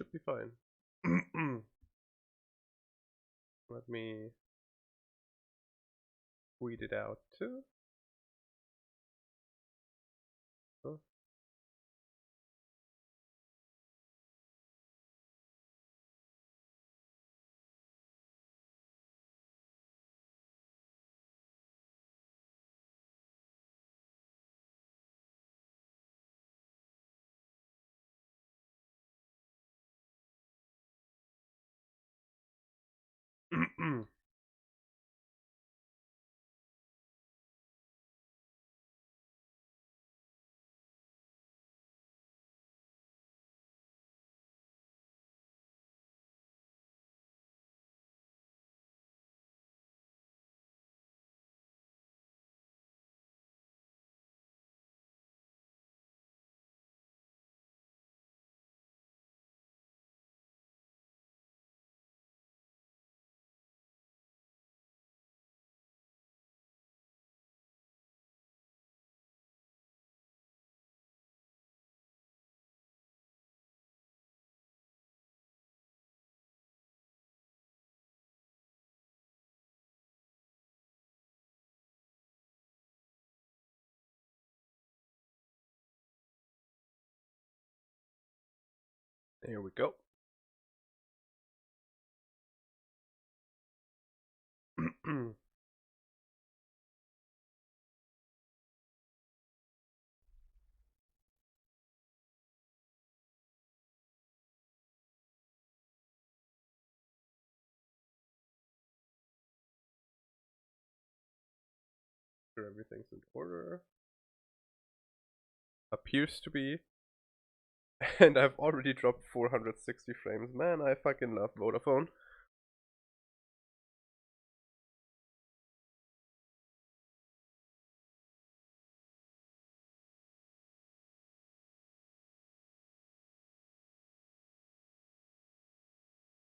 Should be fine. Let me tweet it out too. Oh. There we go. Sure, everything's in order. Appears to be. And I've already dropped 460 frames. Man, I fucking love Vodafone.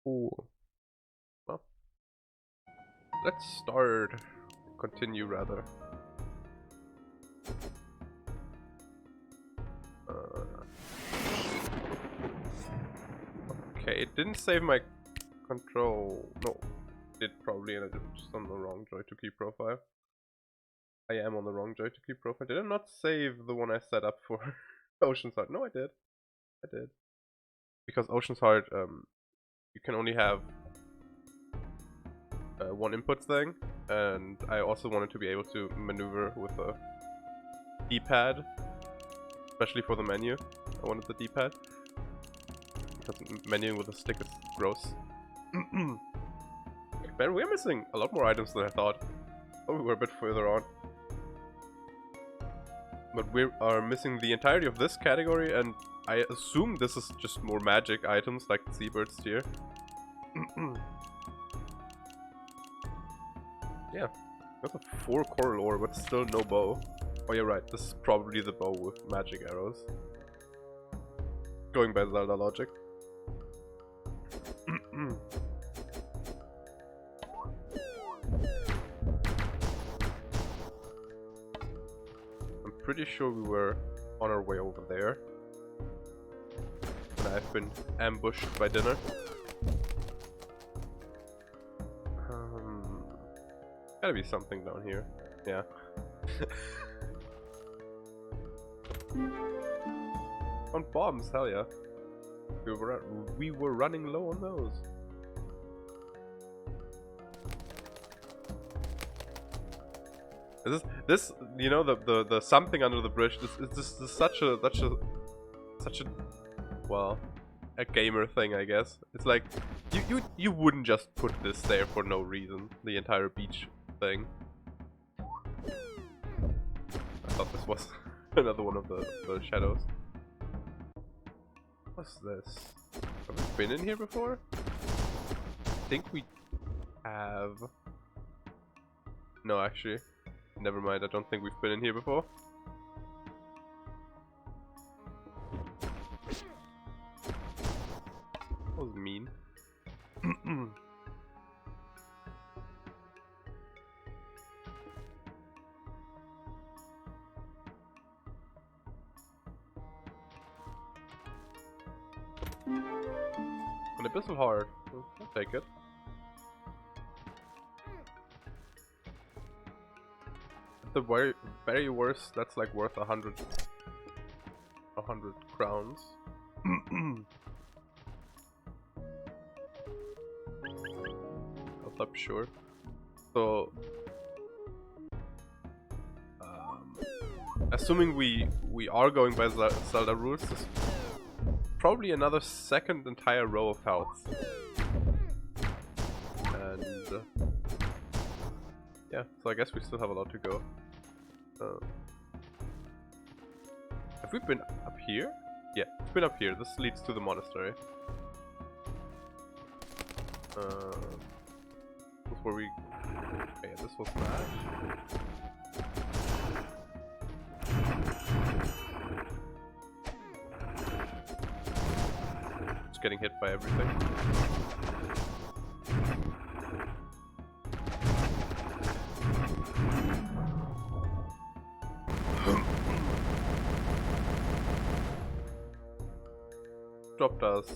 Cool. Well, let's start. Continue, rather. Okay, it didn't save my control. No, it did probably, and I did just on the wrong Joy2Key profile. I am on the wrong Joy2Key profile. Did I not save the one I set up for Ocean's Heart? No, I did. I did. Because Ocean's Heart, you can only have one input thing, and I also wanted to be able to maneuver with a D-pad, especially for the menu. I wanted the D-pad because menuing with a stick is gross. Man, we're missing a lot more items than I thought. Oh, we were a bit further on. But we are missing the entirety of this category, and I assume this is just more magic items like the Seabird's tier. Yeah, that's a 4 coral ore, but still no bow. Oh, you're right, this is probably the bow with magic arrows. Going by Zelda logic. I'm pretty sure we were on our way over there. And I've been ambushed by dinner. Gotta be something down here. Yeah. On bombs, hell yeah. We were running low on those. This you know, the something under the bridge. This is such a well, a gamer thing, I guess. It's like you wouldn't just put this there for no reason. The entire beach thing. I thought this was another one of the shadows. What's this? Have we been in here before? I think we have. No, actually. Never mind, I don't think we've been in here before. That was mean. An Abyssal Heart. I'll take it. At the very worst, that's like worth 100 crowns. Health up, sure. So, assuming we are going by Zelda rules, there's probably another second entire row of health. And yeah, so I guess we still have a lot to go. Have we been up here? Yeah, it's been up here. This leads to the monastery. Before we... Okay, yeah, this was that. Just getting hit by everything. Dropped us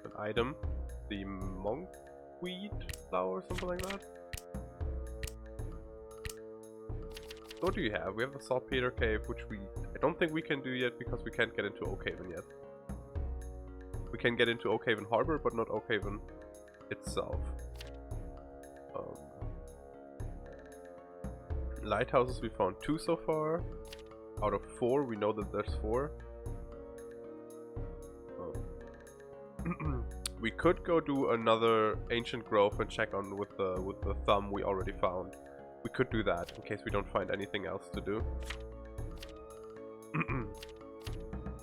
an item, the monkweed flower or something like that. So what do you have? We have the Saltpeter Cave, which I don't think we can do yet because we can't get into Oakhaven yet. We can get into Oakhaven Harbor, but not Oakhaven itself. Lighthouses, we found 2 so far. Out of 4, we know that there's 4. We could go do another Ancient Grove and check on with the thumb we already found. We could do that in case we don't find anything else to do.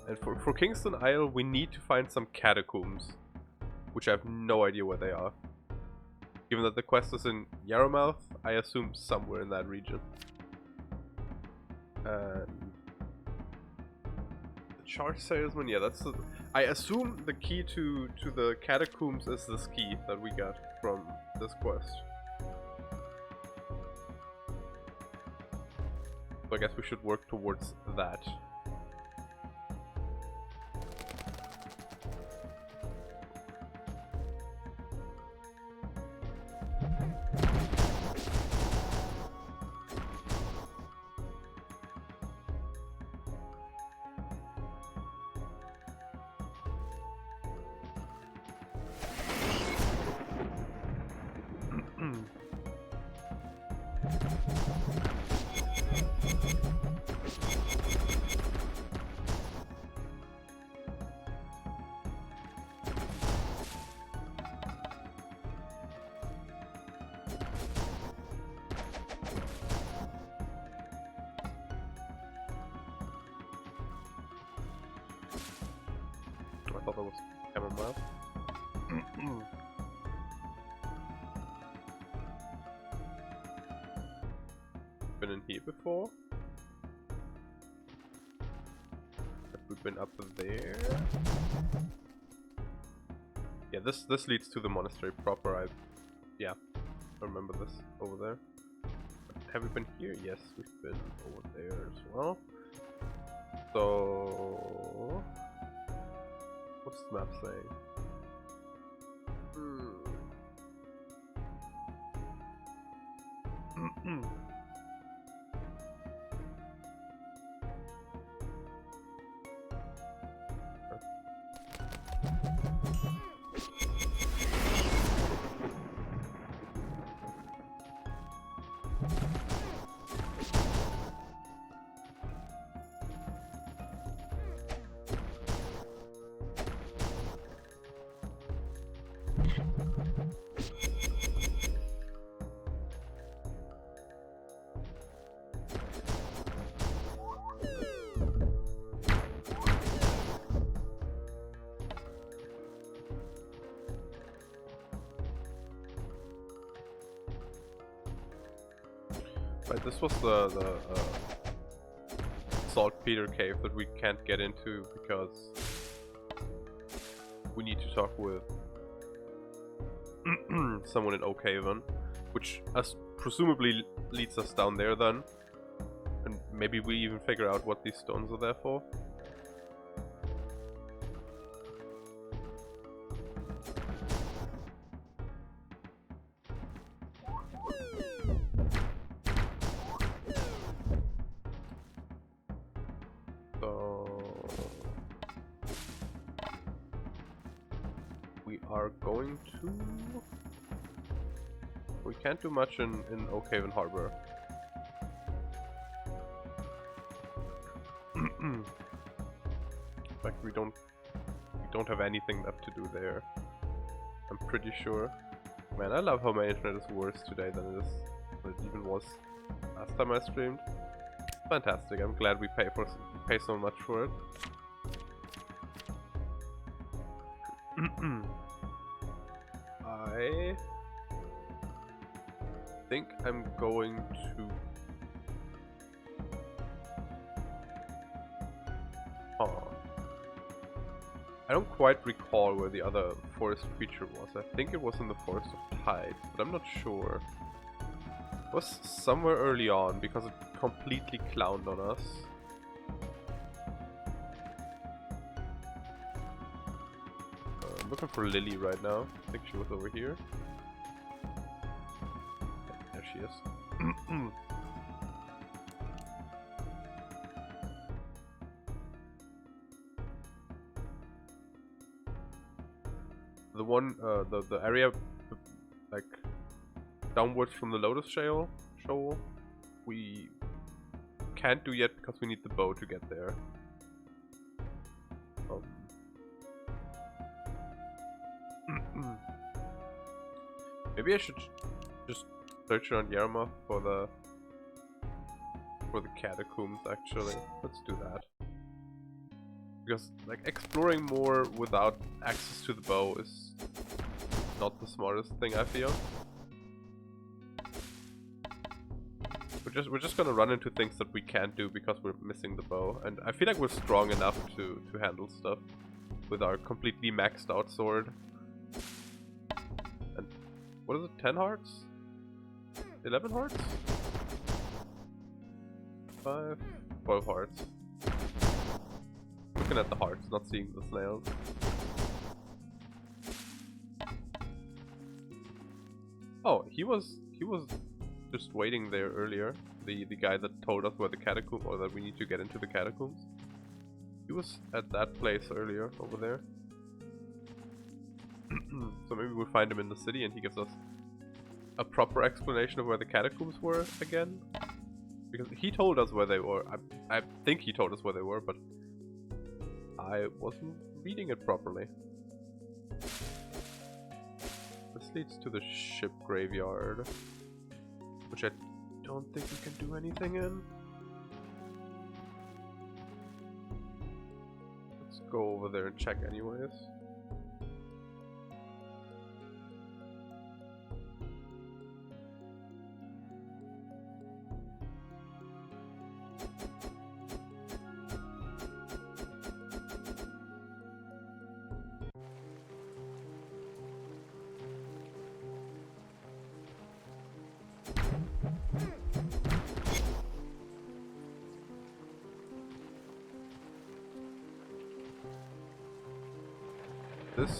And for Kingston Isle, we need to find some catacombs, which I have no idea where they are. Given that the quest is in Yarrowmouth, I assume somewhere in that region. And the Charge Salesman, yeah, that's the... I assume the key to the catacombs is this key that we got from this quest. So I guess we should work towards that. I thought that was chamomile. Been in here before? Have we been up there? Yeah, this leads to the monastery proper. Yeah, I remember this over there. But have we been here? Yes, we've been over there as well. So what's the map saying? Right, this was the Saltpeter Cave that we can't get into because we need to talk with someone in Oakhaven, which presumably leads us down there then, and maybe we even figure out what these stones are there for. We are going to... We can't do much in Oakhaven Harbor. In fact, we don't have anything left to do there. I'm pretty sure. Man, I love how my internet is worse today than it even was last time I streamed. Fantastic. I'm glad we pay so much for it. I think I'm going to... I don't quite recall where the other forest creature was. I think it was in the Forest of Tides, but I'm not sure. It was somewhere early on because it completely clowned on us. I'm looking for Lily right now. I think she was over here. There she is. The one, the area, like, downwards from the Lotus Shoal, we can't do yet because we need the bow to get there. Maybe I should just search around Yarmouth for the catacombs. Actually, let's do that. Because, like, exploring more without access to the bow is not the smartest thing, I feel. We're just gonna run into things that we can't do because we're missing the bow, and I feel like we're strong enough to handle stuff with our completely maxed out sword. And what is it? 10 hearts? 11 hearts? 5, 12 hearts. Looking at the hearts, not seeing the snails. Oh, he was just waiting there earlier. The guy that told us where the catacomb, or that we need to get into the catacombs. He was at that place earlier, over there. So maybe we'll find him in the city and he gives us a proper explanation of where the catacombs were again. Because he told us where they were. I think he told us where they were, but I wasn't reading it properly. This leads to the ship graveyard, which I don't think we can do anything in. Let's go over there and check anyways. This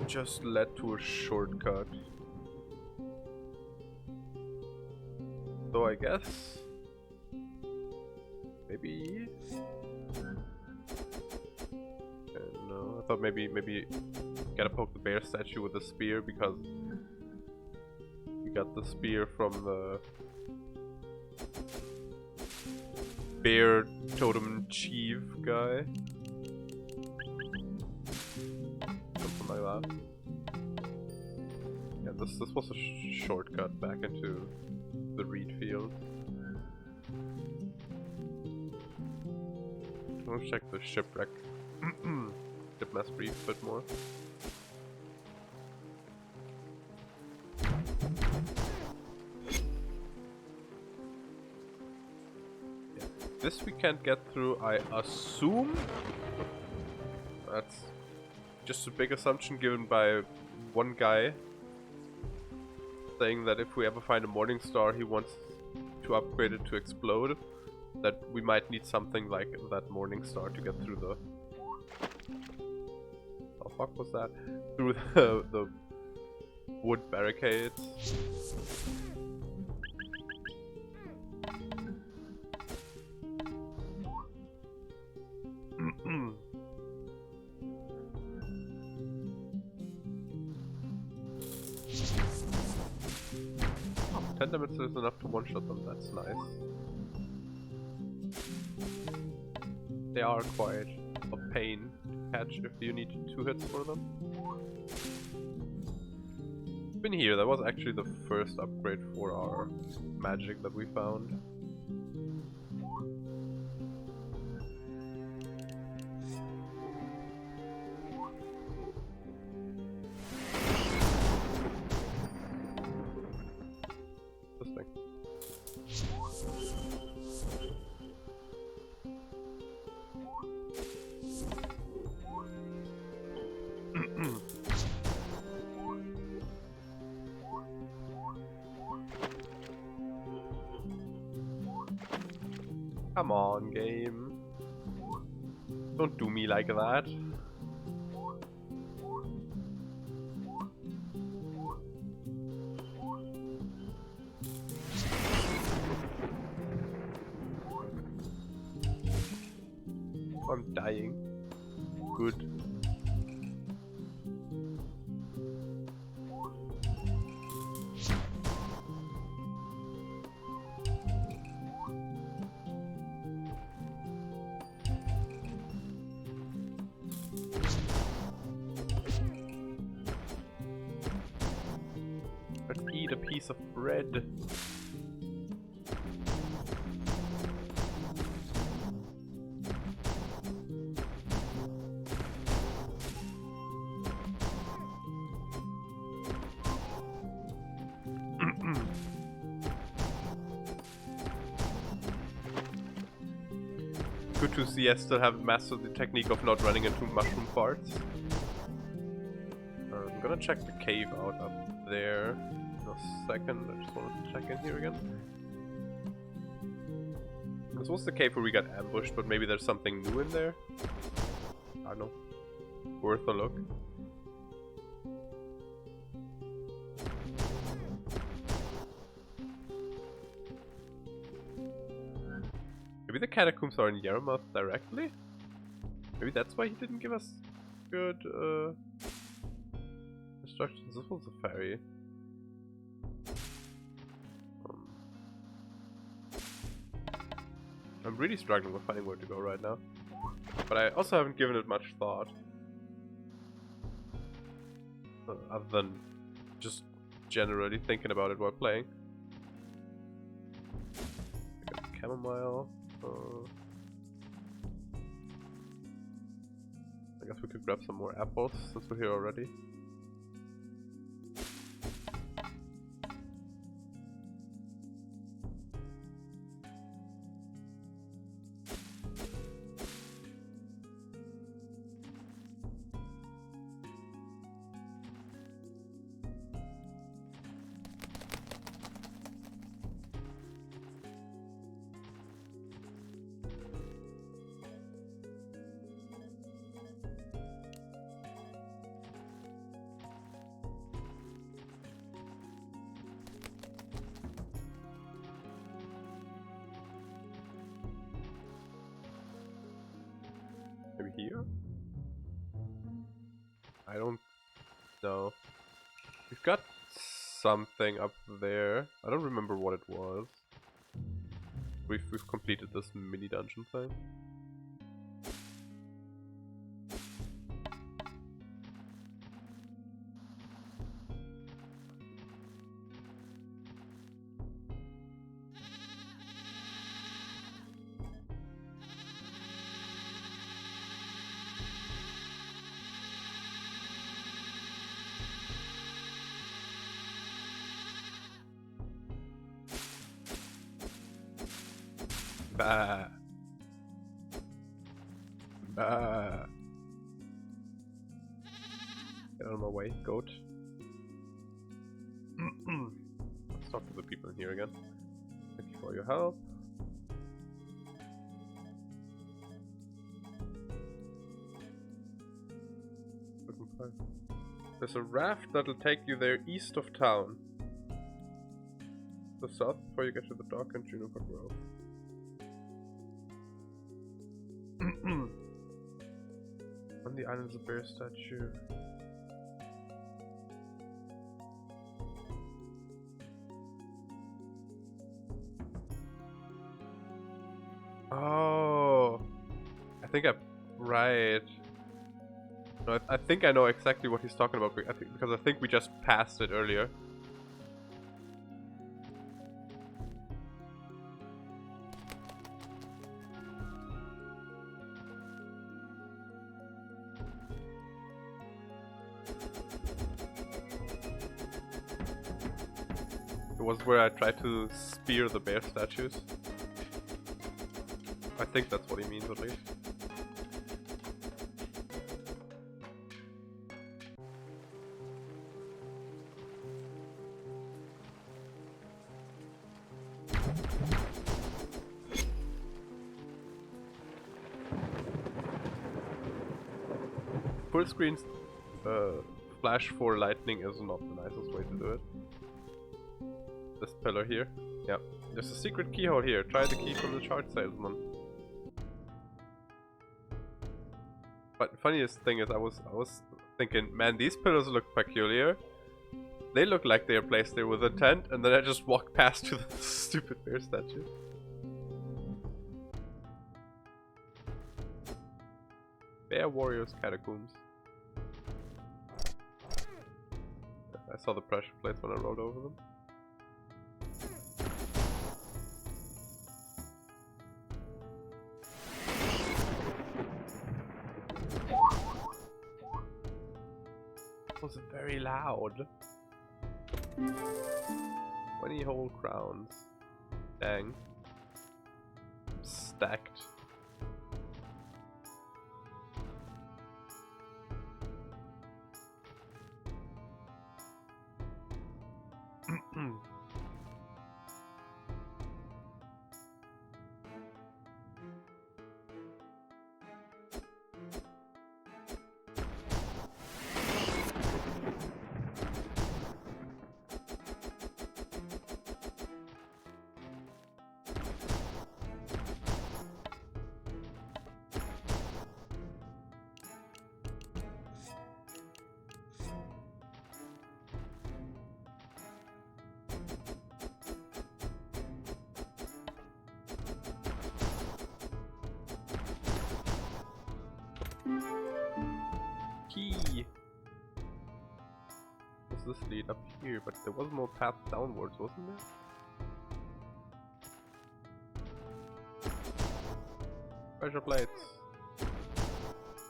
just led to a shortcut. So I guess maybe. No, I thought maybe gotta poke the bear statue with a spear because we got the spear from the bear totem chief guy. Like that. Yeah, this was a shortcut back into the reed field. Let's check the shipwreck. Shipmaster brief a bit more. Yeah. This we can't get through, I assume. That's just a big assumption given by one guy saying that if we ever find a morning star, he wants to upgrade it to explode, that we might need something like that Morning Star to get through the... Oh fuck was that? Through the wood barricades. Oh, 10 damage is enough to one-shot them, that's nice. They are quite a pain to catch if you need 2 hits for them. Been here, that was actually the first upgrade for our magic that we found. This thing. Come on, game. Don't do me like that. I'm dying. Good. Let's eat a piece of bread. Good to see I still haven't mastered the technique of not running into mushroom farts. I'm gonna check the cave out up there in a second. I just wanted to check in here again. This was the cave where we got ambushed, but maybe there's something new in there? I don't know. Worth a look. Maybe the catacombs are in Yarmouth directly? Maybe that's why he didn't give us good instructions. This was a ferry. I'm really struggling with finding where to go right now. But I also haven't given it much thought. Other than just generally thinking about it while playing. Chamomile. I guess we could grab some more apples since we're here already. Maybe here? I don't know. We've got something up there. I don't remember what it was. We've completed this mini dungeon thing. Bah. Bah. Get out of my way, goat. Let's talk to the people in here again. for your help. There's a raft that'll take you there east of town. The south before you get to the dock and Juniper Grove. On the island is a bear statue. Oh, I think I'm right. No, I think I know exactly what he's talking about because I think we just passed it earlier. It was where I tried to spear the bear statues. I think that's what he means at least. Full screen flash for lightning is not the nicest way to do it. This pillar here. Yeah. There's a secret keyhole here. Try the key from the chart salesman. But the funniest thing is I was thinking, man, these pillars look peculiar. They look like they are placed there with intent, and then I just walked past to the stupid bear statue. Bear Warriors Catacombs. I saw the pressure plates when I rode over them. It was very loud. 20 whole crowns. Dang. Stacked. Key. Does this lead up here? But there was no path downwards, wasn't there? Pressure plates.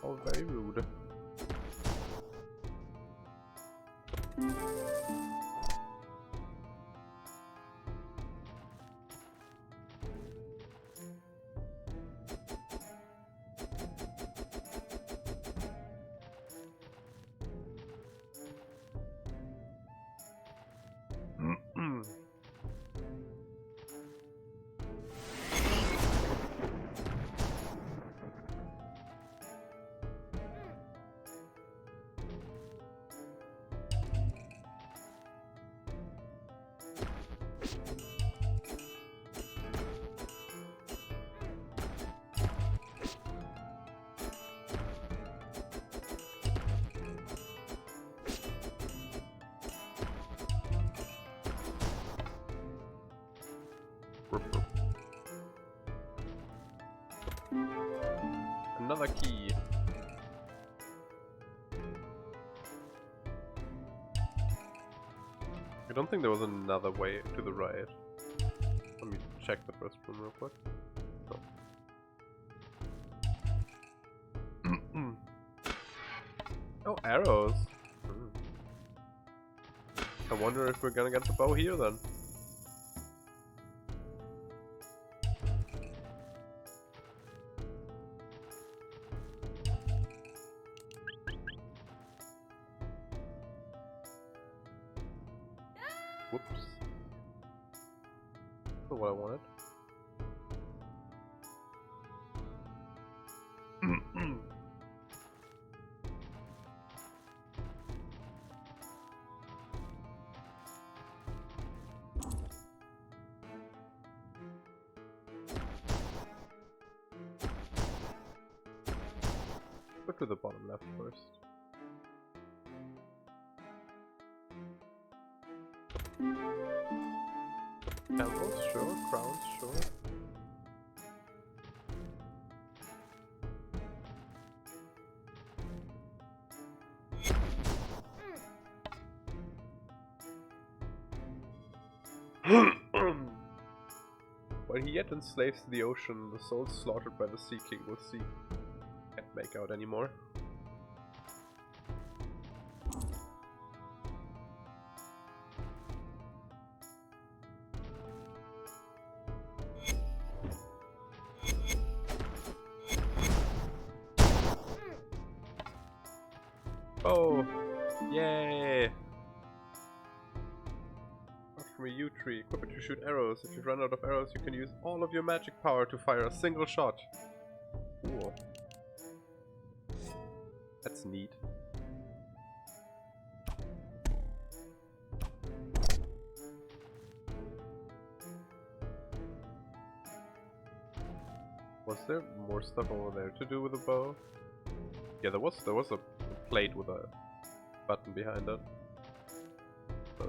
Oh, very rude. Another key. I don't think there was another way to the right. Let me check the first room real quick. No. Oh, arrows. I wonder if we're gonna get the bow here then. Whoops. Oh, not what I wanted. Go to the bottom left first. Temples, sure. Crowns, sure. While he yet enslaves the ocean, the souls slaughtered by the Sea King will see. Can't make out anymore. Oh, yay! From a yew tree, equip it to shoot arrows. If you run out of arrows, you can use all of your magic power to fire a single shot. Cool. That's neat. Was there more stuff over there to do with the bow? Yeah, there was a plate with a button behind it.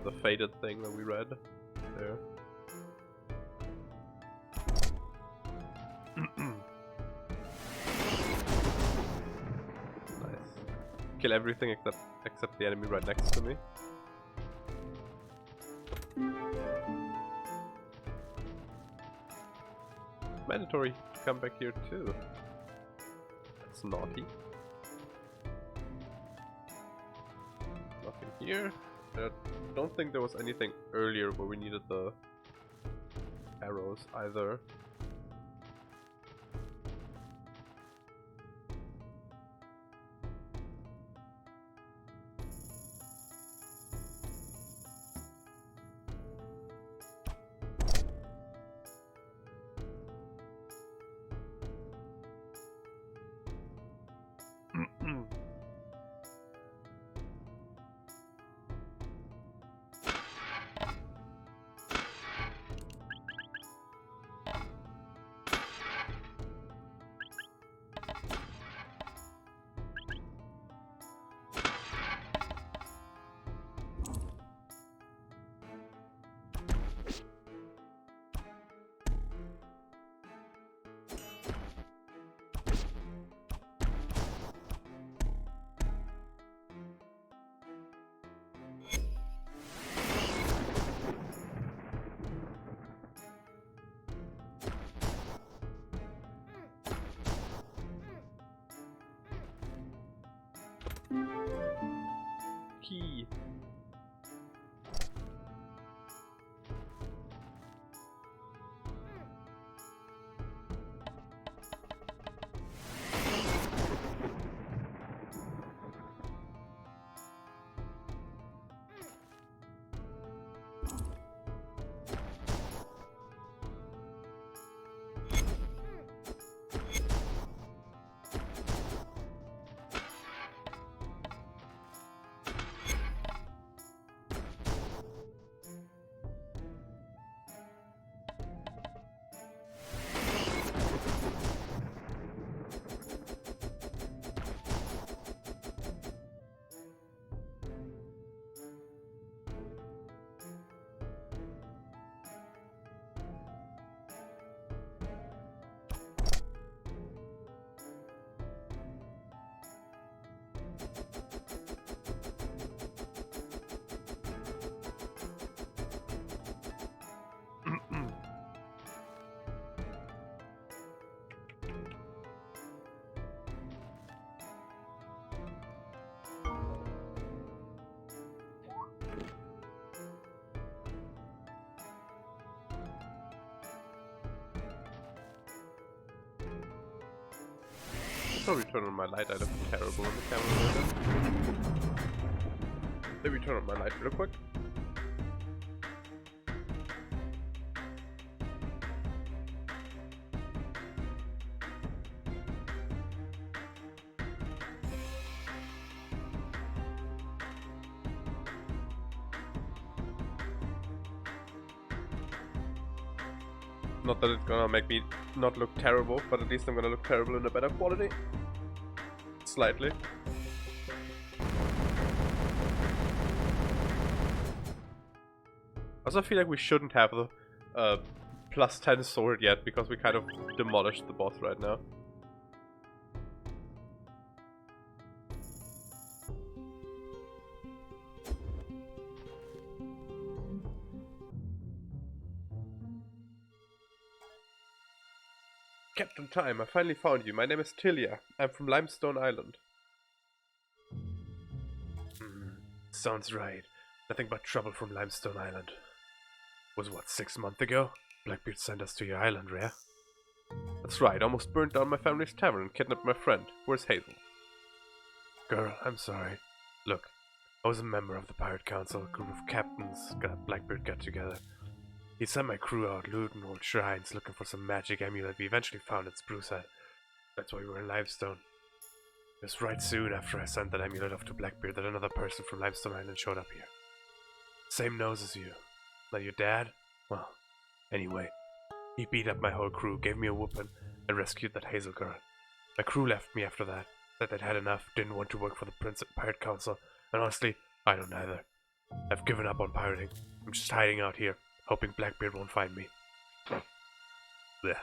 The faded thing that we read there. Nice. Kill everything except the enemy right next to me. Mandatory to come back here too. That's naughty. Nothing here. I don't think there was anything earlier where we needed the arrows either. Key. Probably turn on my light. I look terrible on the camera. Let me turn on my light real quick. Not that it's gonna make me not look terrible, but at least I'm gonna look terrible in a better quality. Slightly. I also feel like we shouldn't have the plus 10 sword yet, because we kind of demolished the boss right now. Captain Time, I finally found you. My name is Tilia. I'm from Limestone Island. Sounds right. Nothing but trouble from Limestone Island. Was what, 6 months ago? Blackbeard sent us to your island, Rhea? That's right, almost burnt down my family's tavern and kidnapped my friend. Where's Hazel? Girl, I'm sorry. Look, I was a member of the Pirate Council. A group of captains Blackbeard got together. He sent my crew out looting old shrines, looking for some magic amulet we eventually found at Spruce Head. That's why we were in Limestone. It was right soon after I sent that amulet off to Blackbeard that another person from Limestone Island showed up here. Same nose as you. Not your dad? Well, anyway, he beat up my whole crew, gave me a whooping, and rescued that Hazel girl. My crew left me after that. Said they'd had enough, didn't want to work for the Pirate Council, and honestly, I don't either. I've given up on pirating. I'm just hiding out here, hoping Blackbeard won't find me. Blech.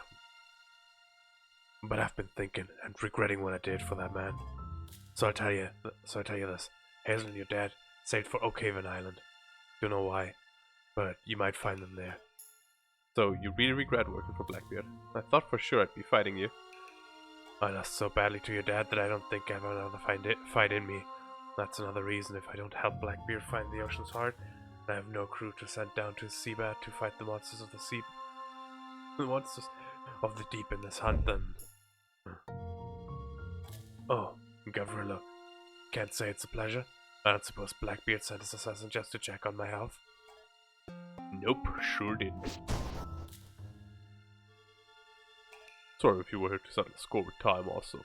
But I've been thinking and regretting what I did for that man. So I tell you this: Hazel and your dad sailed for Oakhaven Island. Don't know why, but you might find them there. So you really regret working for Blackbeard? I thought for sure I'd be fighting you. I lost so badly to your dad that I don't think I've another fight in me. That's another reason if I don't help Blackbeard find the ocean's heart, I have no crew to send down to Seabat to fight the monsters of the sea. The monsters of the deep in this hunt, then. Oh, Gavrilo. Can't say it's a pleasure. I don't suppose Blackbeard sent his assassin just to check on my health. Nope, sure didn't. Sorry if you were here to settle the score with time also.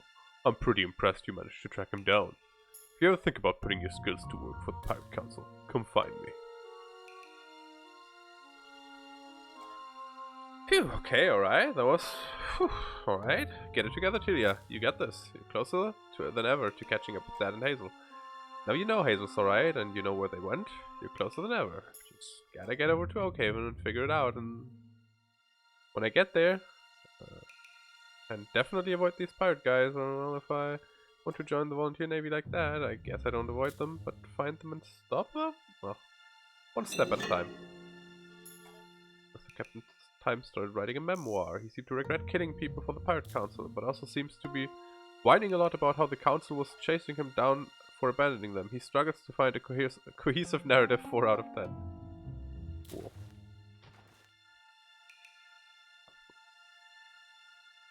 I'm pretty impressed you managed to track him down. If you ever think about putting your skills to work for the Pirate Council, come find me. Phew, okay, alright, that was... alright, get it together, Tilia. You got this. You're closer than ever to catching up with Dad and Hazel. Now you know Hazel's alright, and you know where they went. You're closer than ever. Just gotta get over to Oakhaven and figure it out, and... when I get there... and definitely avoid these pirate guys. I don't know if I want to join the volunteer navy like that. I guess I don't avoid them, but find them and stop them? Well, one step at a time. As the Captain Time started writing a memoir. He seemed to regret killing people for the Pirate Council, but also seems to be whining a lot about how the Council was chasing him down for abandoning them. He struggles to find a cohesive narrative 4 out of 10. Cool.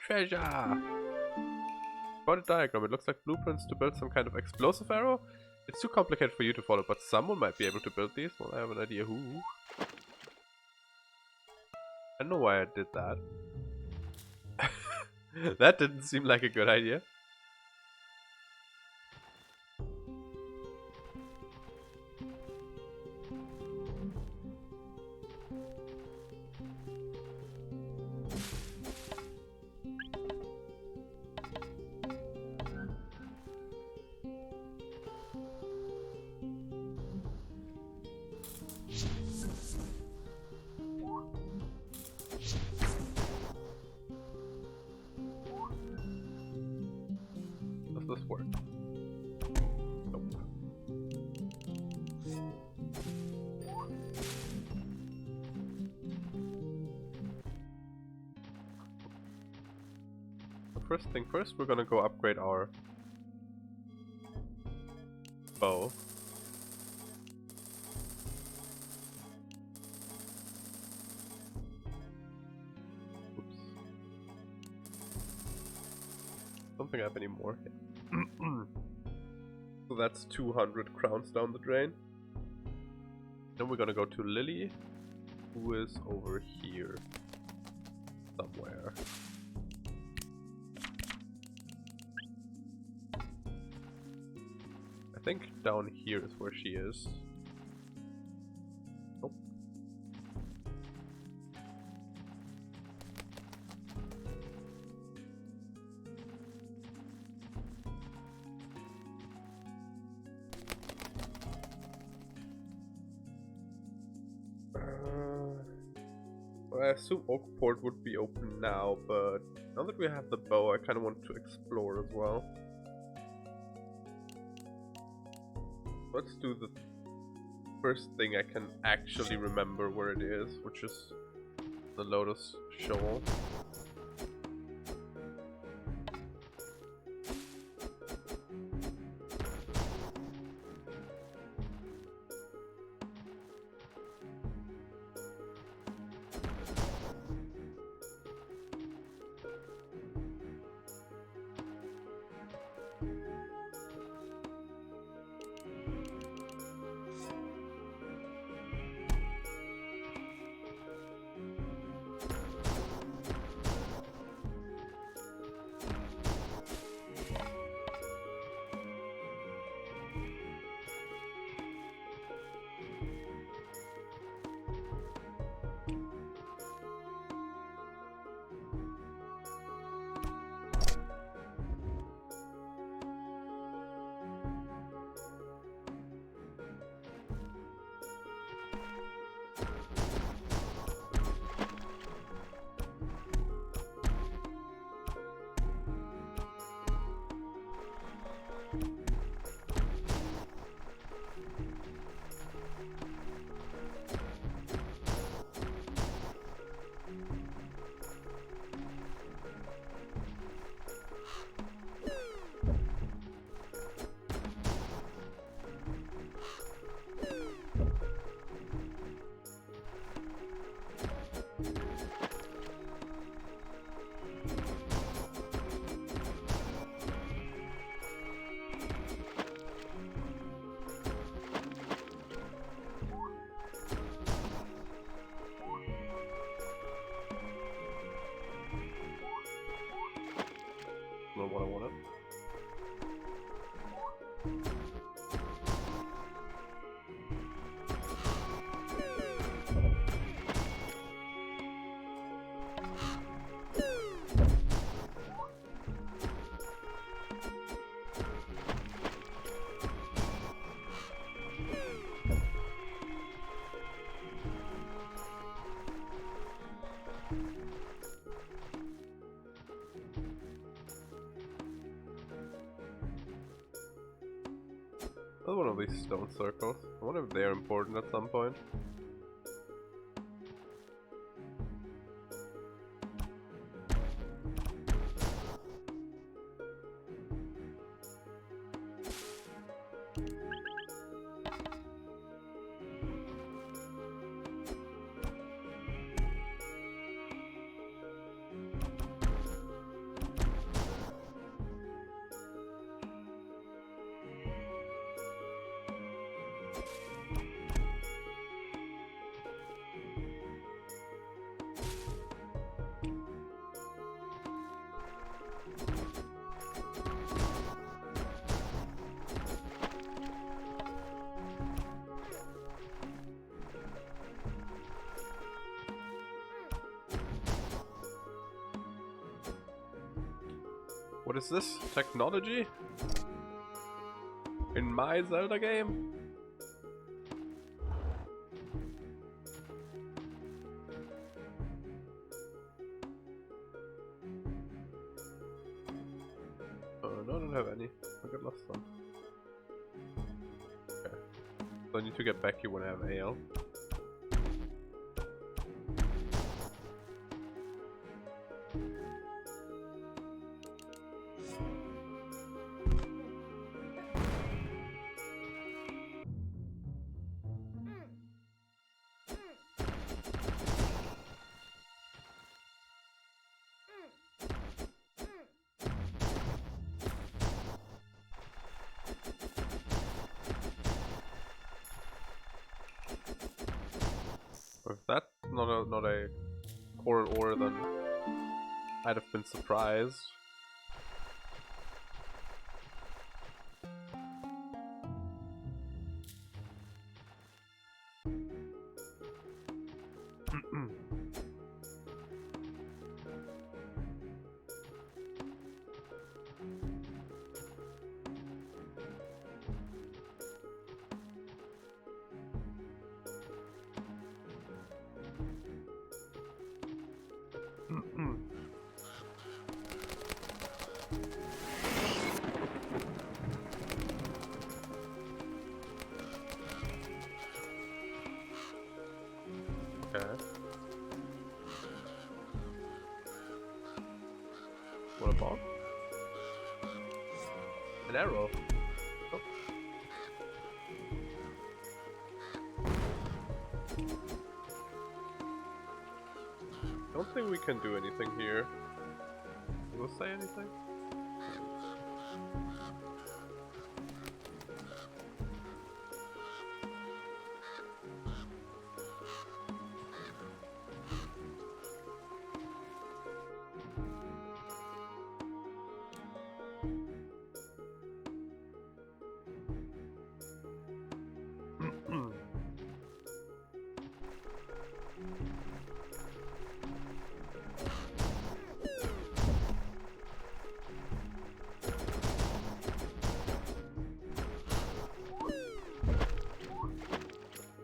Treasure! Found a diagram. It looks like blueprints to build some kind of explosive arrow. It's too complicated for you to follow, but someone might be able to build these. Well, I have an idea who. I don't know why I did that. That didn't seem like a good idea. Does this work? Nope. First thing first, we're gonna go upgrade our bow. Oops. Don't think I have any more. So that's 200 crowns down the drain. Then we're gonna go to Lily, who is over here somewhere. I think down here is where she is. Nope. I assume Oakport would be open now, but now that we have the bow, I kind of want to explore as well. Let's do the first thing I can actually remember where it is, which is the Lotus Shoal. Not what I wanted. Another one of these stone circles. I wonder if they're important at some point. What is this? Technology? In my Zelda game? Oh, no, I don't have any. I got lost one. Okay. So I need to get back here when I have AL. If that's not a coral ore, then I'd have been surprised. Okay. What a bomb? An arrow. Oh. Don't think we can do anything here. Will it say anything?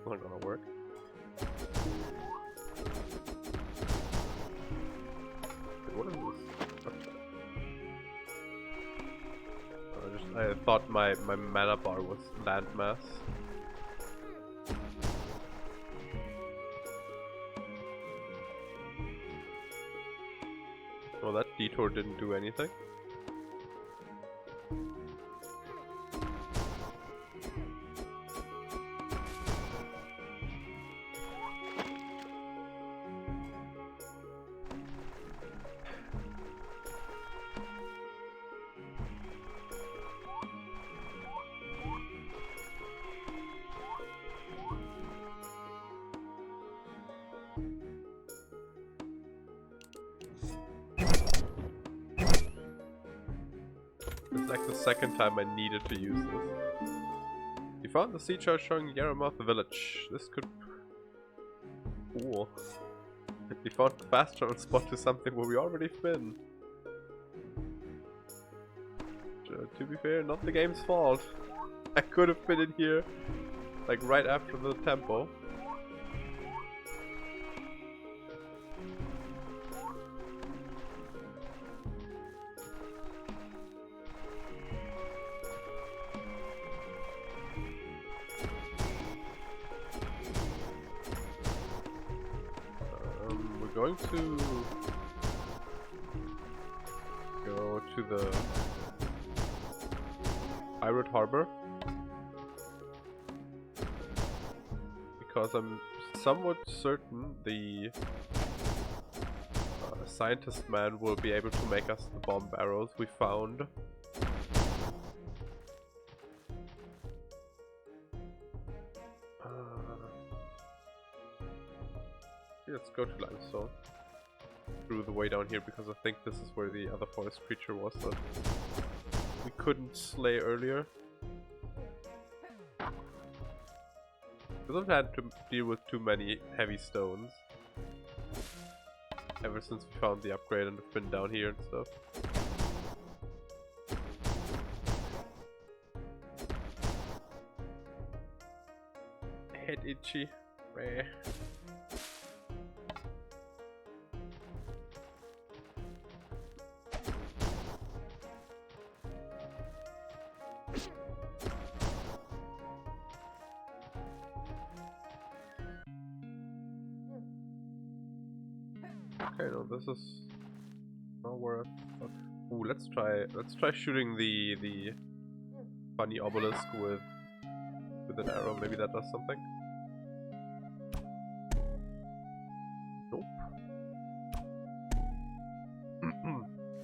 Not gonna work. What is this? I thought my mana bar was landmass. Well, that detour didn't do anything. It's like the second time I needed to use this. You found the sea chart showing Yaramoth village. This could... Cool. You found the fast travel spot to something where we already been. To be fair, not the game's fault. I could have been in here, like right after the tempo. We're going to go to the Pirate Harbor because I'm somewhat certain the scientist man will be able to make us the bomb barrels we found. Let's go to Limestone. Through the way down here because I think this is where the other forest creature was that we couldn't slay earlier. Because I've had to deal with too many heavy stones ever since we found the upgrade and have been down here and stuff. Head itchy. Meh. Okay, no, this is not worth. Ooh, let's try shooting the funny obelisk with an arrow. Maybe that does something. Nope.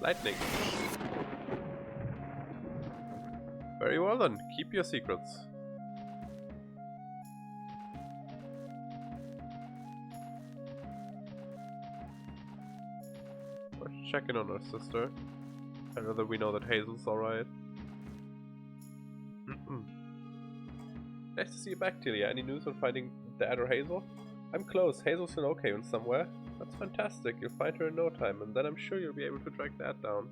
Lightning. Very well then. Keep your secrets. Checking on our sister. I know that we know that Hazel's alright. Nice to see you back, Tilia. Any news on finding Dad or Hazel? I'm close. Hazel's in Oakham somewhere. That's fantastic. You'll find her in no time, and then I'm sure you'll be able to track Dad down.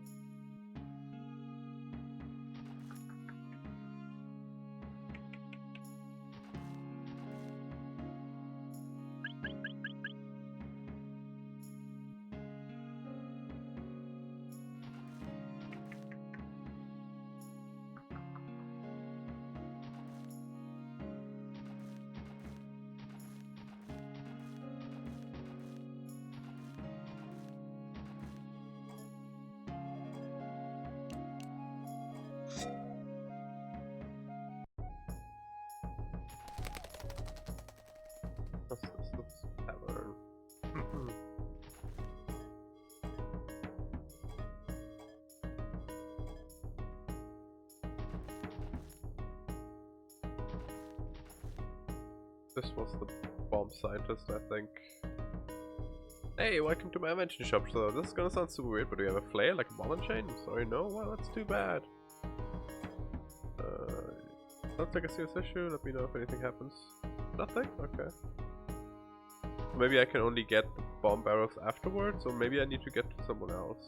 This was the bomb scientist, I think. Hey, welcome to my invention shop. So this is gonna sound super weird, but do you have a flare like a ball and chain? Sorry, no? Well, that's too bad. Don't take a serious issue, let me know if anything happens. Nothing? Okay. Maybe I can only get the bomb barrels afterwards, or maybe I need to get to someone else.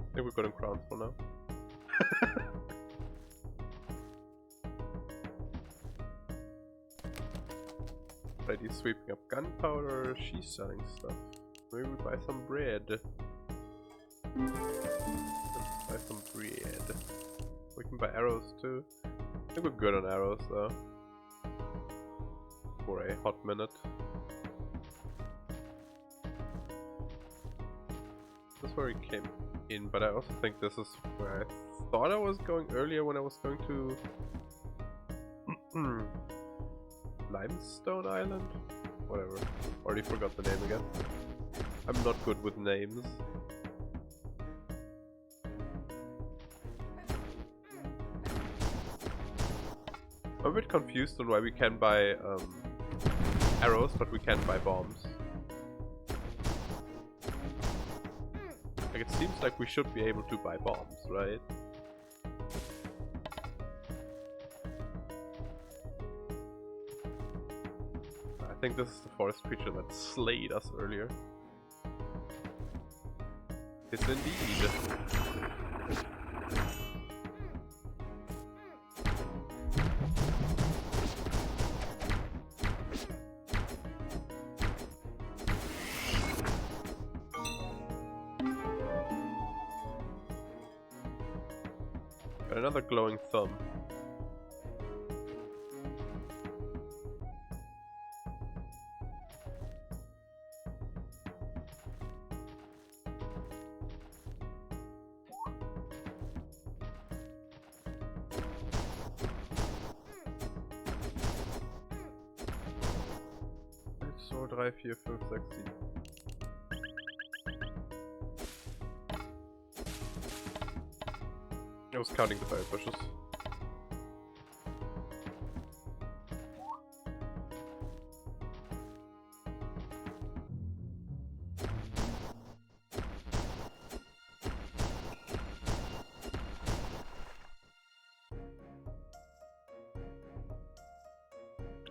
I think we're good in crowns for now. Lady's sweeping up gunpowder, she's selling stuff. Maybe we buy some bread. Let's buy some bread. We can buy arrows too. I think we're good on arrows though. For a hot minute. This is where we came in, but I also think this is where I thought I was going earlier when I was going to Limestone Island? Whatever. Already forgot the name again. I'm not good with names. I'm a bit confused on why we can buy arrows, but we can't buy bombs. Like, it seems like we should be able to buy bombs, right? I think this is the forest creature that slayed us earlier. It's indeed. Got another glowing thumb. So 3, 4, 5, 6, 7. I was counting the berry bushes.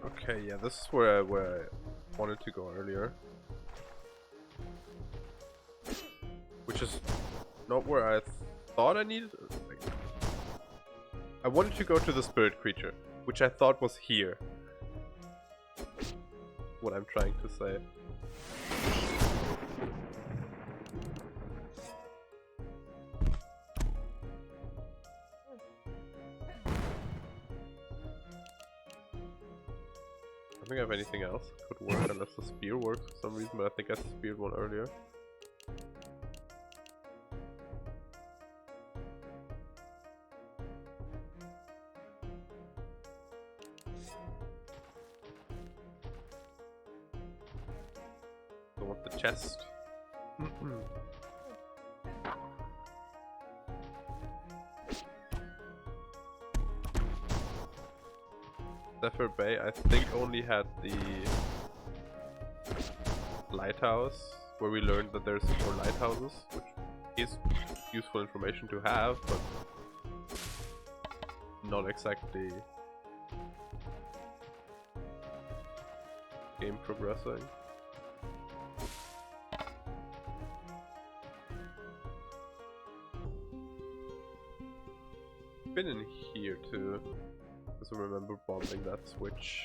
Okay, yeah, this is where I wanted to go earlier. Which is not where I thought I needed. Like, I wanted to go to the spirit creature, which I thought was here. What I'm trying to say. I don't think I have anything else that could work unless the spear works for some reason, but I think I speared one earlier. Don't want the chest. Zephyr Bay, I think, only had the lighthouse, where we learned that there's 4 lighthouses, which is useful information to have, but not exactly game progressing. Been in here too, because I remember bombing that switch.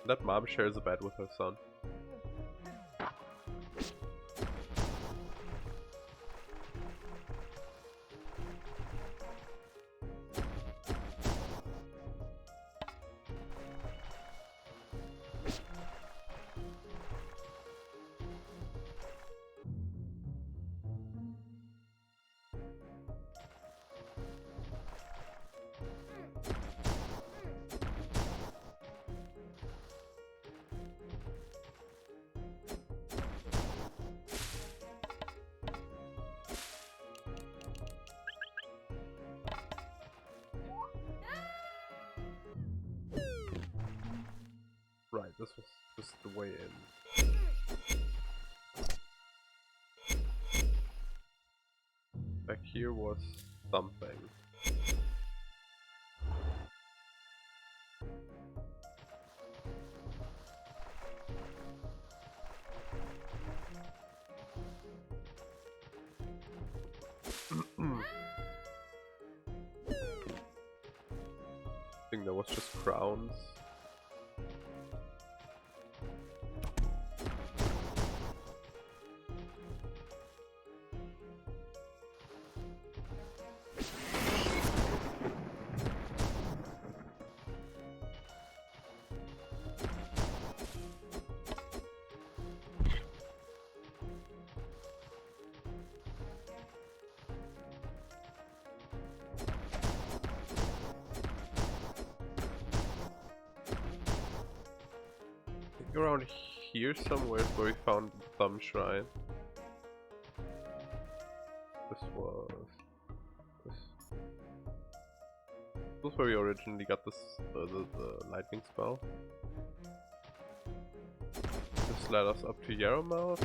That mom shares a bed with her son. Right, this was just the way in. Back here was something. I think that was just crowns. Around here somewhere is where we found the Thumb Shrine. This was where we originally got this the lightning spell. This led us up to Yarrowmouth.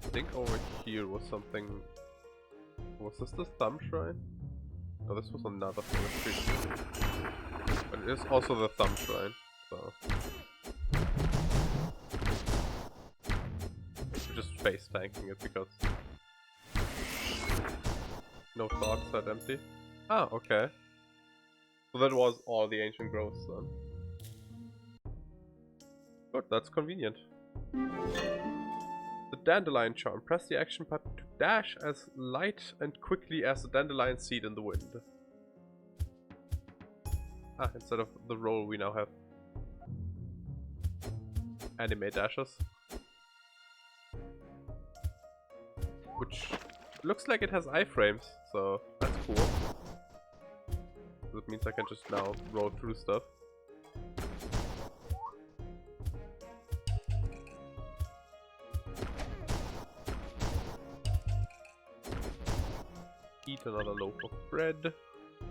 I think over here was something. Was this the Thumb Shrine? No, this was another forestry. But it is also the Thumb Shrine, so. We're just face tanking it because no thoughts that empty. Ah, okay. So that was all the ancient growths then. Good, that's convenient. The Dandelion Charm. Press the action button to dash as light and quickly as the dandelion seed in the wind. Ah, instead of the roll we now have anime dashes. Which looks like it has iframes, so that's cool. That means I can just now roll through stuff. Eat another loaf of bread. We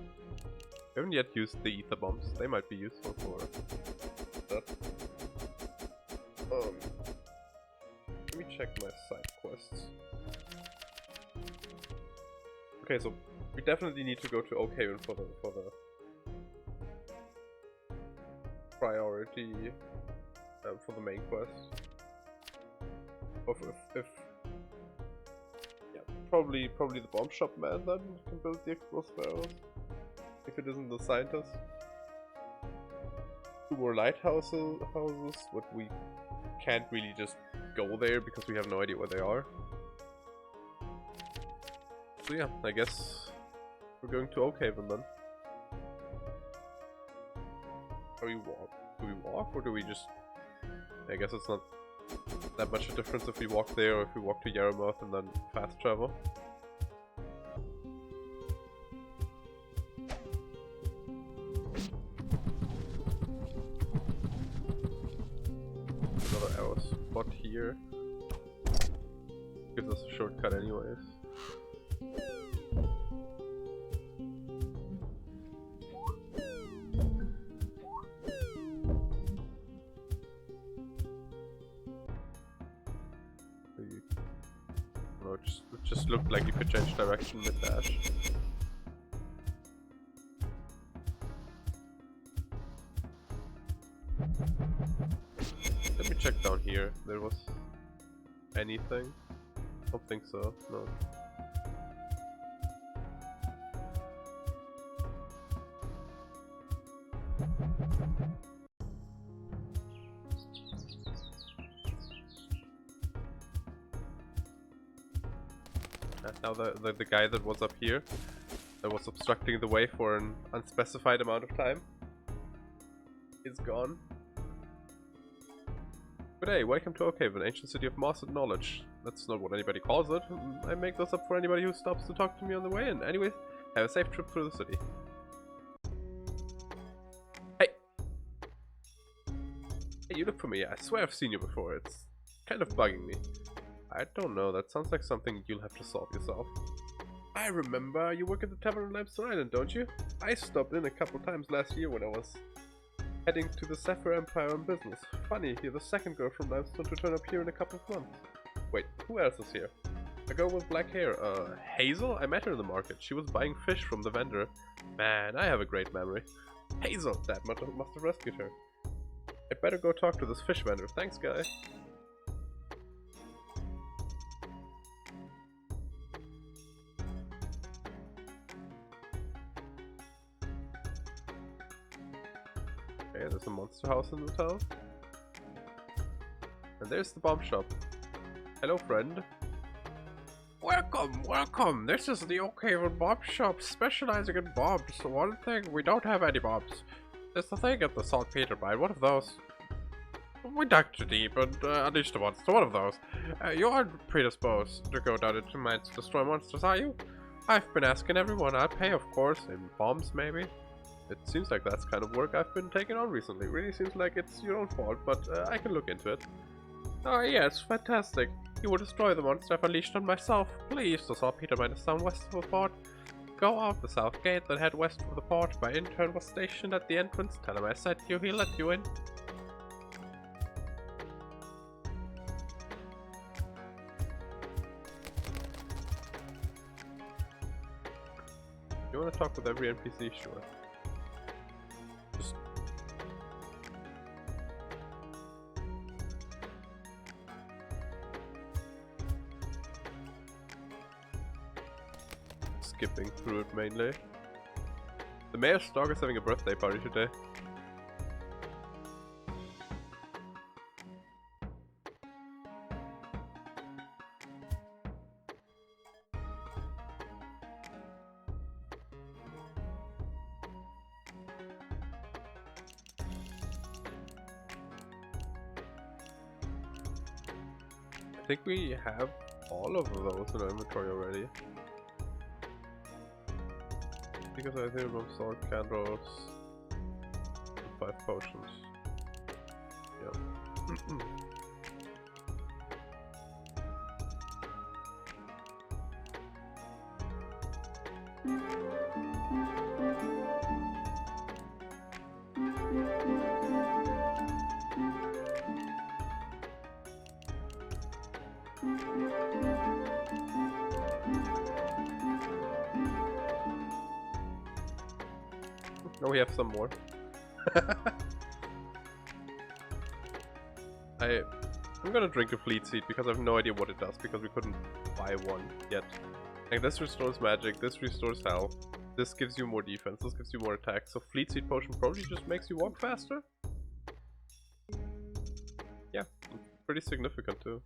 haven't yet used the ether bombs. They might be useful for that. Let me check my side quests. Okay, so we definitely need to go to Oakhaven for the priority for the main quest. If Probably the bomb shop man then can build the explosive arrows. If it isn't the scientist. 2 more lighthouses, but we can't really just go there because we have no idea where they are. So yeah, I guess we're going to Oakhaven then. Do we walk or do we just... I guess it's not that much a difference if we walk there or if we walk to Yarrowmouth and then fast travel. Another arrow spot here. Gives us a shortcut anyways. No, it just looked like you could change direction mid-dash. Let me check down here. There was anything? Don't think so. No. Now the guy that was up here, that was obstructing the way for an unspecified amount of time, is gone. Good day, welcome to Oakhaven, ancient city of moss and knowledge. That's not what anybody calls it. I make those up for anybody who stops to talk to me on the way in. Anyway, have a safe trip through the city. Hey! Hey, you look familiar. I swear I've seen you before. It's kind of bugging me. I don't know, that sounds like something you'll have to solve yourself. I remember, you work at the tavern on Limestone Island, don't you? I stopped in a couple times last year when I was heading to the Sapphire Empire on business. Funny, you're the second girl from Limestone to turn up here in a couple of months. Wait, who else is here? A girl with black hair. Hazel? I met her in the market. She was buying fish from the vendor. Man, I have a great memory. Hazel! Dad must have rescued her. I'd better go talk to this fish vendor. Thanks, guy. Okay, there's a monster house in the town. And there's the bomb shop. Hello, friend. Welcome, welcome. This is the Oakhaven Bomb Shop, specializing in bombs. One thing, we don't have any bombs. There's the thing at the Saltpeter mine, one of those. We dug too deep and unleashed a monster, one of those. You aren't predisposed to go down into mines to destroy monsters, are you? I've been asking everyone. I'll pay, of course. In bombs, maybe? It seems like that's kind of work I've been taking on recently. Really seems like it's your own fault, but I can look into it. Oh yes, fantastic. You will destroy the monster I've unleashed on myself. Please, the Saltpeter mine is down west of the port. Go out the south gate, then head west of the port. My intern was stationed at the entrance. Tell him I sent you, he'll let you in. You want to talk with every NPC? Sure. Just... skipping through it mainly. The mayor's dog is having a birthday party today. I think we have all of those in our inventory already. Because I think we sword, candles, and 5 potions. Yep. No, we have some more. I'm gonna drink a fleet seed because I have no idea what it does, because we couldn't buy one yet. Like, this restores magic, this restores health, this gives you more defense, this gives you more attack, so fleet seed potion probably just makes you walk faster? Yeah, pretty significant too.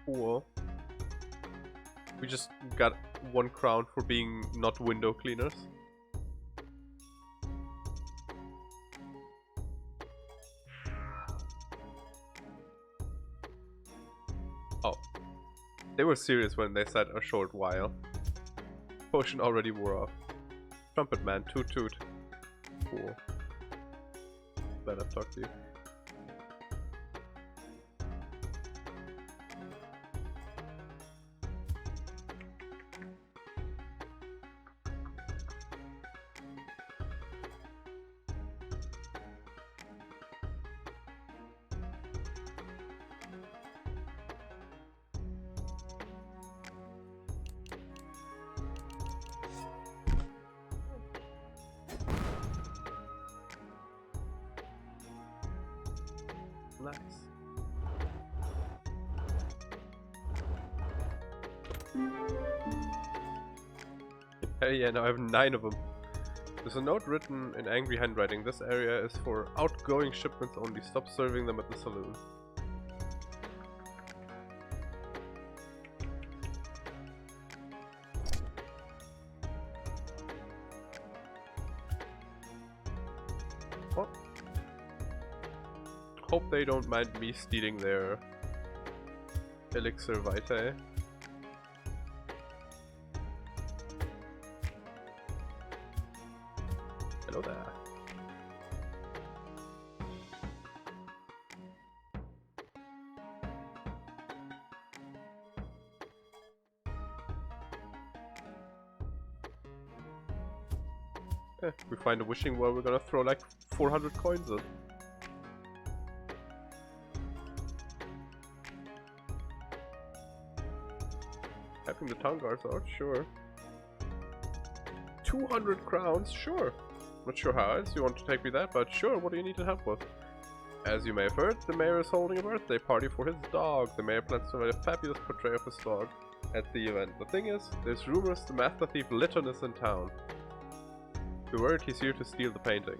Cool. We just got 1 crown for being not window cleaners. Oh. They were serious when they said a short while. Potion already wore off. Trumpet man, toot toot. Cool. Glad I've talked to you. Nice. Yeah, now I have 9 of them. There's a note written in angry handwriting. This area is for outgoing shipments only. Stop serving them at the saloon. What? Hope they don't mind me stealing their elixir vitae. Hello there. If we find a wishing well, we're gonna throw like 400 coins in. Helping the town guards out, sure. 200 crowns, sure. Not sure how else you want to take me that, but sure, what do you need help with? As you may have heard, the mayor is holding a birthday party for his dog. The mayor plans to write a fabulous portrait of his dog at the event. The thing is, there's rumors the master thief Litton is in town. The word he's here to steal the painting.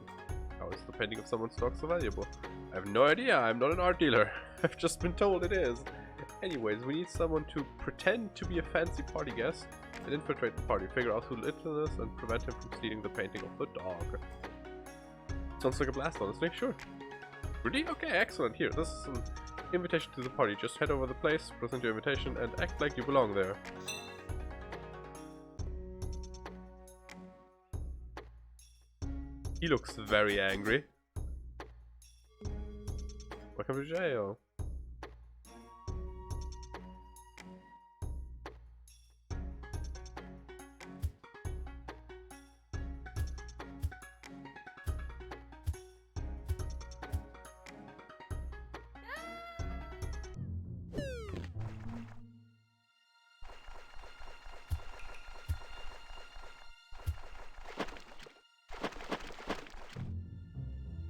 How is the painting of someone's dog so valuable? I have no idea, I'm not an art dealer. I've just been told it is. Anyways, we need someone to pretend to be a fancy party guest and infiltrate the party, figure out who Litton is and prevent him from stealing the painting of the dog. Sounds like a blast, honestly. Sure. Really? Okay, excellent. Here, this is an invitation to the party. Just head over the place, present your invitation, and act like you belong there. He looks very angry. Welcome to jail.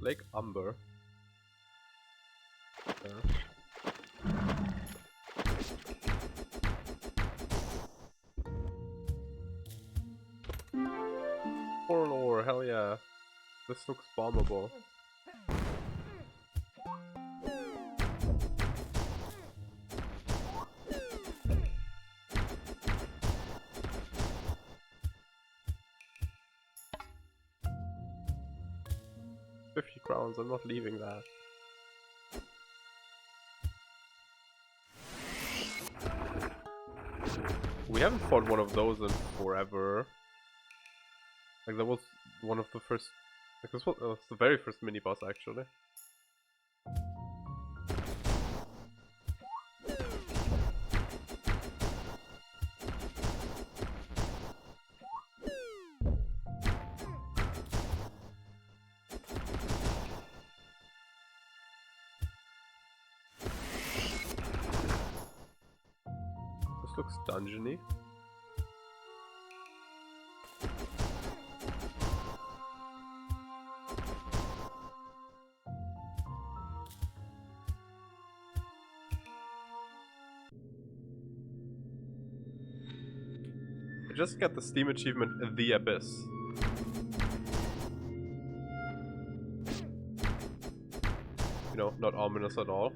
Lake Umber. Coral ore, hell yeah. This looks bombable. £50, I'm not leaving that. We haven't fought one of those in forever. Like that was one of the first, like this was the very first mini boss actually. This looks dungeony. I just got the Steam achievement The Abyss. You know, not ominous at all.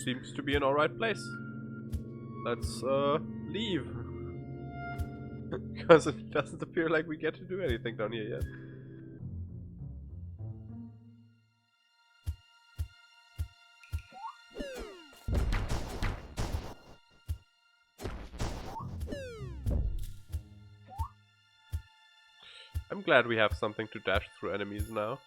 seems to be an alright place. Let's leave. Because it doesn't appear like we get to do anything down here yet. I'm glad we have something to dash through enemies now.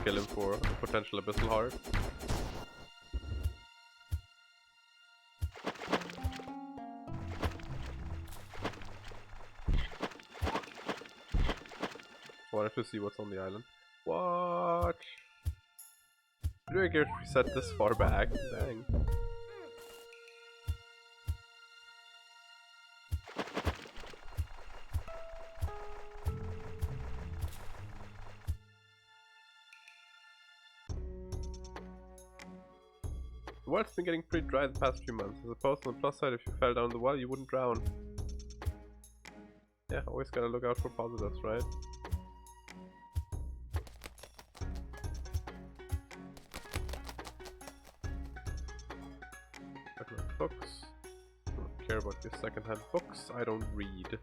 Kill him for a potential abyssal heart. Wanted to see what's on the island. What? Do I get reset this far back? Dang. The world's been getting pretty dry the past few months. I suppose on the plus side, if you fell down the well, you wouldn't drown. Yeah, always gotta look out for positives, right? Books. I don't care about your secondhand books. I don't read.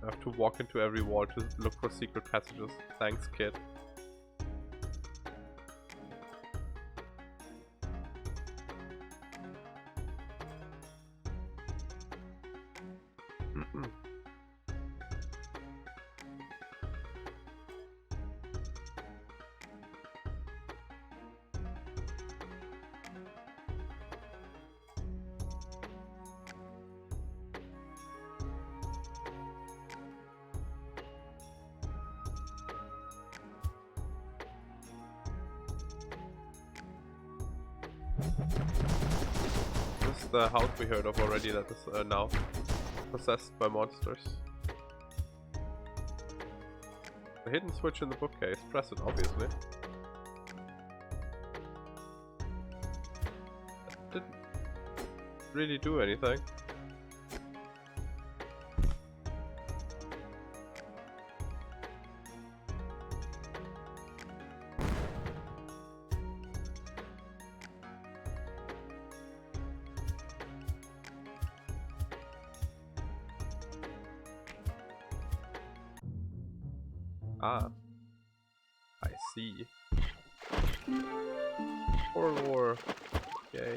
I have to walk into every wall to look for secret passages. Thanks, kid. This is the house we heard of already that is now possessed by monsters. The hidden switch in the bookcase. Press it, obviously. That didn't really do anything. Ah, I see. World War. Yay.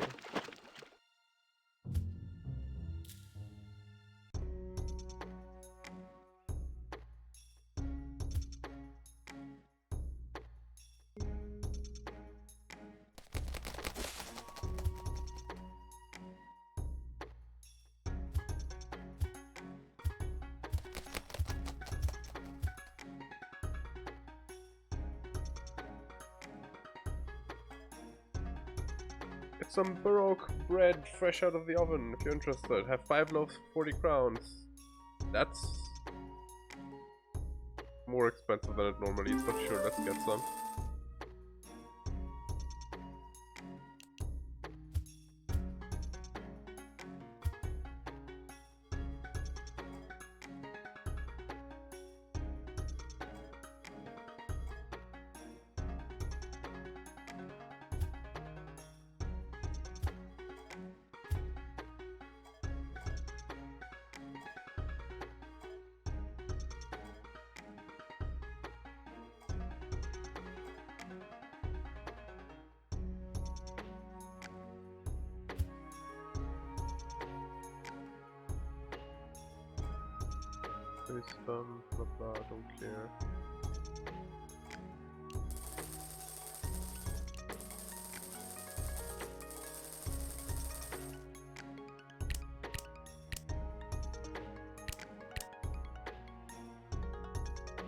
Some Baroque bread fresh out of the oven if you're interested. Have 5 loaves for 40 crowns. That's more expensive than it normally is, but sure, let's get some. Blah blah, don't care.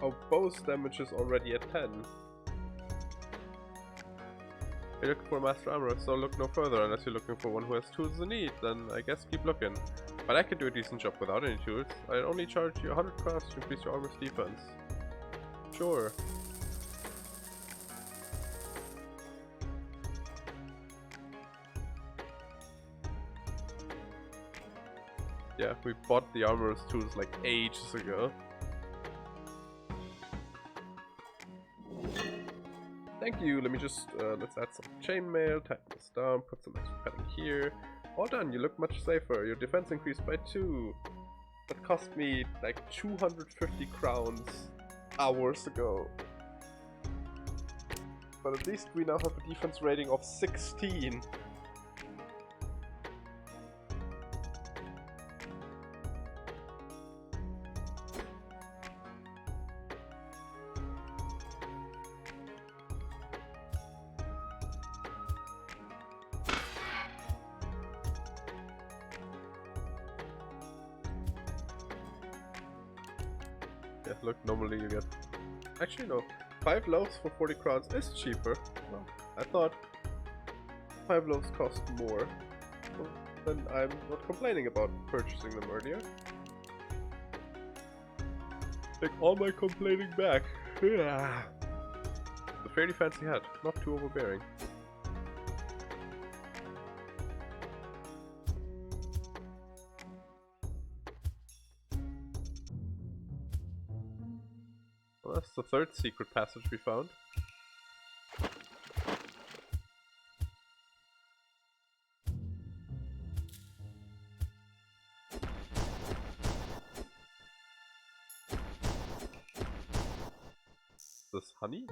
Oh, bow's damage is already at 10. You're looking for a master armor, so look no further unless you're looking for one who has tools in need, then I guess keep looking. But I could do a decent job without any tools. I'd only charge you 100 crowns to increase your armor's defense. Sure. Yeah, we bought the armor's tools like ages ago. Thank you, let me just, let's add some chainmail, tighten this down, put some extra padding here. All done, you look much safer. Your defense increased by 2. That cost me like 250 crowns hours ago. But at least we now have a defense rating of 16. Yeah, look, normally you get... Actually no, 5 loaves for 40 crowns is cheaper. Well, I thought 5 loaves cost more. Well, then I'm not complaining about purchasing them earlier. Take all my complaining back. A fairly fancy hat, not too overbearing. Well, that's the 3rd secret passage we found. Is this honey?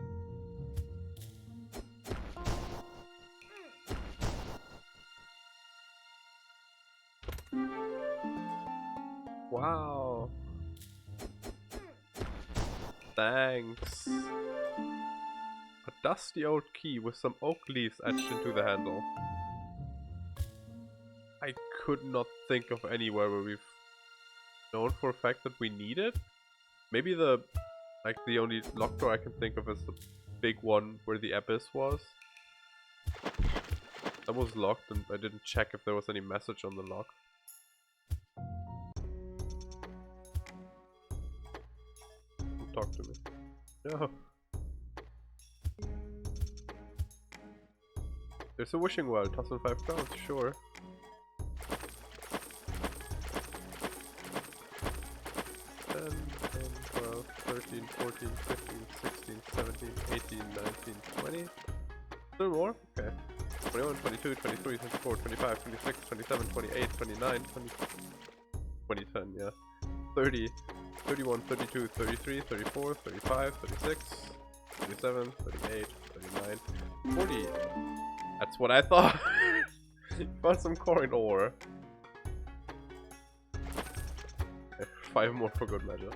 Wow. Thanks. A dusty old key with some oak leaves etched into the handle. I could not think of anywhere where we've known for a fact that we need it. Maybe the only lock door I can think of is the big one where the abyss was. That was locked and I didn't check if there was any message on the lock. Talk to me. No. There's a wishing well, toss in 5 crowns, sure. Ten, 12, 13, 14, 15, 16, 17, 18, 19, 20. 2 more? Okay. 21, 22, 23, 24, 25, 26, 27, 28, 29, 20, 2010, yeah. 30. 31, 32, 33, 34, 35, 36, 37, 38, 39, 40. That's what I thought. Found some coin ore. 5 more for good measure.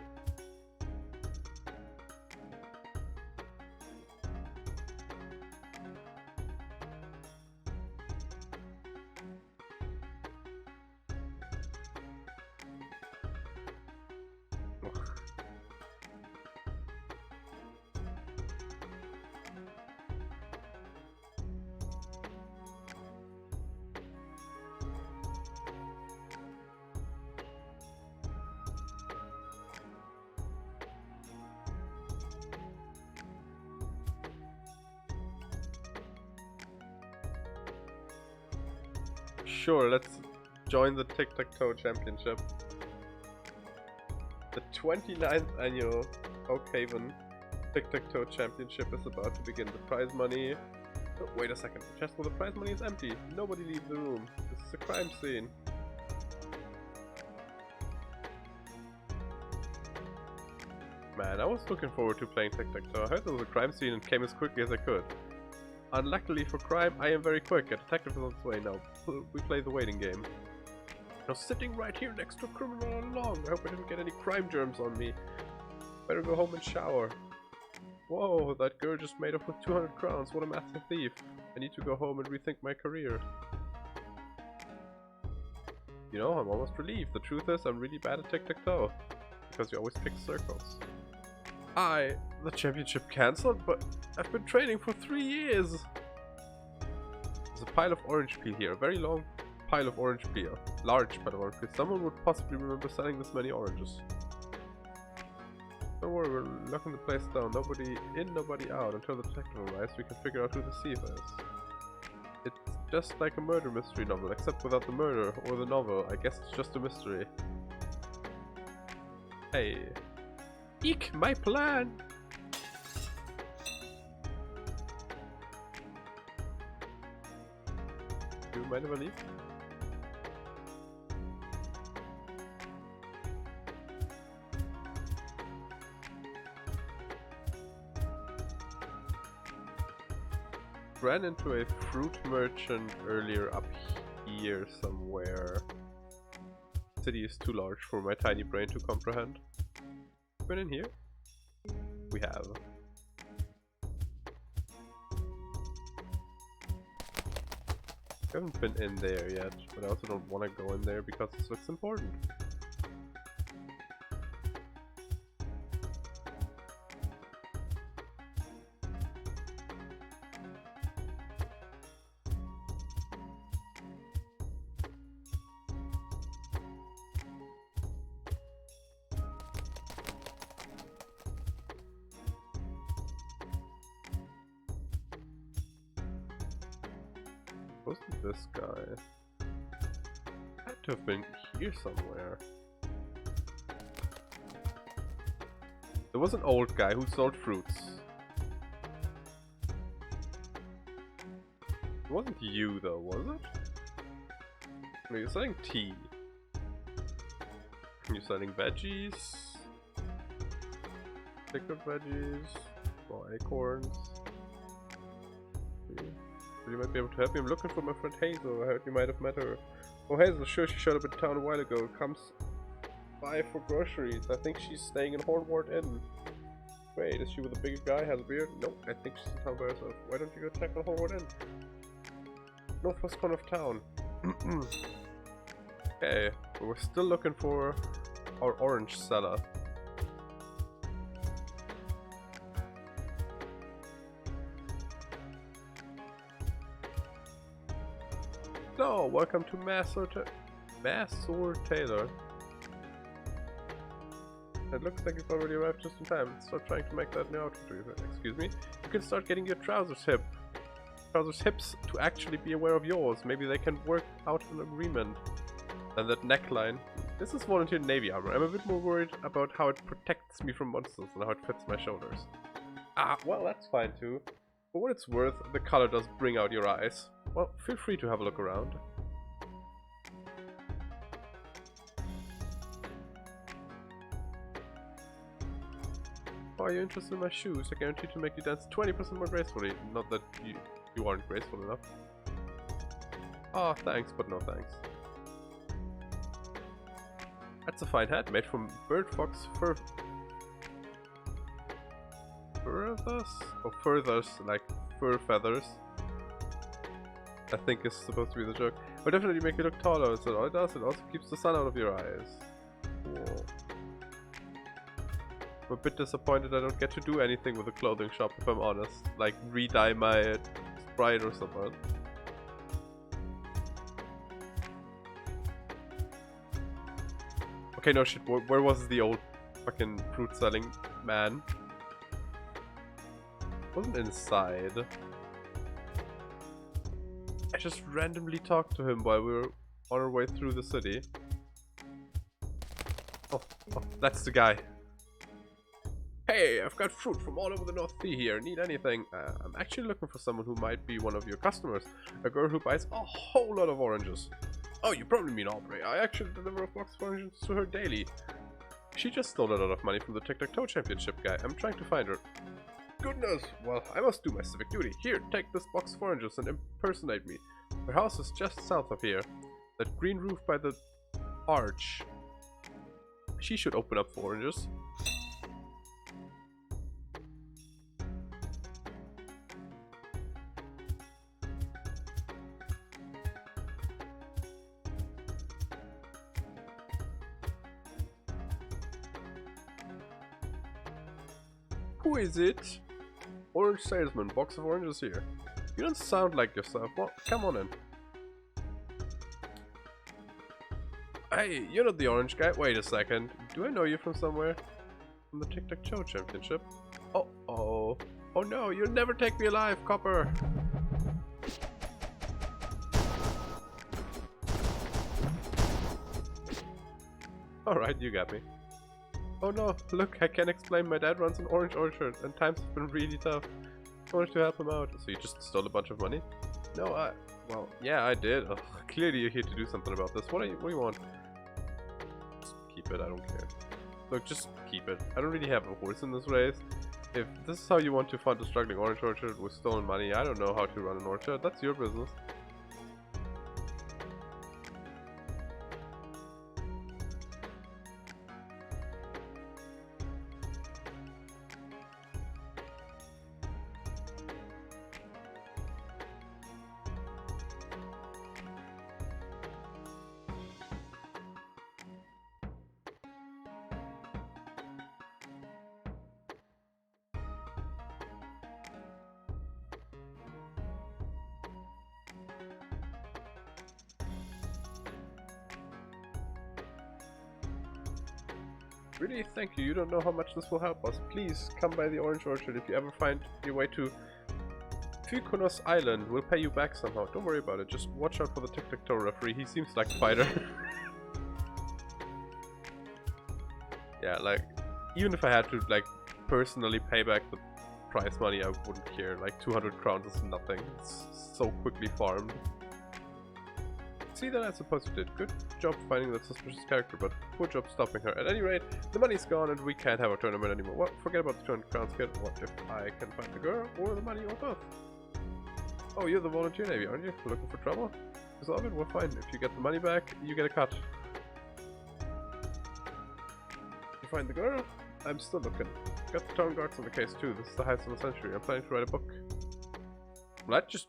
Sure, let's join the Tic-Tac-Toe Championship. The 29th annual Oakhaven Tic-Tac-Toe Championship is about to begin. The prize money... Oh, wait a second. The chest for the prize money is empty. Nobody leave the room. This is a crime scene. Man, I was looking forward to playing Tic-Tac-Toe. I heard there was a crime scene and came as quickly as I could. Unluckily for crime, I am very quick. A detective is on its way now. We play the waiting game. I was sitting right here next to a criminal all along. I hope I didn't get any crime germs on me. Better go home and shower. Whoa, that girl just made off with 200 crowns. What a massive thief. I need to go home and rethink my career. You know, I'm almost relieved. The truth is, I'm really bad at tic-tac-toe. Because you always pick circles. The championship cancelled, but I've been training for 3 years. There's a pile of orange peel here, a very long pile of orange peel. Large pile of orange peel. Someone would possibly remember selling this many oranges. Don't worry, we're locking the place down. Nobody in, nobody out. Until the detective arrives, we can figure out who the thief is. It's just like a murder mystery novel, except without the murder or the novel. I guess it's just a mystery. Hey. Eek, my plan! Do you mind if I leave? Ran into a fruit merchant earlier up here somewhere. City is too large for my tiny brain to comprehend. Been in here? We have. I haven't been in there yet, but I also don't want to go in there because this looks important. Wasn't this guy? Had to have been here somewhere. There was an old guy who sold fruits. It wasn't you though, was it? I mean, you're selling tea. You're selling veggies. Pickled veggies. More acorns. You might be able to help me. I'm looking for my friend Hazel. I heard you might have met her. Oh, Hazel, sure, she showed up in town a while ago. Comes by for groceries. I think she's staying in Hornward Inn. Wait, is she with a bigger guy? Has a beard? Nope, I think she's in town by herself. Why don't you go check on Hornward Inn? Northwest corner of town. Okay, but we're still looking for our orange seller. So, welcome to Massor Taylor. It looks like you've already arrived just in time. Let's start trying to make that new outfit. Excuse me? You can start getting your trousers hips to actually be aware of yours. Maybe they can work out an agreement. And that neckline. This is volunteer navy armor. I'm a bit more worried about how it protects me from monsters and how it fits my shoulders. Ah, well, that's fine too. For what it's worth, the color does bring out your eyes. Well, feel free to have a look around. Oh, are you interested in my shoes? I guarantee to make you dance 20% more gracefully. Not that you aren't graceful enough. Oh, thanks, but no thanks. That's a fine hat made from bird fox fur. Feathers? Or feathers, like fur feathers. I think is supposed to be the joke. But definitely make you look taller, so it does. It also keeps the sun out of your eyes. Cool. I'm a bit disappointed I don't get to do anything with the clothing shop, if I'm honest. Like re-dye my sprite or something. Okay, no shit. Where was the old fucking fruit selling man? Wasn't inside. I just randomly talked to him while we were on our way through the city. Oh, that's the guy. Hey, I've got fruit from all over the North Sea here. Need anything? I'm actually looking for someone who might be one of your customers. A girl who buys a whole lot of oranges. Oh, you probably mean Aubrey. I actually deliver a box of oranges to her daily. She just stole a lot of money from the Tic-Tac-Toe Championship guy. I'm trying to find her. Goodness! Well, I must do my civic duty. Here, take this box of oranges and impersonate me. Her house is just south of here. That green roof by the arch. She should open up for oranges. Who is it? Orange salesman, box of oranges here. You don't sound like yourself. Well, come on in. Hey, you're not the orange guy. Wait a second. Do I know you from somewhere? From the Tic-Tac-Toe Championship? Oh, oh. Oh no, you'll never take me alive, Copper. Alright, you got me. Oh no, look, I can't explain. My dad runs an orange orchard and times have been really tough. I wanted to help him out. So you just stole a bunch of money? No, well, yeah, I did. Ugh, clearly you're here to do something about this. What do you want? Just keep it, I don't care. Look, just keep it. I don't really have a horse in this race. If this is how you want to fund a struggling orange orchard with stolen money, I don't know how to run an orchard. That's your business. Really, thank you. You don't know how much this will help us. Please come by the orange orchard if you ever find your way to Fukonos Island. We'll pay you back somehow. Don't worry about it. Just watch out for the Tic-Tac-Toe referee. He seems like a fighter. Yeah, like, even if I had to, like, personally pay back the prize money, I wouldn't care. Like, 200 crowns is nothing. It's so quickly farmed. See, that I suppose you did. Good job finding that suspicious character, but poor job stopping her. At any rate, the money's gone and we can't have a tournament anymore. What? Forget about the 200 crowns, kid. What if I can find the girl, or the money, or both? Oh, you're the volunteer navy, aren't you? Looking for trouble? Resolve it? We're fine. If you get the money back, you get a cut. You find the girl? I'm still looking. Got the town guards on the case too. This is the highest of the century. I'm planning to write a book. Well, I just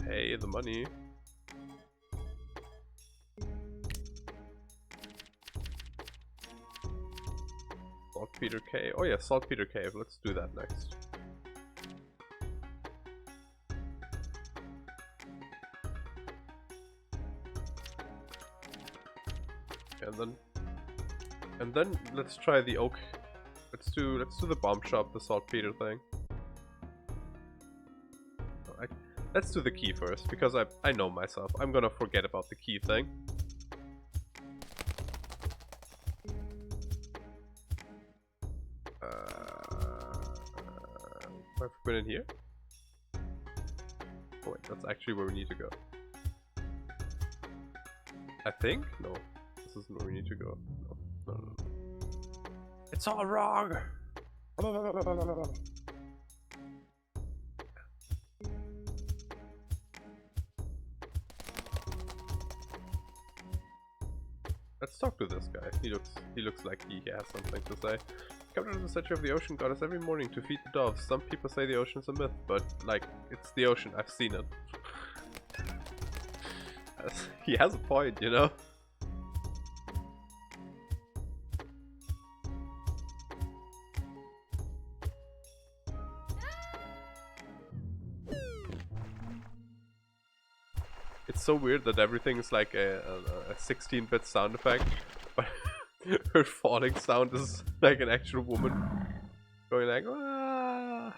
pay the money. Saltpeter Cave. Oh yeah, Saltpeter Cave. Let's do that next. And then let's try the oak. Let's do the bomb shop, the saltpeter thing. Let's do the key first, because I know myself. I'm gonna forget about the key thing. Have we been in here? Oh wait, that's actually where we need to go. I think? No. This isn't where we need to go. No. It's all wrong! Let's talk to this guy. He looks like he has something to say. Come to the statue of the ocean goddess every morning to feed the doves. Some people say the ocean's a myth, but like, it's the ocean. I've seen it. He has a point, you know? It's so weird that everything is like a 16-bit sound effect, but her falling sound is like an actual woman going like, ah.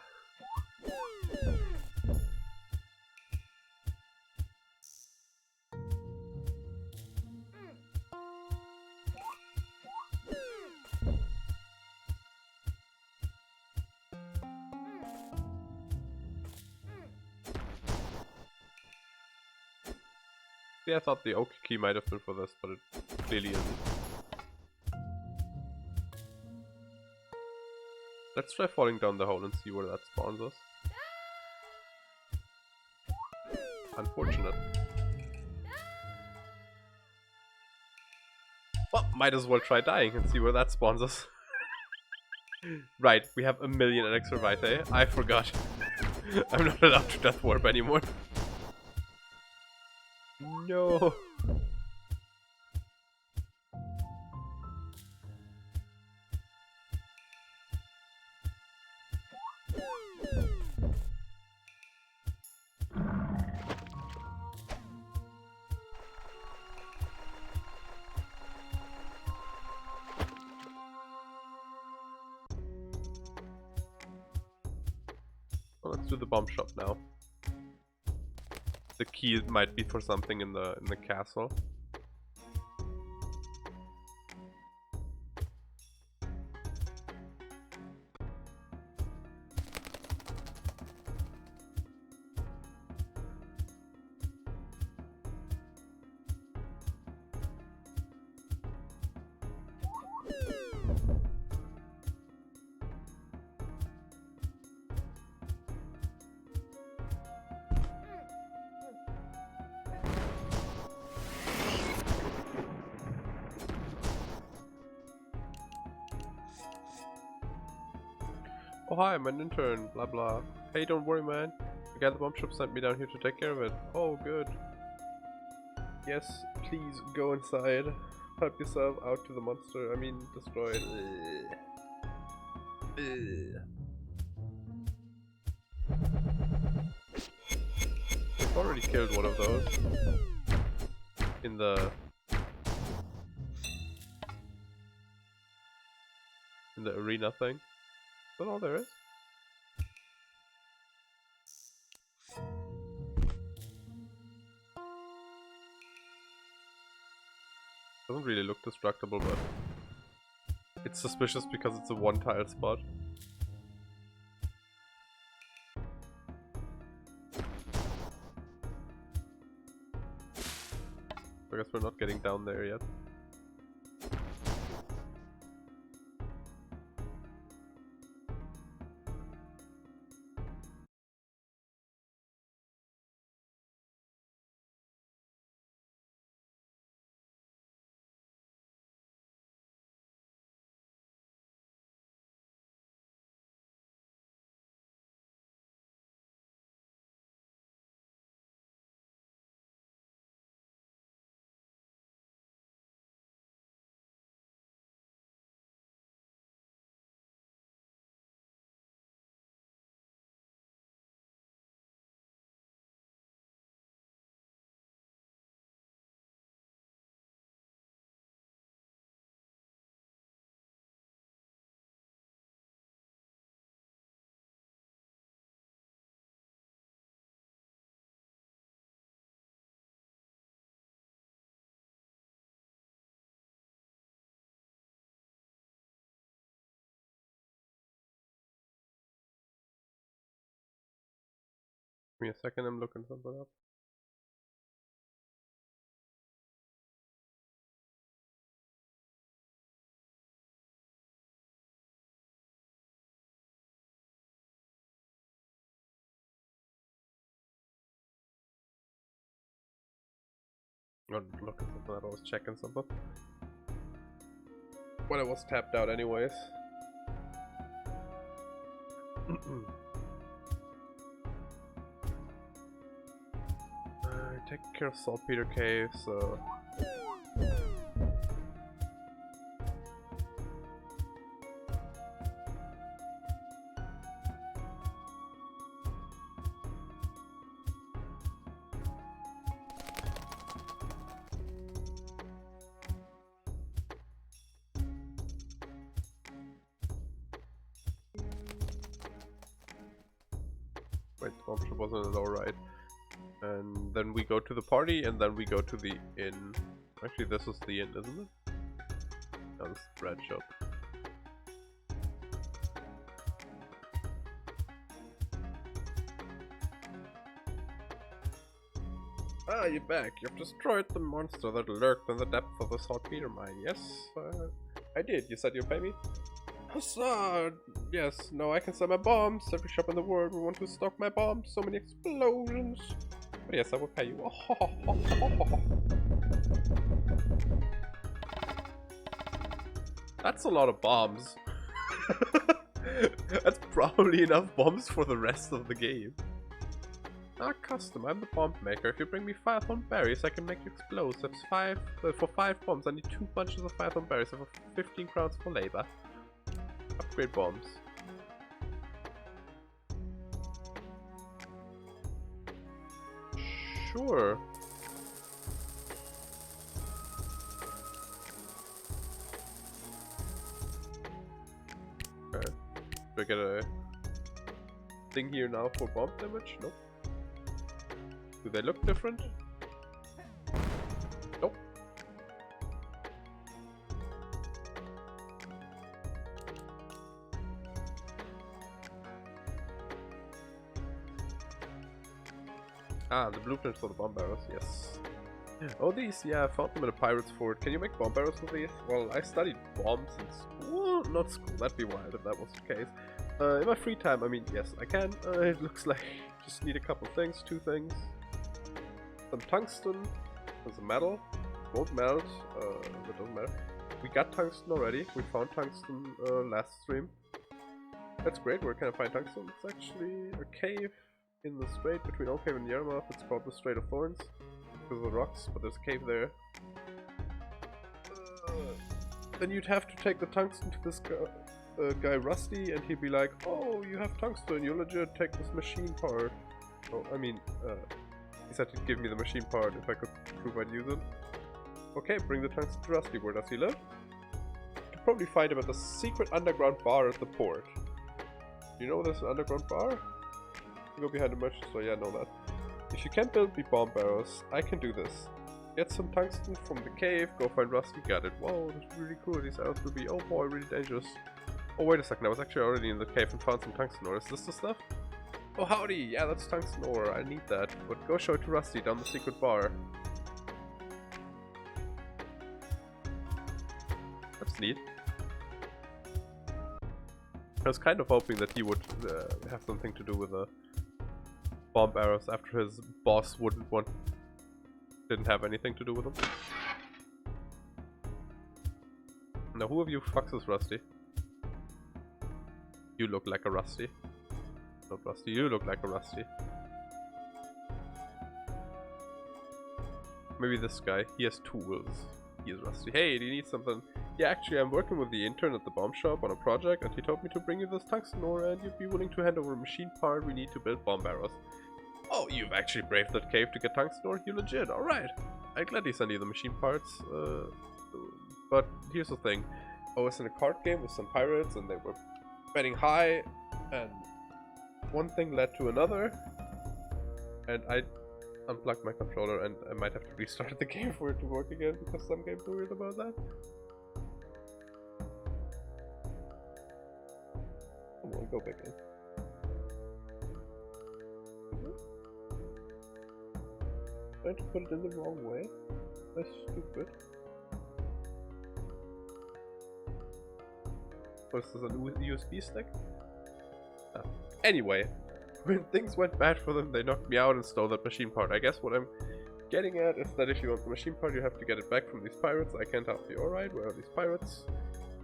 Yeah, I thought the oak key might have been for this, but it clearly isn't. Let's try falling down the hole and see where that spawns us. Unfortunate. Well, might as well try dying and see where that spawns us. Right, we have 1,000,000 extra vitae. I forgot. I'm not allowed to death warp anymore. No. Well, let's do the bomb shop now. The key might be for something in the castle. Oh hi, I'm an intern, blah blah. Hey, don't worry man. The guy at the bomb shop sent me down here to take care of it. Oh good. Yes, please go inside. Help yourself out to the monster. I mean, destroy it. I've already killed one of those. In the arena thing. Is that all there is? Doesn't really look destructible, but it's suspicious because it's a one-tile spot. I guess we're not getting down there yet. Give me a second, I'm looking something up. Not looking something up, I was checking something. Well, it was tapped out anyways. Take care of Saltpeter Cave, so... Wait, the bomb shop wasn't alright. And then we go to the party, and then we go to the inn. Actually, this is the inn, isn't it? No, this is the bread shop. Ah, you're back. You've destroyed the monster that lurked in the depths of the saltpeter mine. Yes, I did. You said you'd pay me? Huzzah! Yes, now I can sell my bombs. Every shop in the world will want to stock my bombs. So many explosions. But yes, I will pay you. That's a lot of bombs. That's probably enough bombs for the rest of the game. Ah, custom, I'm the bomb maker. If you bring me 5 berries, I can make explosives. For 5 bombs, I need 2 bunches of 5 berries for 15 crowns for labor. Upgrade bombs. Sure. Okay. Do I get a thing here now for bomb damage? Nope. Do they look different? Nope. Ah, the blueprint for the bomb barrels, yes. Oh, these, yeah, I found them in a pirate's fort. Can you make bomb barrels with these? Well, I studied bombs in school. Not school, that'd be wild if that was the case. In my free time, I mean, yes, I can. It looks like just need a couple things, 2 things. Some tungsten, there's a metal, won't melt, that doesn't matter. We got tungsten already, we found tungsten last stream. That's great, where can I find tungsten? It's actually a cave in the strait between Oak Cave and Yarmouth. It's called the Strait of Thorns. Because of the rocks, but there's a cave there. Then you'd have to take the tungsten to this guy Rusty, and he'd be like, "Oh, you have tungsten, you legit take this machine part." Oh, I mean, he said he'd give me the machine part if I could prove I'd use it. Okay, bring the tungsten to Rusty. Where does he live? You'd probably find him at the secret underground bar at the port. You know there's an underground bar? You go behind the merchant store, yeah, I know that. If you can't build me bomb barrels, I can do this. Get some tungsten from the cave, go find Rusty, got it. Whoa, that's really cool. These arrows will be, oh boy, really dangerous. Oh, wait a second, I was actually already in the cave and found some tungsten ore. Is this the stuff? Oh, howdy, yeah, that's tungsten ore. I need that. But go show it to Rusty down the secret bar. That's neat. I was kind of hoping that he would have something to do with the bomb arrows after his boss didn't have anything to do with them. Now who of you fucks is Rusty? You look like a Rusty. Not Rusty, you look like a Rusty. Maybe this guy, he has tools. He is Rusty. Hey, do you need something? Yeah, actually I'm working with the intern at the bomb shop on a project and he told me to bring you this tungsten ore and you'd be willing to hand over a machine part we need to build bomb arrows. Oh, you've actually braved that cave to get tungsten ore? You legit, alright. I'd gladly send you the machine parts, but here's the thing. I was in a card game with some pirates and they were betting high, and one thing led to another, and I unplugged my controller and I might have to restart the game for it to work again because some games are weird about that. Come on, go back in. Trying to put it in the wrong way. That's stupid. Was this a USB stick? Ah. Anyway, when things went bad for them, they knocked me out and stole that machine part. I guess what I'm getting at is that if you want the machine part, you have to get it back from these pirates. I can't help you. Alright, where are these pirates?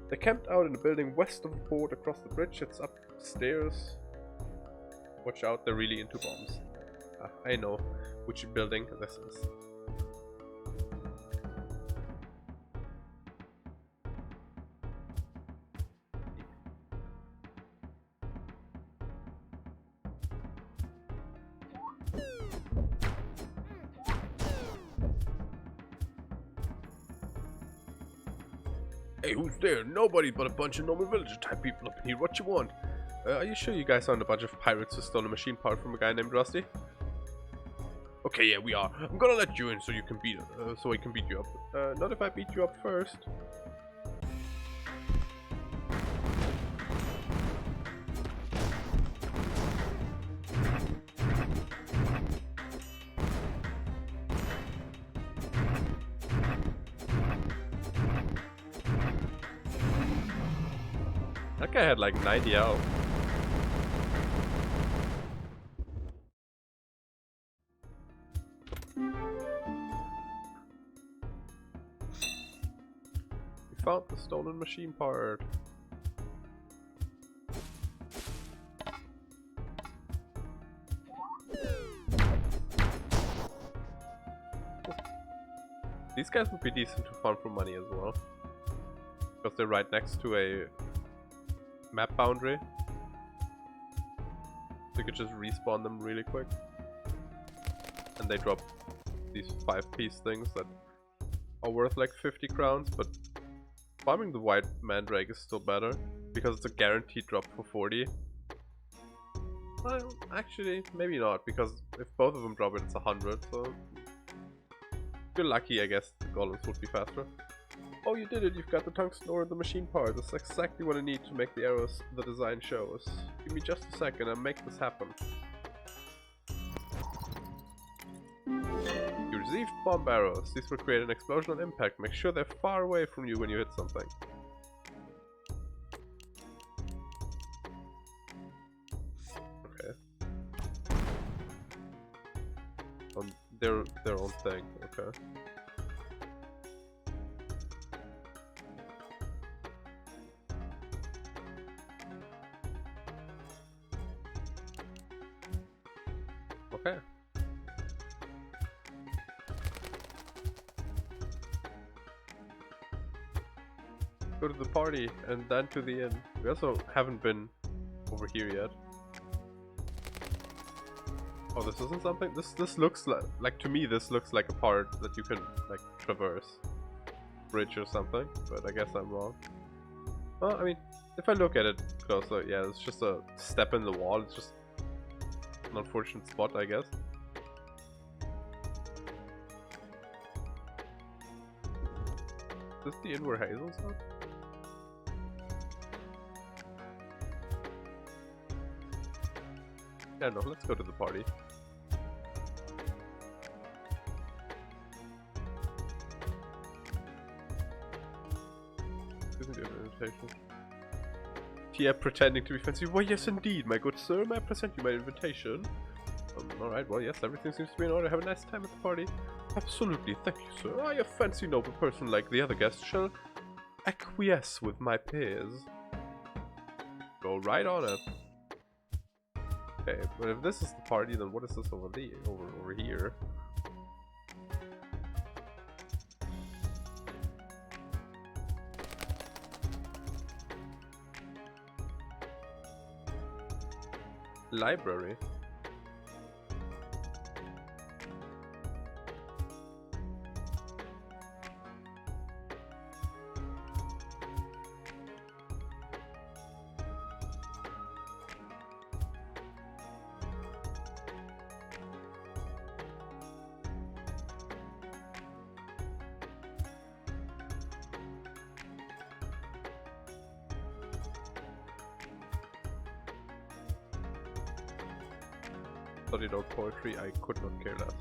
They camped out in a building west of the port across the bridge. It's upstairs. Watch out, they're really into bombs. Ah, I know which building this is. Hey, who's there? Nobody but a bunch of normal villager type people up in here. What you want? Are you sure you guys aren't a bunch of pirates who stole a machine part from a guy named Rusty? Okay, yeah, we are. I'm gonna let you in so you can beat so I can beat you up. Not if I beat you up first. That guy had like 90 health. We found the stolen machine part. These guys would be decent to farm for money as well. Because they're right next to a map boundary. So you could just respawn them really quick. And they drop these 5-piece things that are worth like 50 crowns, but farming the white mandrake is still better because it's a guaranteed drop for 40. Well, actually, maybe not, because if both of them drop it, it's 100, so... If you're lucky, I guess the golems would be faster. Oh, you did it! You've got the tungsten ore and the machine part. That's exactly what I need to make the arrows the design shows. Give me just a second and make this happen. You received bomb arrows. These will create an explosion on impact. Make sure they're far away from you when you hit something. Okay. On their own thing. Okay. Okay. Go to the party and then to the inn. We also haven't been over here yet. Oh, this isn't something? This looks like to me this looks like a part that you can like traverse. Bridge or something, but I guess I'm wrong. Well, I mean, if I look at it closer, yeah, it's just a step in the wall. It's just an unfortunate spot, I guess. Is this the inn where Hazel's at? Yeah, no, let's go to the party. Isn't it an invitation? Tia pretending to be fancy. Why, yes indeed, my good sir, may I present you my invitation? Alright, well yes, everything seems to be in order. Have a nice time at the party. Absolutely, thank you, sir. I, a fancy noble person like the other guests, shall acquiesce with my peers. Go right on it. Okay, but if this is the party, then what is this over here? Library. Studied out poetry, I could not care less.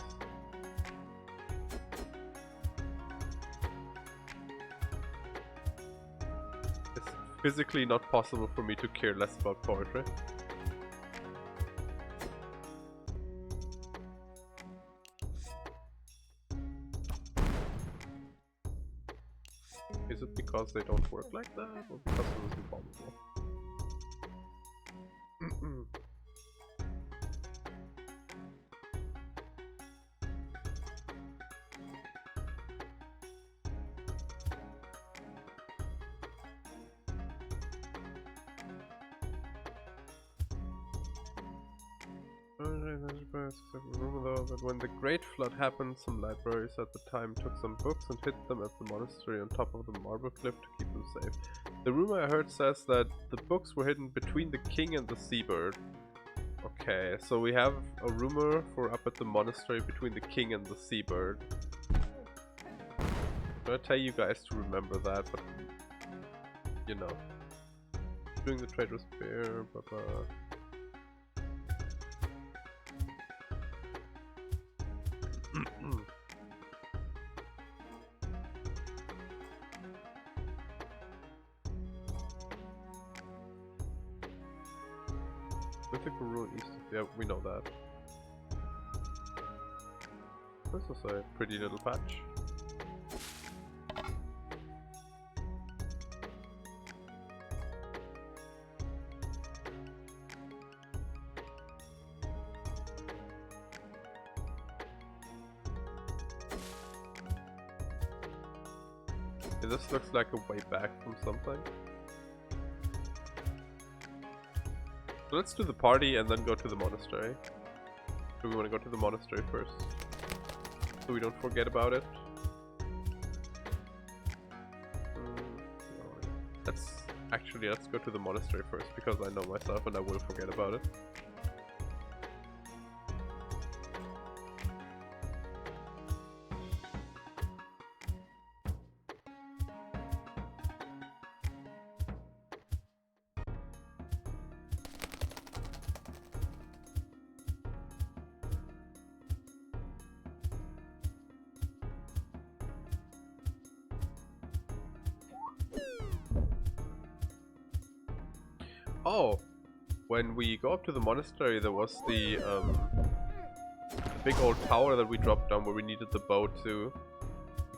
It's physically not possible for me to care less about poetry. Is it because they don't work like that, or because it was impossible? Rumor though that when the Great Flood happened, some libraries at the time took some books and hid them at the monastery on top of the marble cliff to keep them safe. The rumor I heard says that the books were hidden between the king and the seabird. Okay, so we have a rumor for up at the monastery between the king and the seabird. I'm gonna tell you guys to remember that, but you know, doing the trader's bear, blah blah. Mythical ruin east. Yeah, we know that. This is a pretty little patch. Yeah, this looks like a way back from something. So let's do the party and then go to the monastery. Do we want to go to the monastery first? So we don't forget about it? Let's go to the monastery first, because I know myself and I will forget about it. Oh! When we go up to the monastery, there was the big old tower that we dropped down where we needed the bow to.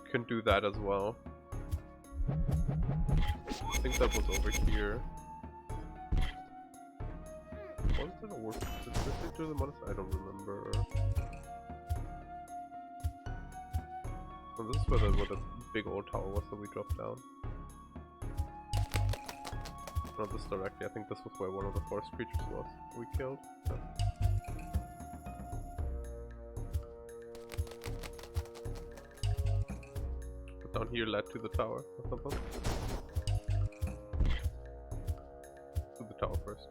We can do that as well. I think that was over here. Was it or did it do the monastery? I don't remember. Oh, this is where the big old tower was that we dropped down. Not this directly, I think this was where one of the forest creatures was we killed. Yeah. But down here led to the tower or something. To the tower first.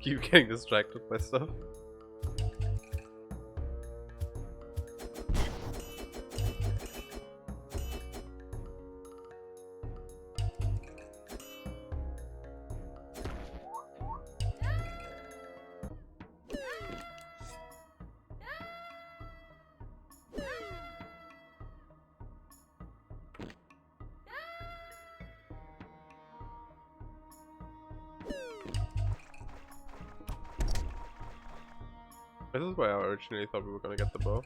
Keep getting distracted by stuff. This is why I originally thought we were gonna get the bow.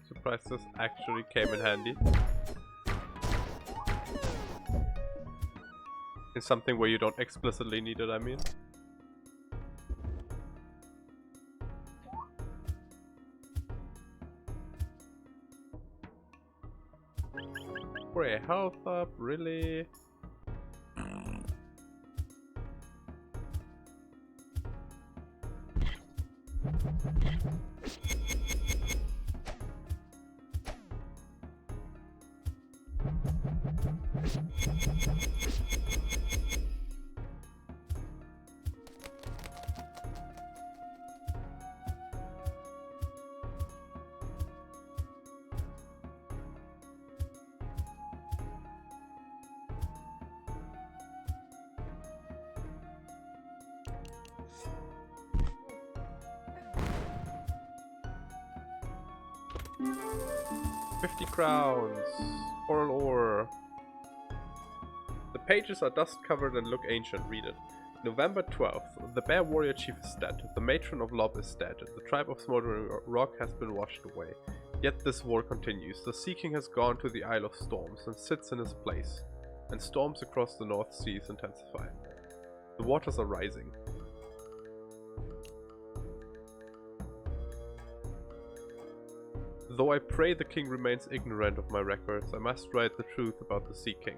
Surprised this actually came in handy. In something where you don't explicitly need it, I mean. For a health up, really? $50 crowns. Coral ore. The pages are dust covered and look ancient. Read it. November 12th. The Bear Warrior Chief is dead. The Matron of Lob is dead. The tribe of Smoldering Rock has been washed away. Yet this war continues. The Sea King has gone to the Isle of Storms and sits in his place. And storms across the North Seas intensify. The waters are rising. Though I pray the king remains ignorant of my records, I must write the truth about the Sea King.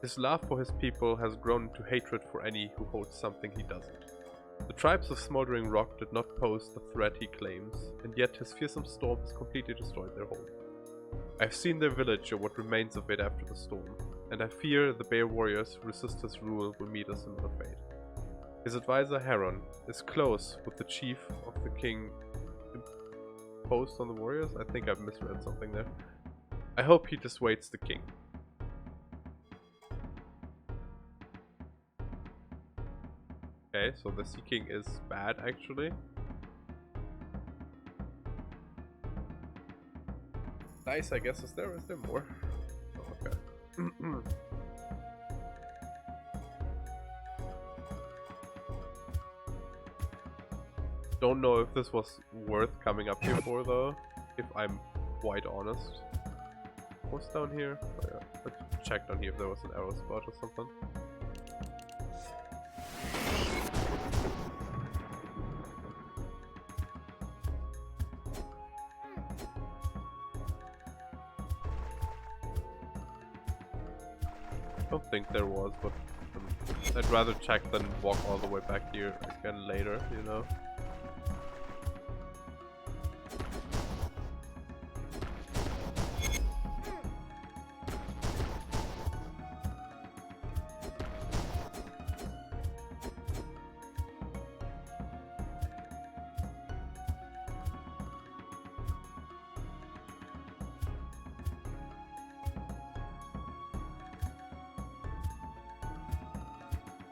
His love for his people has grown into hatred for any who holds something he doesn't. The tribes of Smoldering Rock did not pose the threat he claims, and yet his fearsome storm has completely destroyed their home. I have seen their village or what remains of it after the storm, and I fear the Bear Warriors who resist his rule will meet a similar fate. His advisor Heron is close with the chief of the king imposed on the warriors. I think I've misread something there. I hope he dissuades the king. Okay, so the Sea King is bad actually. Nice, I guess. Is there more? Oh, okay. Don't know if this was worth coming up here for though, if I'm quite honest. What's down here? Oh, yeah. Let's check down here if there was an arrow spot or something. Don't think there was, but I'd rather check than walk all the way back here again later, you know?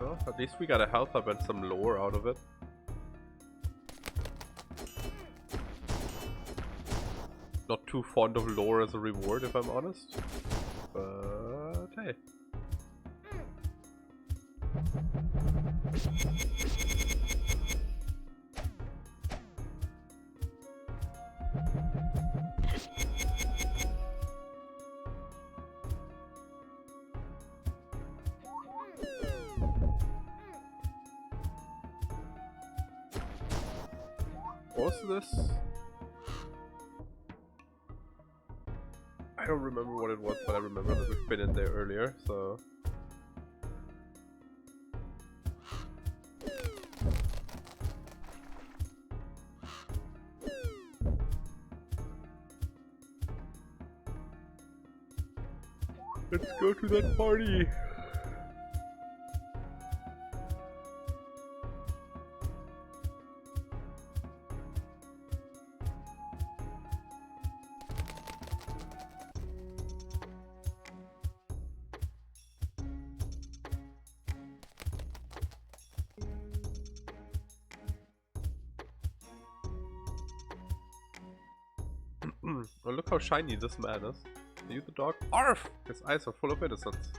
Well, at least we got a health up and some lore out of it. Not too fond of lore as a reward, if I'm honest. But hey. What's this? I don't remember what it was, but I remember that we've been in there earlier, so... Let's go to that party! Oh, look how shiny this man is. Are you the dog? Arf! His eyes are full of innocence.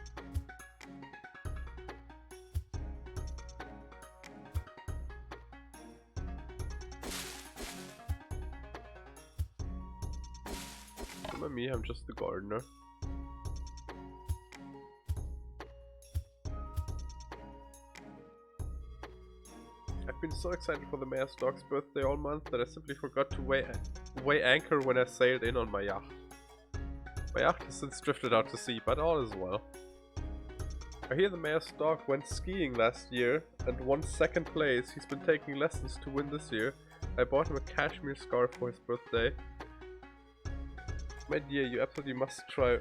Remember me, I'm just the gardener. I've been so excited for the mayor's dog's birthday all month that I simply forgot to weigh anchor when I sailed in on my yacht. My yacht has since drifted out to sea, but all is well. I hear the mayor's dog went skiing last year and won second place. He's been taking lessons to win this year. I bought him a cashmere scarf for his birthday. My dear, you absolutely must try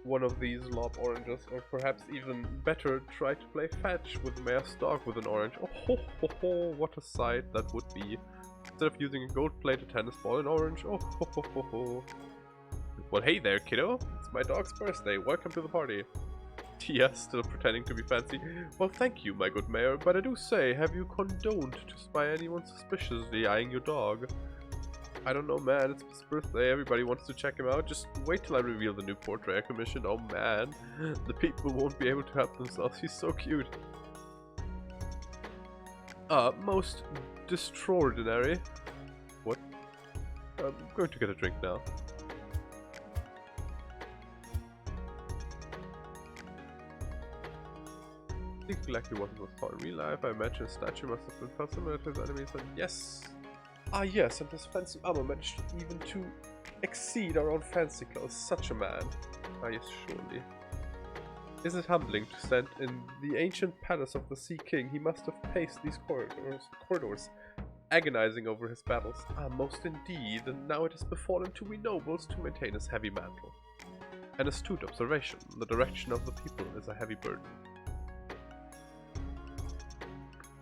one of these lob oranges, or perhaps even better, try to play fetch with the mayor's dog with an orange. Oh ho ho ho, what a sight that would be. Instead of using a gold-plated tennis ball in orange, oh ho ho ho ho. Well, hey there, kiddo. It's my dog's birthday. Welcome to the party. Tia, still pretending to be fancy. Well, thank you, my good mayor, but I do say, have you condoned to spy anyone suspiciously eyeing your dog? I don't know, man. It's his birthday. Everybody wants to check him out. Just wait till I reveal the new portrait I commissioned. Oh, man. The people won't be able to help themselves. He's so cute. Most extraordinary. What? I'm going to get a drink now. Thinking like he wasn't was fought in real life, I imagine his statue must have been felt similar to his enemies, and yes! Ah yes, and his fancy armor managed even to exceed our own fancy clothes. Such a man. Ah yes, surely. Isn't it humbling to stand in the ancient palace of the Sea King? He must have paced these corridors, agonizing over his battles. Ah, most indeed, and now it has befallen to we nobles to maintain his heavy mantle. An astute observation. The direction of the people is a heavy burden.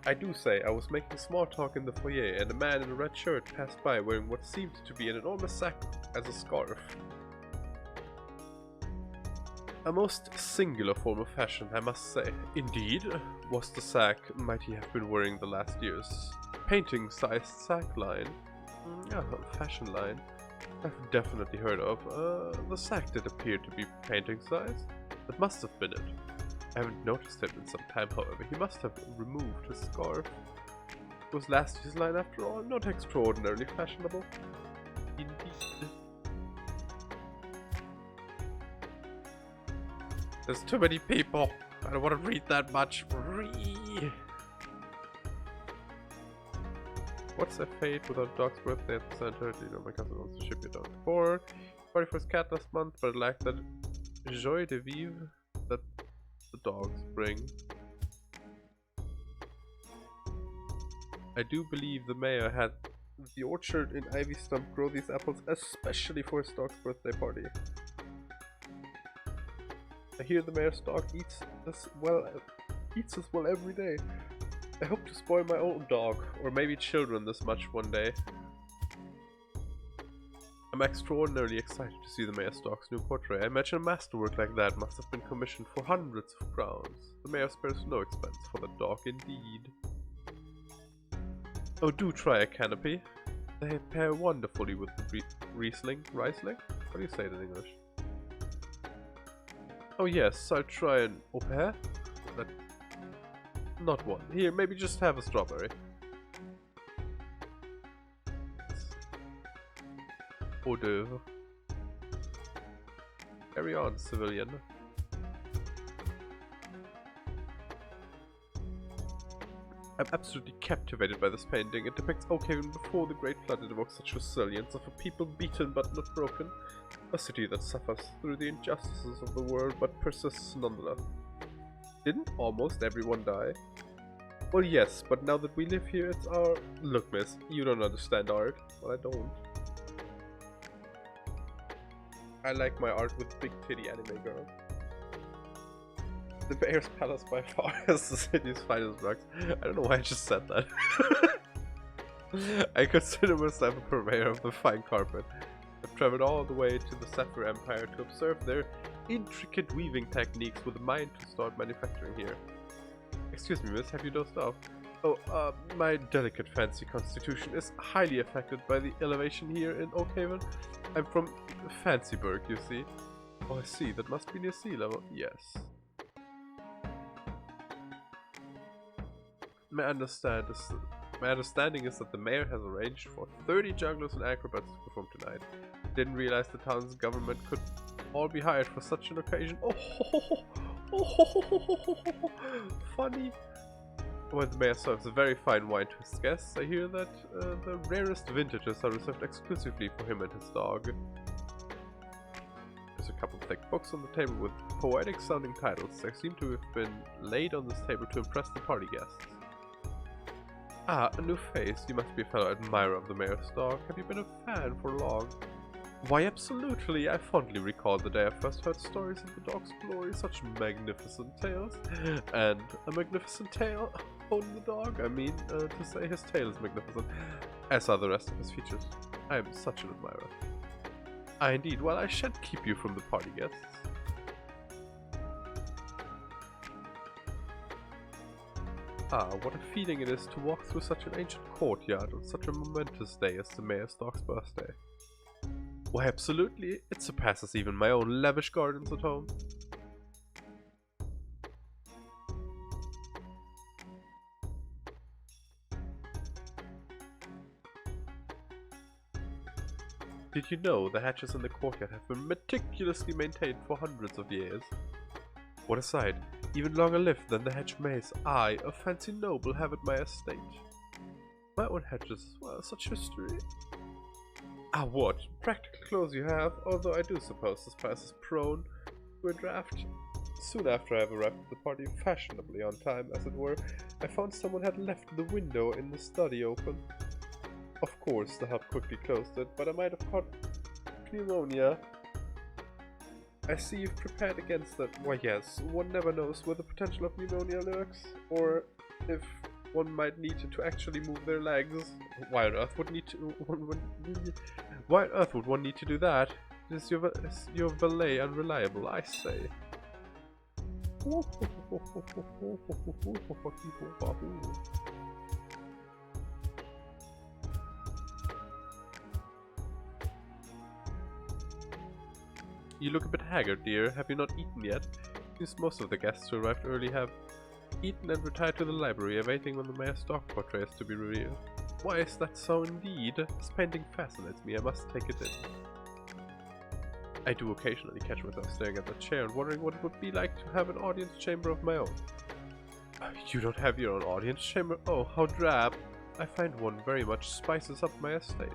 I do say, I was making small talk in the foyer, and a man in a red shirt passed by wearing what seemed to be an enormous sack as a scarf. A most singular form of fashion, I must say. Indeed, was the sack might he have been wearing the last year's painting-sized sack line. Fashion line. I've definitely heard of. The sack did appear to be painting-sized. That must have been it. I haven't noticed him in some time, however. He must have removed his scarf. It was last year's line after all, not extraordinarily fashionable. Indeed. There's too many people. I don't want to read that much. What's a fate without dog's birthday at the center? Do you know my cousin wants to ship you down to port? Party for his cat last month, but it lacked that joie de vivre that dogs bring. I do believe the mayor had the orchard in Ivy Stump grow these apples especially for his dog's birthday party. I hear the mayor's dog eats as well every day. I hope to spoil my own dog, or maybe children this much one day. I'm extraordinarily excited to see the mayor's dog's new portrait. I imagine a masterwork like that must have been commissioned for hundreds of crowns. The mayor spares no expense for the dog indeed. Oh, do try a canopy. They pair wonderfully with the Riesling? Riesling? How do you say it in English? Oh yes, I'll try an au pair. Not one. Here, maybe just have a strawberry. Hors d'oeuvre. Carry on, civilian. I'm absolutely captivated by this painting. It depicts Oakhaven before the Great Flood and evokes such resilience of a people beaten but not broken. A city that suffers through the injustices of the world but persists nonetheless. Didn't almost everyone die? Well, yes, but now that we live here, it's our... Look, miss, you don't understand art. Well, I don't. I like my art with big titty anime girls. The mayor's palace by far is the city's finest rugs. I don't know why I just said that. I consider myself a purveyor of the fine carpet. I've traveled all the way to the Sapphire Empire to observe their intricate weaving techniques with a mind to start manufacturing here. Excuse me, miss, have you dozed off? Oh, my delicate fancy constitution is highly affected by the elevation here in Oakhaven. I'm from Fancyburg, you see. Oh, I see, that must be near sea level. Yes. My understanding is that the mayor has arranged for 30 jugglers and acrobats to perform tonight. Didn't realize the town's government could all be hired for such an occasion. Funny. When the mayor serves a very fine wine to his guests, I hear that the rarest vintages are reserved exclusively for him and his dog. There's a couple of thick books on the table with poetic sounding titles. They seem to have been laid on this table to impress the party guests. Ah, a new face. You must be a fellow admirer of the mayor's dog. Have you been a fan for long? Why, absolutely. I fondly recall the day I first heard stories of the dog's glory, such magnificent tales. And a magnificent tale on the dog? I mean, to say his tail is magnificent, as are the rest of his features. I am such an admirer. Ah, indeed. Well, I shan't keep you from the party guests. Ah, what a feeling it is to walk through such an ancient courtyard on such a momentous day as the mayor's dog's birthday. Why, absolutely, it surpasses even my own lavish gardens at home. Did you know the hatches in the courtyard have been meticulously maintained for hundreds of years? What a sight! Even longer lived than the hedge maze I, a fancy noble, have at my estate. My own hedges as well, such history. Ah, what? Practical clothes you have, although I do suppose this place is prone to a draft. Soon after I have arrived at the party, fashionably on time, as it were, I found someone had left the window in the study open. Of course, the help quickly closed it, but I might have caught pneumonia. I see you've prepared against that. Why yes, one never knows where the potential of pneumonia lurks, or if one might need to actually move their legs. Why on earth would one need to do that? Is your valet unreliable, I say. You look a bit haggard, dear. Have you not eaten yet? Since most of the guests who arrived early have eaten and retired to the library, awaiting when the mayor's dog portrait is to be revealed. Why is that so indeed? This painting fascinates me. I must take it in. I do occasionally catch myself staring at the chair and wondering what it would be like to have an audience chamber of my own. You don't have your own audience chamber? Oh, how drab. I find one very much spices up my estate.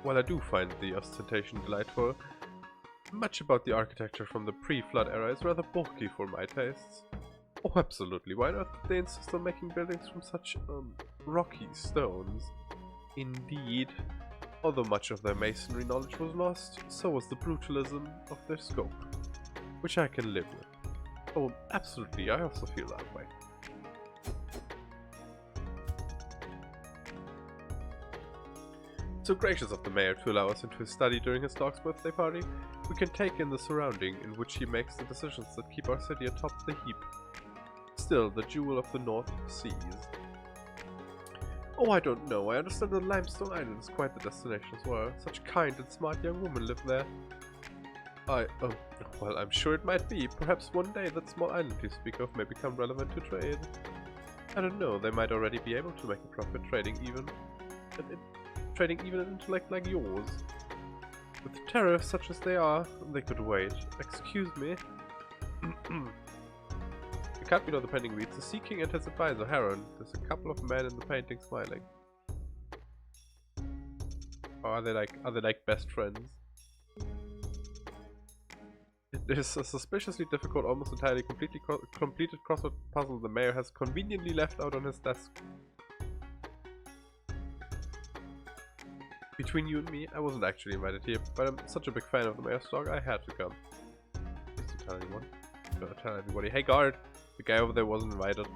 While I do find the ostentation delightful, much about the architecture from the pre-flood era is rather bulky for my tastes. Oh, absolutely. Why not they insist on making buildings from such, rocky stones? Indeed. Although much of their masonry knowledge was lost, so was the brutalism of their scope, which I can live with. Oh, absolutely, I also feel that way. So gracious of the mayor to allow us into his study during his dog's birthday party, we can take in the surrounding in which he makes the decisions that keep our city atop the heap. Still, the jewel of the North Seas. Oh, I don't know. I understand that Limestone Island is quite the destination as well. Such kind and smart young women live there. Well, I'm sure it might be. Perhaps one day that small island you speak of may become relevant to trade. I don't know. They might already be able to make a profit trading even an intellect like yours. With tariffs such as they are, they could wait. Excuse me. It can't be no the pending reads. The Sea King and his advisor, Heron. There's a couple of men in the painting smiling. Or are they like best friends? It is a suspiciously difficult, almost entirely completed crossword puzzle the mayor has conveniently left out on his desk. Between you and me, I wasn't actually invited here, but I'm such a big fan of the mayor's dog, I had to come. Please don't tell anyone. Don't tell everybody. Hey guard! The guy over there wasn't invited.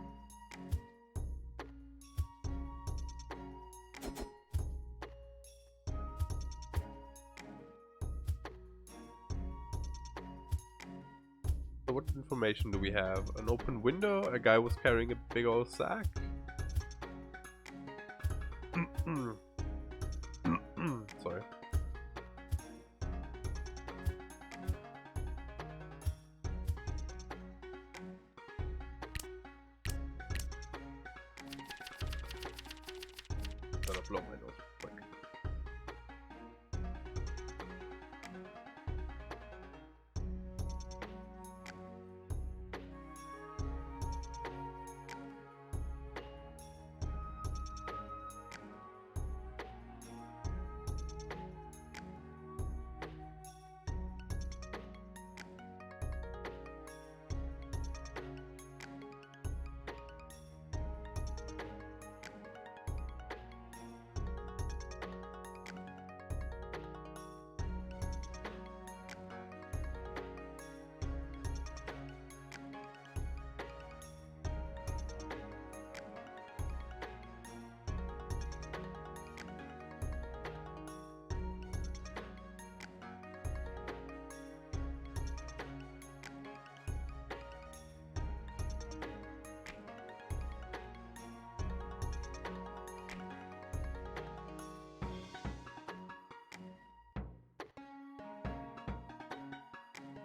So what information do we have? An open window? A guy was carrying a big old sack? Sorry. Gotta blow my nose quick.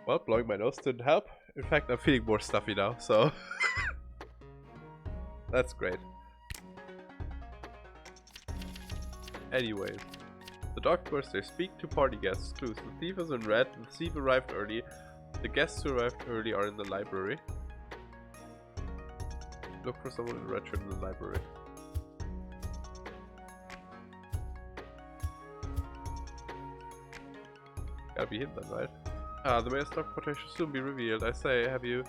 Well, blowing my nose didn't help. In fact, I'm feeling more stuffy now, so... That's great. Anyways. The dog birthday. Speak to party guests. Clues. The thief is in red. The thief arrived early. The guests who arrived early are in the library. Look for someone in red shirt in the library. Gotta be him then, right? The mayor's dog portrait should soon be revealed. I say, have you...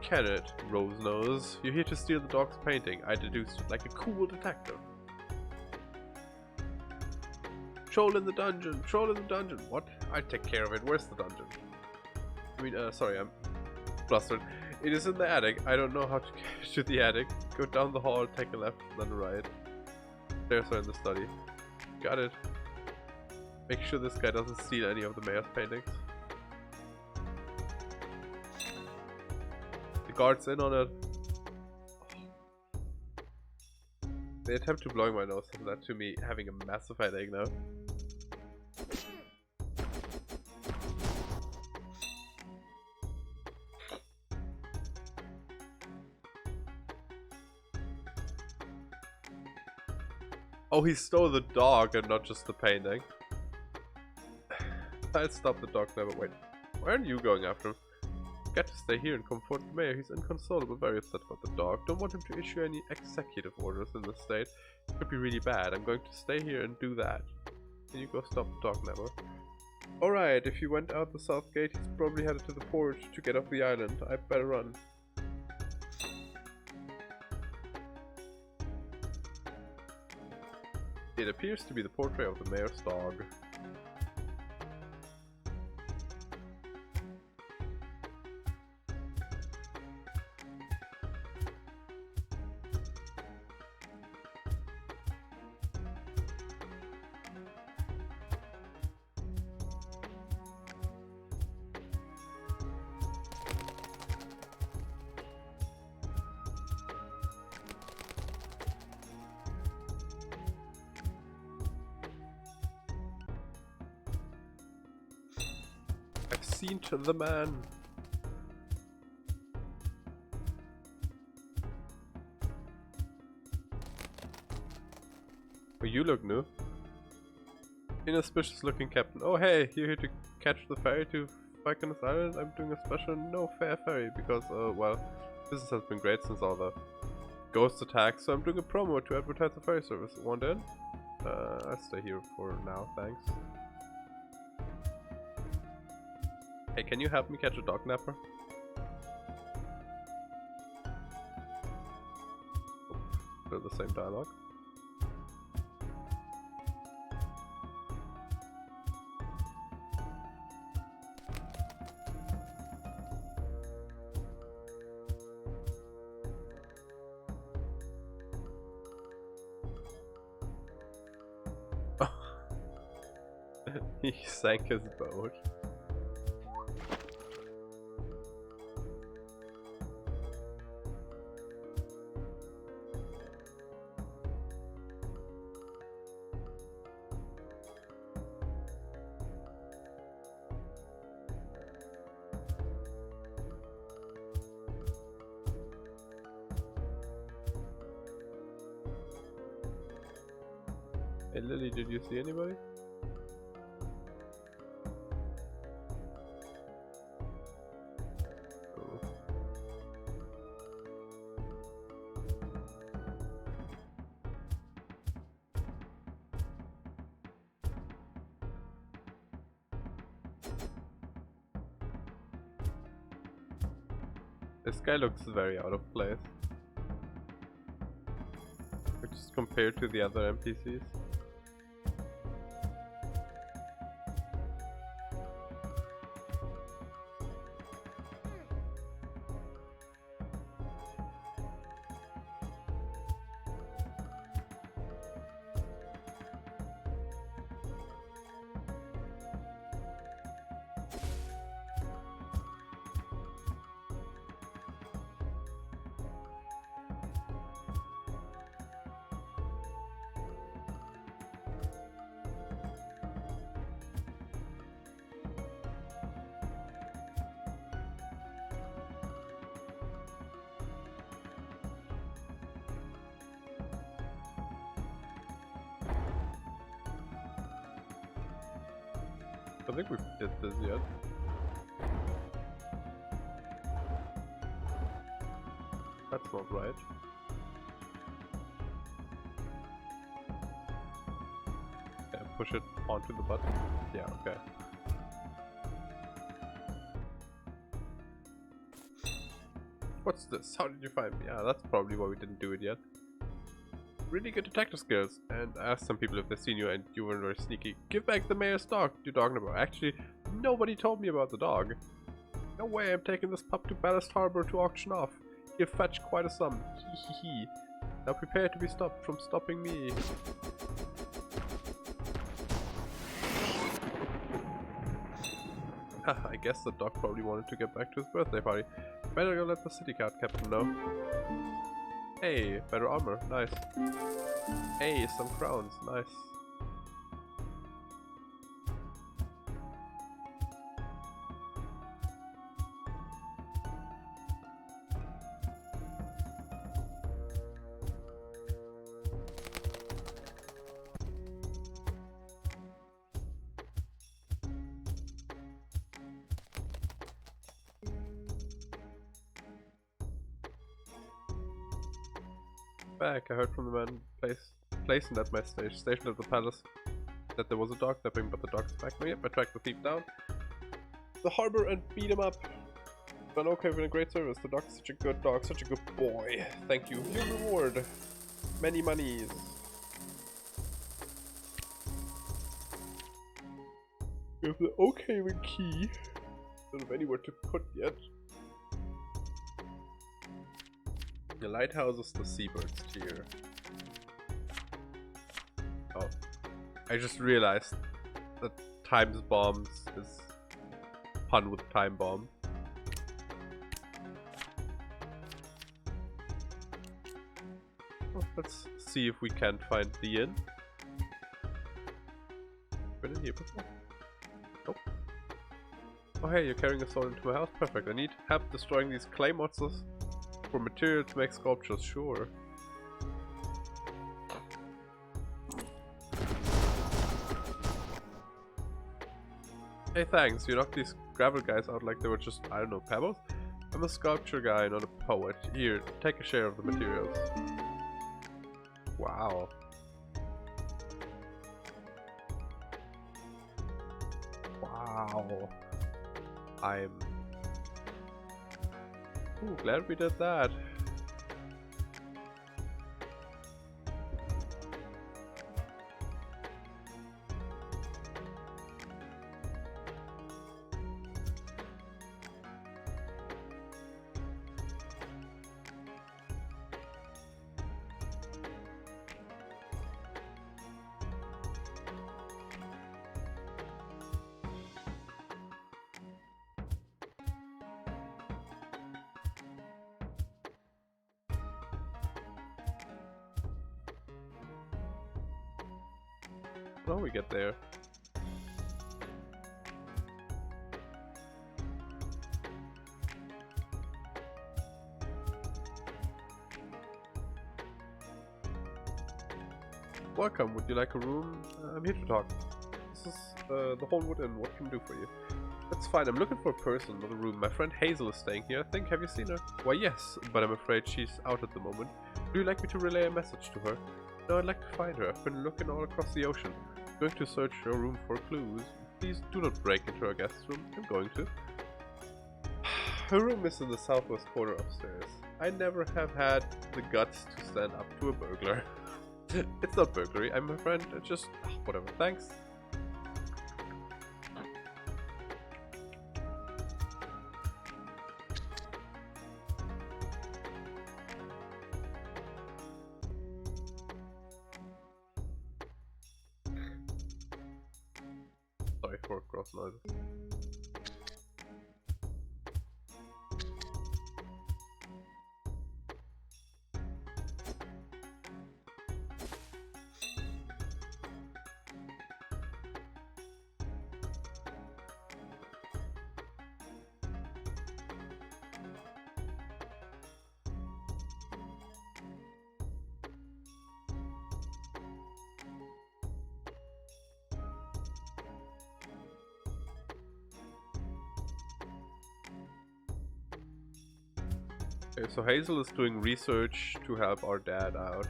Kenneth, Rosenose. You're here to steal the dog's painting. I deduced it like a cool detective. Troll in the dungeon! Troll in the dungeon! What? I take care of it. Where's the dungeon? I mean, sorry, I'm flustered. It is in the attic. I don't know how to get to the attic. Go down the hall, take a left, then a right. Stairs are in the study. Got it. Make sure this guy doesn't steal any of the mayor's paintings. The guard's in on it. The attempt to blowing my nose has led to me having a massive headache now. Oh, he stole the dog and not just the painting. I'll stop the dog now, but wait. Why aren't you going after him? Got to stay here and comfort the mayor. He's inconsolable, very upset about the dog. Don't want him to issue any executive orders in the state. It could be really bad. I'm going to stay here and do that. Can you go stop the dog never? Alright, if he went out the south gate, he's probably headed to the port to get off the island. I better run. It appears to be the portrait of the mayor's dog. I've seen the man. Oh, you look new. Inauspicious looking captain. Oh hey, you're here to catch the ferry to Vikernes Island? I'm doing a special no fare ferry because, well, business has been great since all the ghost attacks, so I'm doing a promo to advertise the ferry service. Want in? I'll stay here for now, thanks. Hey, can you help me catch a dog napper? Still the same dialogue. He sank his boat. Hey Lily, did you see anybody? Oh. This guy looks very out of place. Just compared to the other NPCs. I think we did this yet. That's not right. Okay, push it onto the button. Yeah, okay. What's this? How did you find me? Yeah, that's probably why we didn't do it yet. Really good detective skills. And I asked some people if they've seen you and you were very sneaky. Give back the mayor's dog you're talking about. Actually, nobody told me about the dog. No way, I'm taking this pup to Ballast Harbor to auction off. He'll fetch quite a sum. Hee hee hee. Now prepare to be stopped from stopping me. I guess the dog probably wanted to get back to his birthday party. Better go let the city guard captain know. Hey, better armor, nice. Hey, some crowns, nice. Back, I heard from the man stationed at my station at the palace. that there was a dog stepping, but the dog's back. No, yep, I tracked the thief down the harbor and beat him up. But okay, been a great service. The dog's such a good dog, such a good boy. Thank you. Your reward. Many monies. We have the Oakhaven key. Don't have anywhere to put yet. The lighthouse is the seabirds tier. Oh. I just realized that times bombs is pun with time bomb. Well, let's see if we can find the inn. Been in here before? Nope. Oh hey, you're carrying a sword into my house? Perfect. I need help destroying these clay monsters for material to make sculptures, sure. Hey thanks, you knocked these gravel guys out like they were just, I don't know, pebbles? I'm a sculpture guy, not a poet. Here, take a share of the materials. Wow. Wow. I'm... Ooh, glad we did that. Now we get there. Welcome, would you like a room? I'm here to talk. This is the Hornwood Inn, what can I do for you? That's fine, I'm looking for a person, not a room. My friend Hazel is staying here, I think. Have you seen her? Why yes, but I'm afraid she's out at the moment. Do you like me to relay a message to her? No, I'd like to find her. I've been looking all across the ocean. Going to search your room for clues. Please do not break into our guest room. I'm going to. Her room is in the southwest corner upstairs. I never have had the guts to stand up to a burglar. It's not burglary, I'm a friend. It's just whatever. Thanks. Sorry for cross noises. Okay, so Hazel is doing research to help our dad out.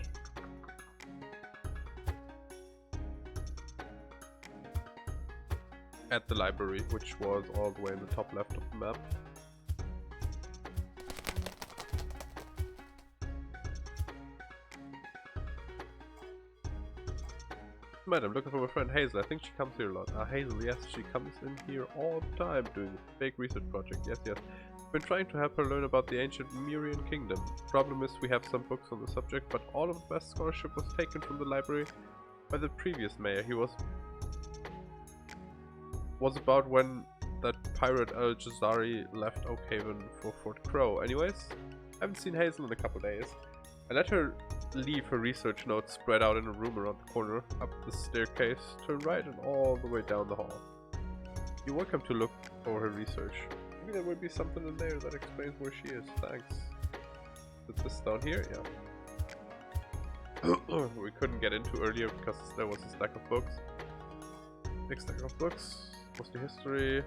At the library, which was all the way in the top left of the map. Madam, looking for my friend Hazel. I think she comes here a lot. Hazel, yes, she comes in here all the time doing a big research project. Yes, yes. Been trying to help her learn about the ancient Mirian kingdom. Problem is we have some books on the subject, but all of the best scholarship was taken from the library by the previous mayor. He was about when that pirate Al Jazari left Oakhaven for Fort Crow. Anyways, I haven't seen Hazel in a couple days. I let her leave her research notes spread out in a room around the corner, up the staircase, turn right and all the way down the hall. You're welcome to look over her research. Maybe there will be something in there that explains where she is. Thanks. Is this down here? Yeah. We couldn't get into earlier because there was a stack of books. Big stack of books. Mostly history.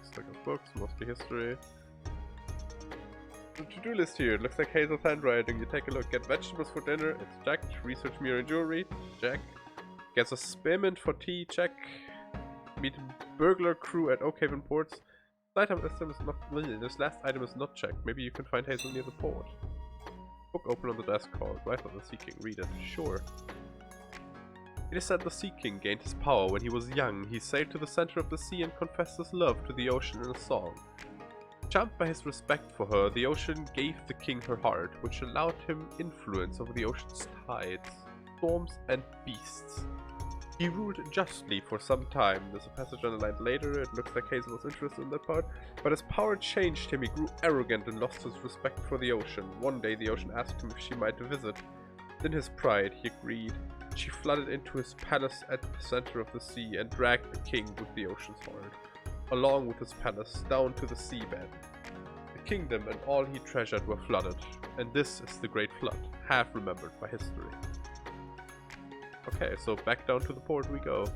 Stack of books. Mostly history. The to-do list here. It looks like Hazel's handwriting. You take a look. Get vegetables for dinner. It's checked. Research mirror and jewelry. Check. Gets a spearmint for tea, check. Meet burglar crew at Oak Haven ports. This last item is not checked. Maybe you can find Hazel near the port. Book open on the desk called Rifle of the Sea King. Read it. Sure. It is said the Sea King gained his power when he was young. He sailed to the center of the sea and confessed his love to the ocean in a song. Charmed by his respect for her, the ocean gave the king her heart, which allowed him influence over the ocean's tides, storms, and beasts. He ruled justly for some time. There's a passage underlined later. It looks like Hazel was interested in that part. But as power changed him, he grew arrogant and lost his respect for the ocean. One day the ocean asked him if she might visit. In his pride, he agreed. She flooded into his palace at the center of the sea and dragged the king with the ocean's heart, along with his palace, down to the seabed. The kingdom and all he treasured were flooded, and this is the Great Flood, half remembered by history. Okay, so back down to the port we go.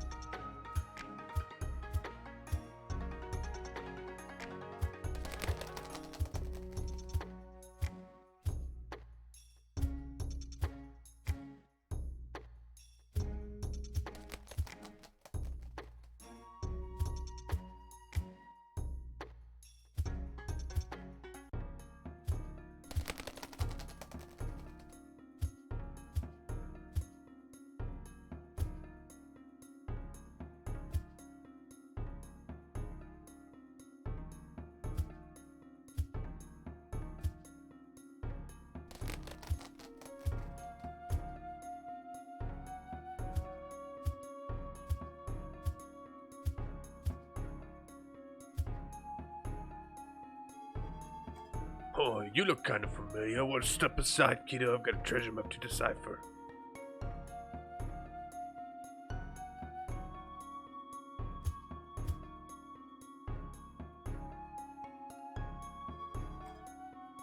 Oh, you look kind of familiar. Well, step aside, kiddo. I've got a treasure map to decipher.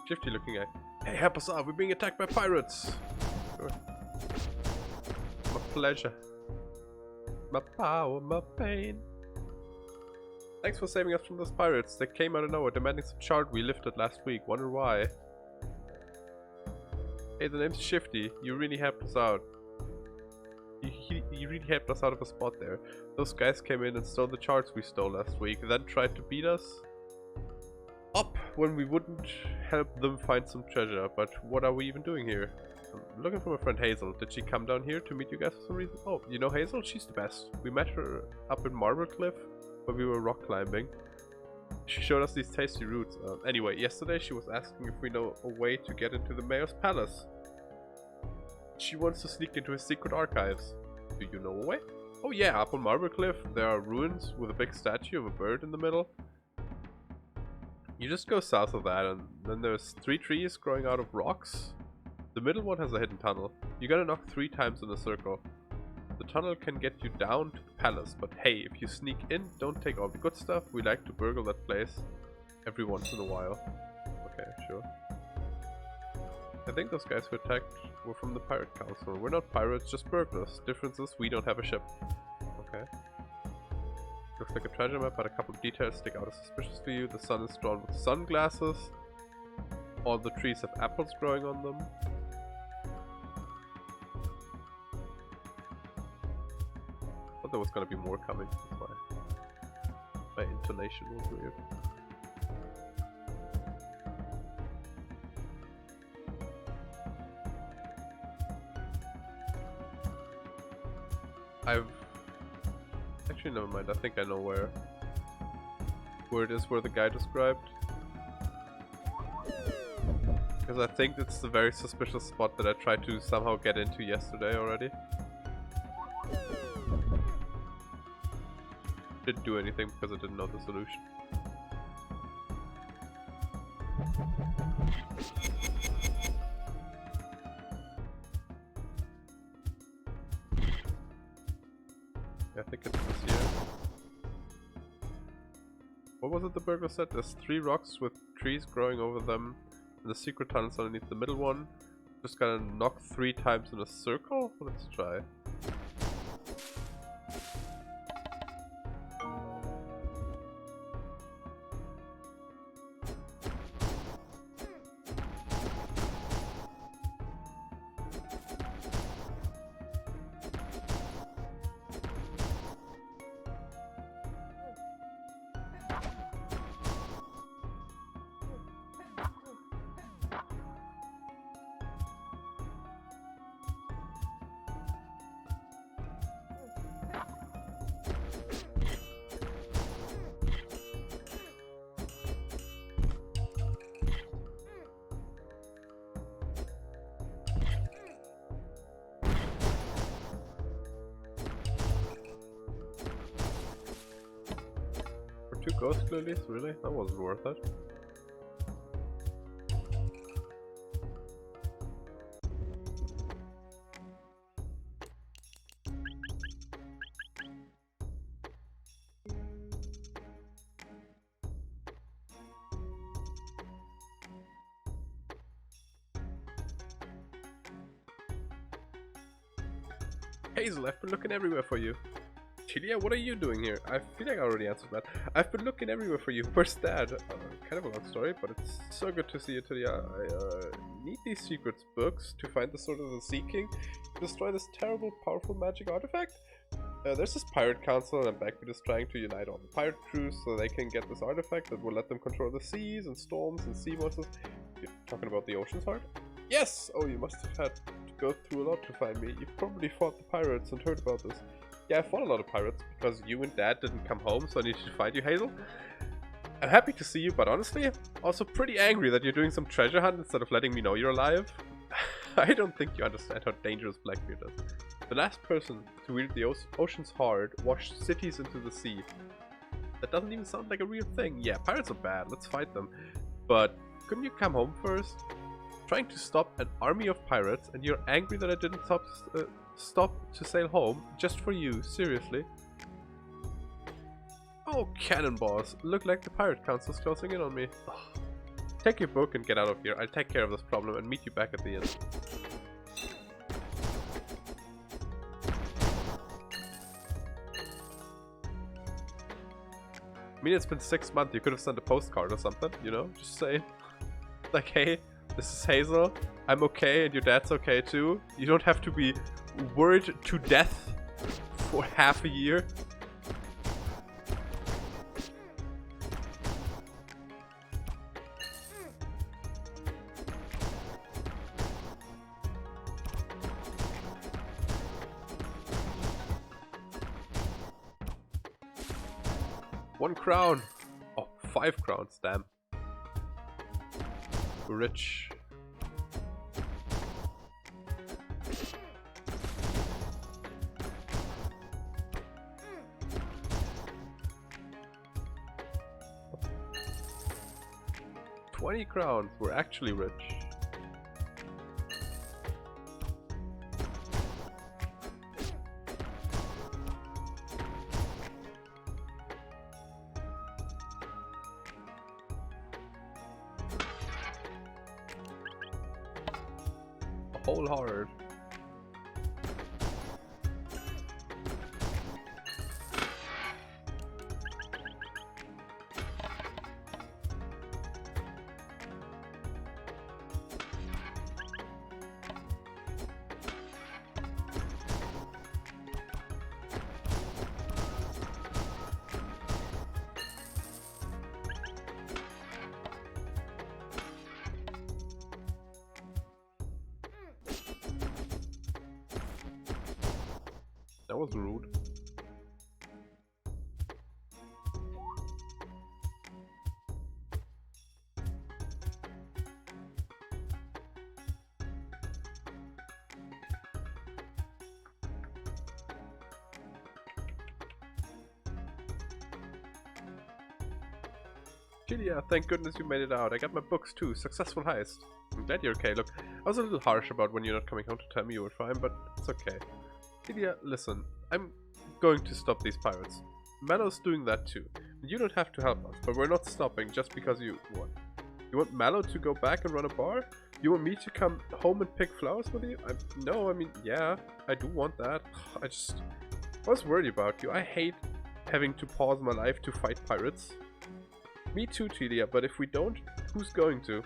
Shifty looking at. Hey, help us out. We're being attacked by pirates. Sure. My pleasure. My power, my pain. Thanks for saving us from those pirates. They came out of nowhere demanding some shard we lifted last week. Wonder why. Hey, the name's Shifty. You really helped us out. You really helped us out of a spot there. Those guys came in and stole the shards we stole last week, then tried to beat us up when we wouldn't help them find some treasure. But what are we even doing here? I'm looking for my friend Hazel. Did she come down here to meet you guys for some reason? Oh, you know Hazel? She's the best. We met her up in Marble Cliff when we were rock climbing. She showed us these tasty roots. Anyway, yesterday she was asking if we know a way to get into the mayor's palace. She wants to sneak into his secret archives. Do you know a way? Oh yeah, up on Marble Cliff there are ruins with a big statue of a bird in the middle. You just go south of that and then there's 3 trees growing out of rocks. The middle one has a hidden tunnel. You gotta knock 3 times in a circle. The tunnel can get you down to the palace, but hey, if you sneak in, don't take all the good stuff. We like to burgle that place every once in a while. Okay, sure. I think those guys who attacked were from the pirate council. We're not pirates, just burglars. Difference is we don't have a ship. Okay. Looks like a treasure map, but a couple of details stick out as suspicious for you. The sun is drawn with sunglasses. All the trees have apples growing on them. I thought there was gonna be more coming. That's why my intonation was weird. Actually, never mind. I think I know where it is where the guy described. Because I think it's the very suspicious spot that I tried to somehow get into yesterday already. Didn't do anything because I didn't know the solution. Yeah, I think it's this year. What was it the burglar said? There's 3 rocks with trees growing over them, and the secret tunnel's underneath the middle one. Just gotta knock 3 times in a circle? Let's try. 2 ghost lilies? Really? That wasn't worth it. Hazel, I've been looking everywhere for you. Tilia, what are you doing here? I feel like I already answered that. I've been looking everywhere for you. Where's Dad? Kind of a long story, but it's so good to see you, Tilia. I need these secrets books to find the Sword of the Sea King to destroy this terrible, powerful magic artifact. There's this pirate council, and Blackbeard is trying to unite all the pirate crews so they can get this artifact that will let them control the seas and storms and sea monsters. You're talking about the Ocean's Heart? Yes! Oh, you must have had to go through a lot to find me. You've probably fought the pirates and heard about this. Yeah, I fought a lot of pirates because you and Dad didn't come home, so I needed to find you, Hazel. I'm happy to see you, but honestly, also pretty angry that you're doing some treasure hunt instead of letting me know you're alive. I don't think you understand how dangerous Blackbeard is. The last person to wield the Ocean's Heart washed cities into the sea. That doesn't even sound like a real thing. Yeah, pirates are bad, let's fight them. But couldn't you come home first? Trying to stop an army of pirates, and you're angry that I didn't stop to sail home just for you, seriously? Oh, cannonballs, look like the pirate council's closing in on me. Ugh. Take your book and get out of here. I'll take care of this problem and meet you back at the end. I mean, it's been 6 months, you could have sent a postcard or something, you know? Just say, like, hey, this is Hazel, I'm okay and your dad's okay too. You don't have to be worried to death for half a year. One crown. Oh, 5 crowns, damn. Rich. $20 crowns. We're actually rich. Whole hard. That was rude. Julia, thank goodness you made it out. I got my books too. Successful heist. I'm glad you're okay. Look, I was a little harsh about when you're not coming home to tell me you were fine, but it's okay. Julia, listen, I'm going to stop these pirates. Mallow's doing that too. You don't have to help us, but we're not stopping just because you want. You want Mallow to go back and run a bar? You want me to come home and pick flowers with you? No, I mean, yeah, I do want that. I was worried about you. I hate having to pause my life to fight pirates. Me too, Tilia, but if we don't, who's going to?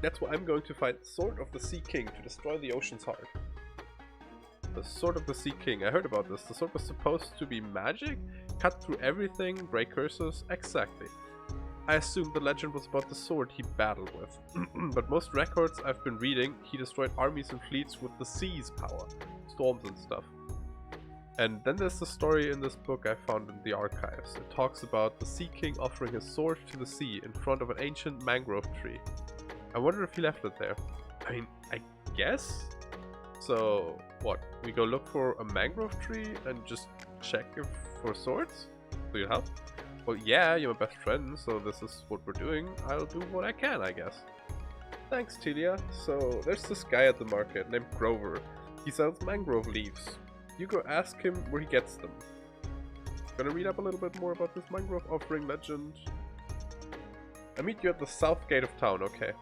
That's why I'm going to fight Sword of the Sea King to destroy the Ocean's Heart. The Sword of the Sea King. I heard about this. The sword was supposed to be magic? Cut through everything, break curses? Exactly. I assumed the legend was about the sword he battled with. But most records I've been reading, he destroyed armies and fleets with the sea's power. Storms and stuff. And then there's the story in this book I found in the archives. It talks about the Sea King offering his sword to the sea in front of an ancient mangrove tree. I wonder if he left it there. I mean, I guess? So, what? We go look for a mangrove tree and just check if for swords? Will you help? Well, yeah, you're my best friend, so this is what we're doing. I'll do what I can, I guess. Thanks, Telia. So, there's this guy at the market named Grover. He sells mangrove leaves. You go ask him where he gets them. Gonna read up a little bit more about this mangrove offering legend. I meet you at the south gate of town, okay.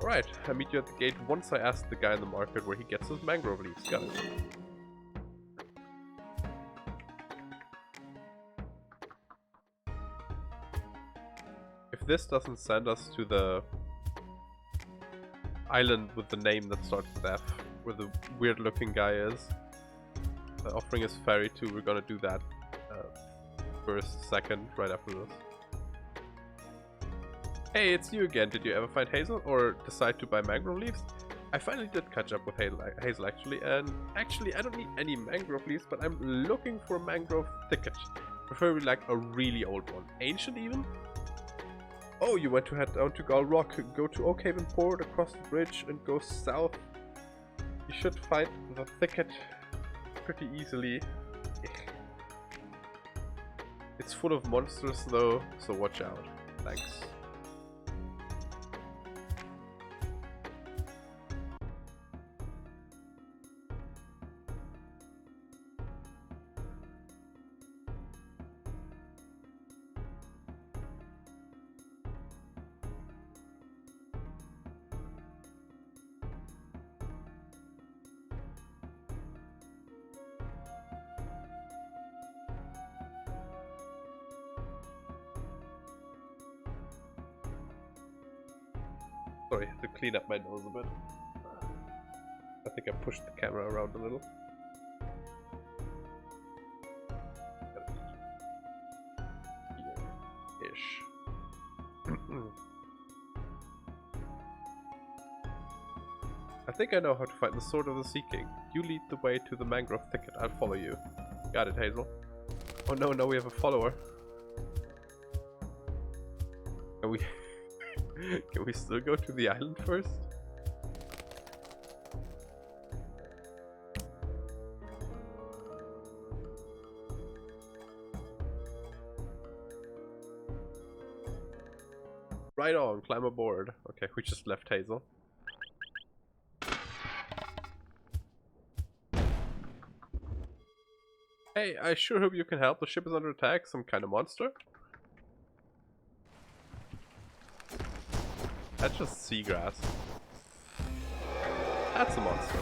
Alright, I meet you at the gate once I ask the guy in the market where he gets his mangrove leaves. Got it. If this doesn't send us to the island with the name that starts with F, where the weird looking guy is, offering his ferry to, we're gonna do that first, second, right after this. Hey, it's you again. Did you ever find Hazel or decide to buy mangrove leaves? I finally did catch up with Hazel actually, and actually I don't need any mangrove leaves, but I'm looking for a mangrove thicket. Preferably like a really old one. Ancient even? Oh, you went to head down to Gull Rock, go to Oakhaven Port, across the bridge, and go south. You should find the thicket pretty easily. It's full of monsters though, so watch out. Thanks. Sorry, I have to clean up my nose a bit. I think I pushed the camera around a little. Here-ish. I think I know how to find the Sword of the Sea King. You lead the way to the mangrove thicket. I'll follow you. Got it, Hazel. Oh no, now we have a follower. Can we... Can we still go to the island first? Right on, climb aboard. Okay, we just left Hazel. Hey, I sure hope you can help. The ship is under attack. Some kind of monster? That's just seagrass. That's a monster.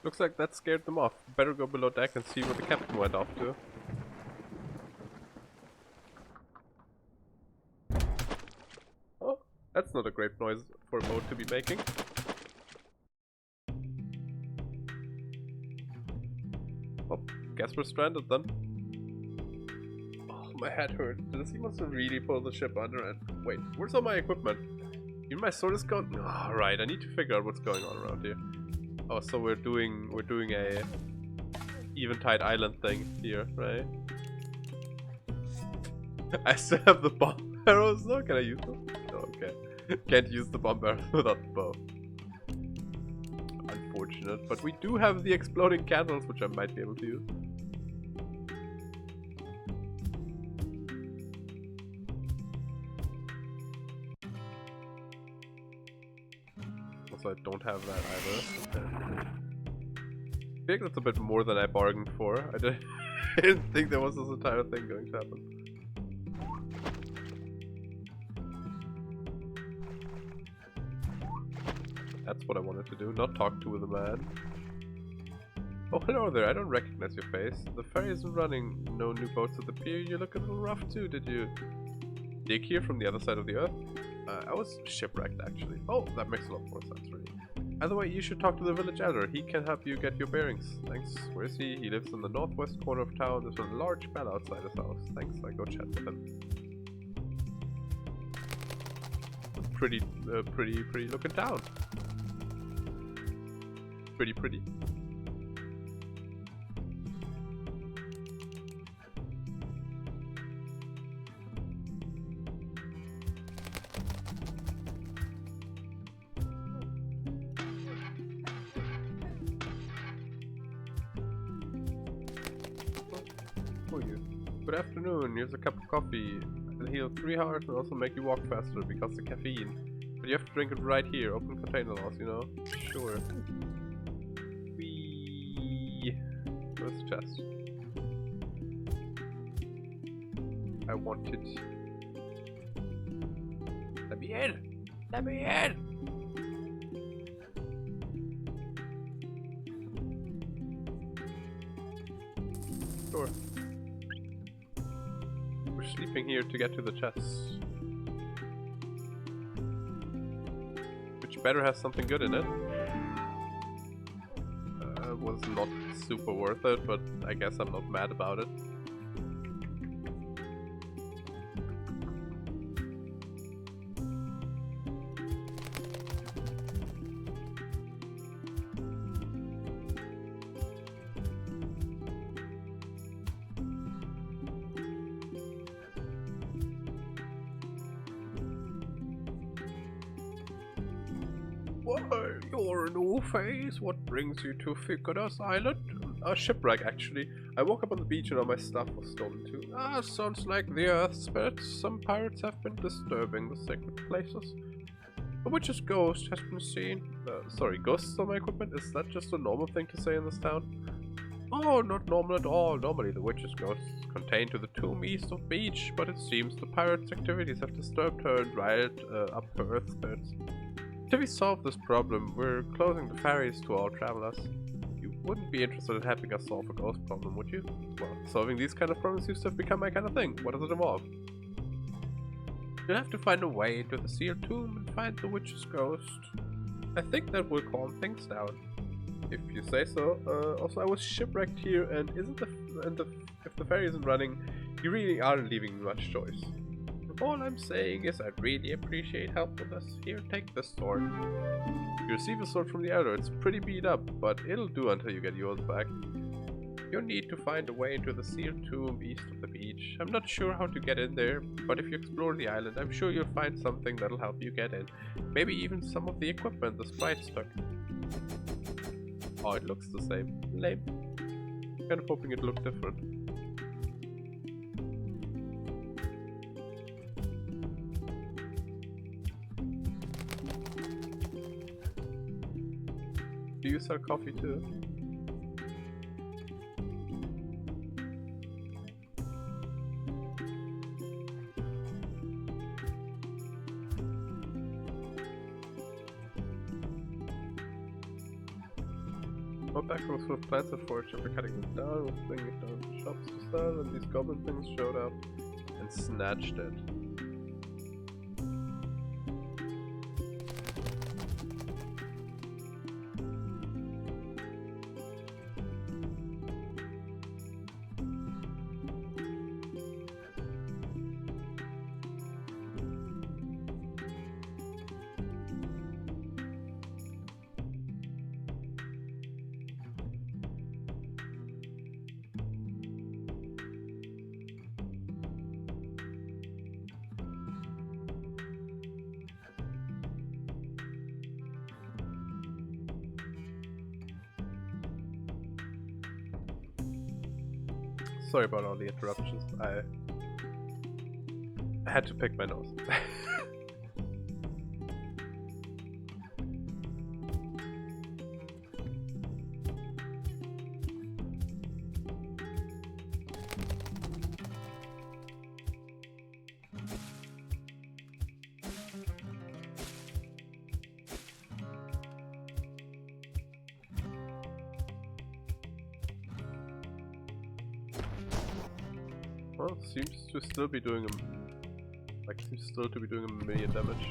Looks like that scared them off. Better go below deck and see where the captain went off to. Oh, that's not a great noise for a boat to be making. Oh, guess we're stranded then. Oh, my head hurts. Does he must have really pulled the ship under and... Wait, where's all my equipment? Even my sword is gone? Alright, I need to figure out what's going on around here. Oh, so we're doing a Eventide Island thing here, right? I still have the bomb arrows though. Can I use them? Oh, okay. Can't use the bomb arrows without the bow. Unfortunate, but we do have the exploding candles, which I might be able to use. So I don't have that either. Okay. I think that's a bit more than I bargained for. I didn't think there was this entire thing going to happen. That's what I wanted to do, not talk to the man. Oh, hello there, I don't recognize your face. The ferry isn't running, no new boats at the pier. You look a little rough too. Did you dig here from the other side of the earth? I was shipwrecked actually. Oh, that makes a lot more sense really. Either way, you should talk to the village elder. He can help you get your bearings. Thanks. Where is he? He lives in the northwest corner of town. There's a large bell outside his house. Thanks. I go chat with him. Pretty looking town. Pretty. Good afternoon, here's a cup of coffee. It'll heal 3 hearts and also make you walk faster because of caffeine. But you have to drink it right here, open container loss, you know? Sure. Whee! Where's the chest? I want it. Let me in! Let me in! Sure. We're sleeping here to get to the chests. Which better has something good in it. Was not super worth it, but I guess I'm not mad about it. Why, you're a new face. What brings you to Ficodus Island? A shipwreck, actually. I woke up on the beach and all my stuff was stolen too. Ah, sounds like the Earth spirits. Some pirates have been disturbing the sacred places. A witch's ghost has been seen. Sorry, ghosts on my equipment? Is that just a normal thing to say in this town? Oh, not normal at all. Normally the witch's ghost is contained to the tomb east of the beach, but it seems the pirates' activities have disturbed her and riled up her Earth spirits. Till we solve this problem, we're closing the ferries to all travelers. You wouldn't be interested in helping us solve a ghost problem, would you? Well, solving these kind of problems used to have become my kind of thing. What does it involve? You'll have to find a way into the sealed tomb and find the witch's ghost. I think that will calm things down. If you say so. Also, I was shipwrecked here, and if the ferry isn't running, you really aren't leaving me much choice. All I'm saying is I'd really appreciate help with this. Here, take this sword. You receive a sword from the elder. It's pretty beat up, but it'll do until you get yours back. You'll need to find a way into the sealed tomb east of the beach. I'm not sure how to get in there, but if you explore the island, I'm sure you'll find something that'll help you get in. Maybe even some of the equipment the sprites took. Oh, it looks the same. Lame. Kind of hoping it looked different. Do you sell coffee too? My back rows full of plants and forage. After cutting them down, was bringing it down to shops to sell, and these goblin things showed up and snatched it. Sorry about all the interruptions. I had to pick my nose. Well, seems to still be doing seems still to be doing 1 million damage.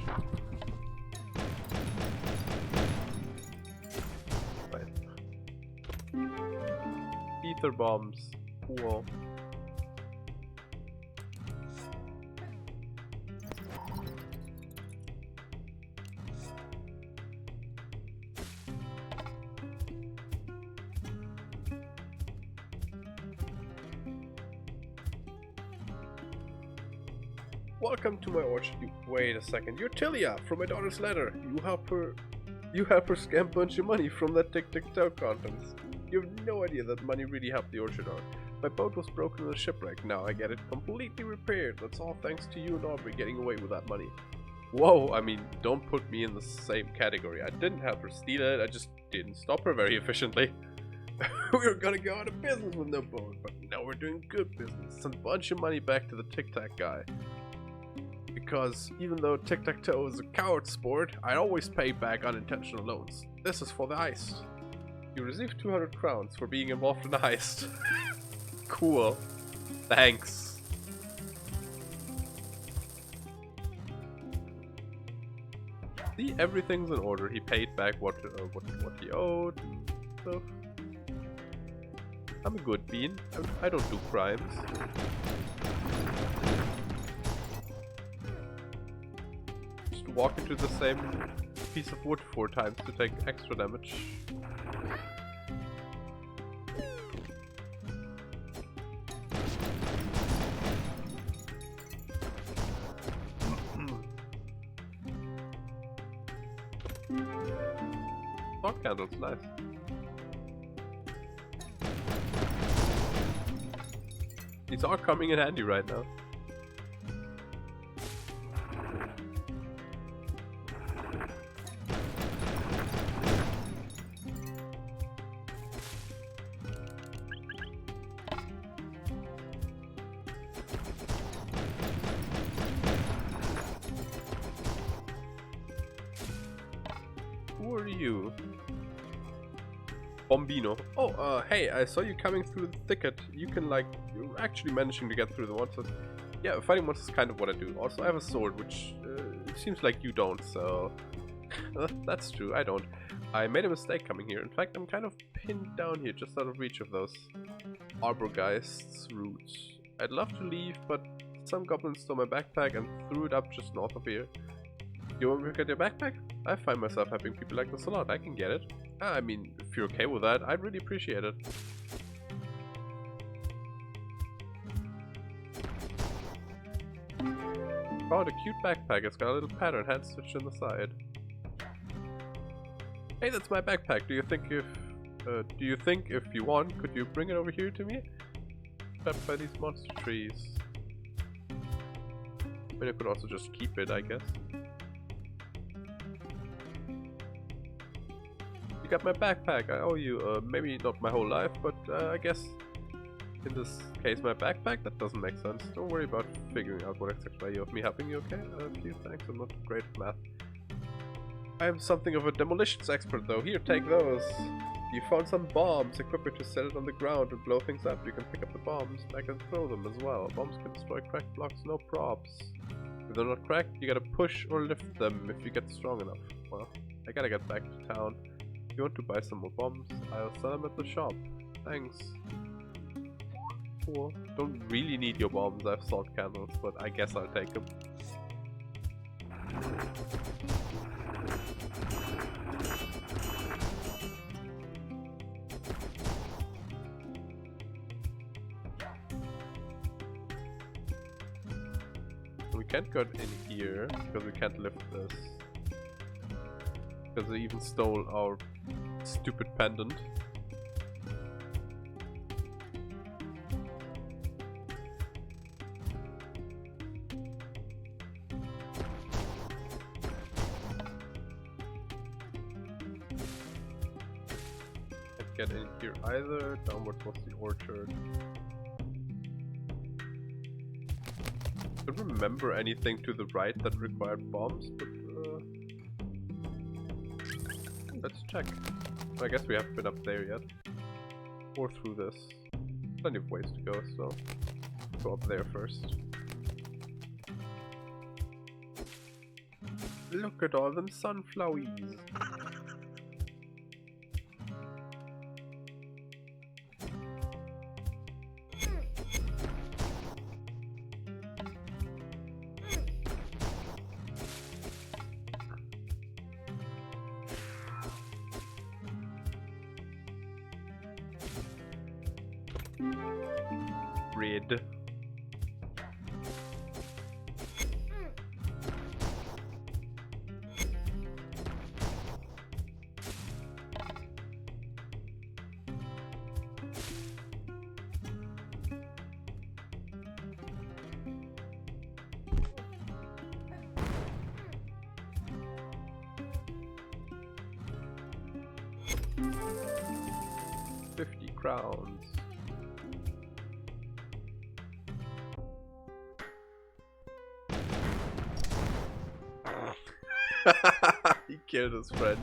ether bombs. Cool. Welcome to my orchard. Wait a second. You're Tilia from my daughter's letter. You help her scam a bunch of money from that tic-tac-toe contents. You have no idea that money really helped the orchard out. My boat was broken in a shipwreck. Now I get it completely repaired. That's all thanks to you and Aubrey getting away with that money. Whoa, I mean, don't put me in the same category. I didn't help her steal it. I just didn't stop her very efficiently. We were gonna go out of business with no boat, but now we're doing good business. Send a bunch of money back to the tic-tac guy. Because even though tic-tac-toe is a coward sport, I always pay back unintentional loans. This is for the heist. You received 200 crowns for being involved in the heist. Cool. Thanks. See, everything's in order. He paid back what he owed and stuff. I'm a good bean. I don't do crimes. Walk into the same piece of wood 4 times to take extra damage. Thought candles, nice. These are coming in handy right now. Who are you? Bombino. Oh, hey, I saw you coming through the thicket. You're actually managing to get through the monsters. Yeah, fighting monsters is kind of what I do. Also, I have a sword, which it seems like you don't, so... that's true, I don't. I made a mistake coming here. In fact, I'm kind of pinned down here, just out of reach of those Arborgeist's roots. I'd love to leave, but some goblins stole my backpack and threw it up just north of here. You want me to get your backpack? I find myself helping people like this a lot. I can get it. I mean, if you're okay with that, I'd really appreciate it. Found a cute backpack. It's got a little pattern hand stitched in the side. Hey, that's my backpack. Do you think if you want, could you bring it over here to me? Trapped by these monster trees. I mean, I could also just keep it, I guess. You got my backpack. I owe you, maybe not my whole life, but I guess in this case my backpack. That doesn't make sense. Don't worry about figuring out what exactly you of me helping you, okay? Please, thanks. I'm not great at math. I am something of a demolitions expert, though. Here, take those. You found some bombs. Equip it to set it on the ground and blow things up. You can pick up the bombs back and throw them as well. Bombs can destroy cracked blocks, no props. If they're not cracked, you gotta push or lift them if you get strong enough. Well, I gotta get back to town. If you want to buy some more bombs, I'll sell them at the shop. Thanks. Cool. Don't really need your bombs. I have salt candles, but I guess I'll take them. We can't go in here because we can't lift this. Because they even stole our stupid pendant. Can't get in here either. Downward was the orchard. I don't remember anything to the right that required bombs, but let's check. I guess we haven't been up there yet. Or through this. Plenty of ways to go, so go up there first. Look at all them sunflowers. Red. £50. He killed his friend.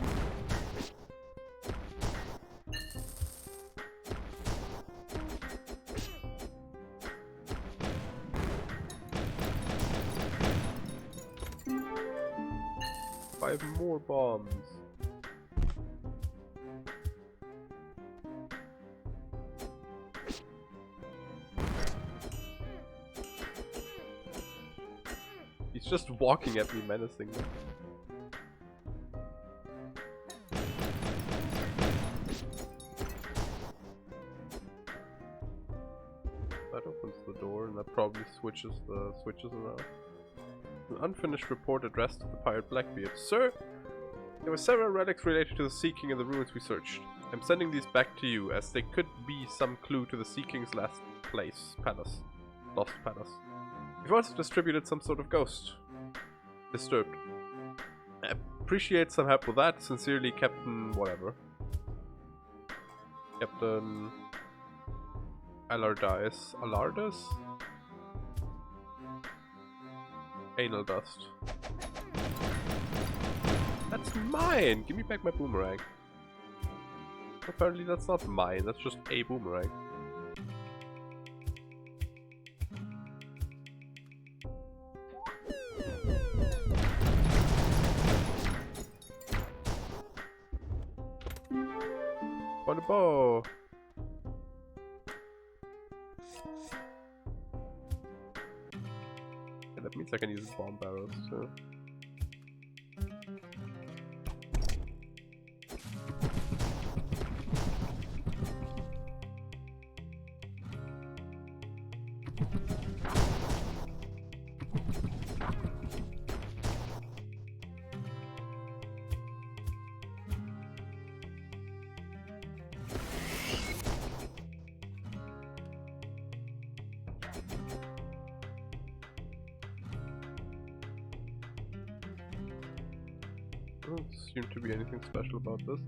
Five more bombs. He's just walking at me menacingly. That opens the door and that probably switches the switches around. An unfinished report addressed to the pirate Blackbeard. Sir, there were several relics related to the Sea-King in the ruins we searched. I'm sending these back to you, as they could be some clue to the Sea-King's last palace. Lost palace. We've also distributed some sort of ghost. Disturbed. I appreciate some help with that. Sincerely, Captain whatever. Captain Alardis. Alardis? Anal dust. That's mine! Give me back my boomerang. Apparently that's not mine, that's just a boomerang. On the bow! Yeah, that means I can use bomb barrels too. Doesn't seem to be anything special about this.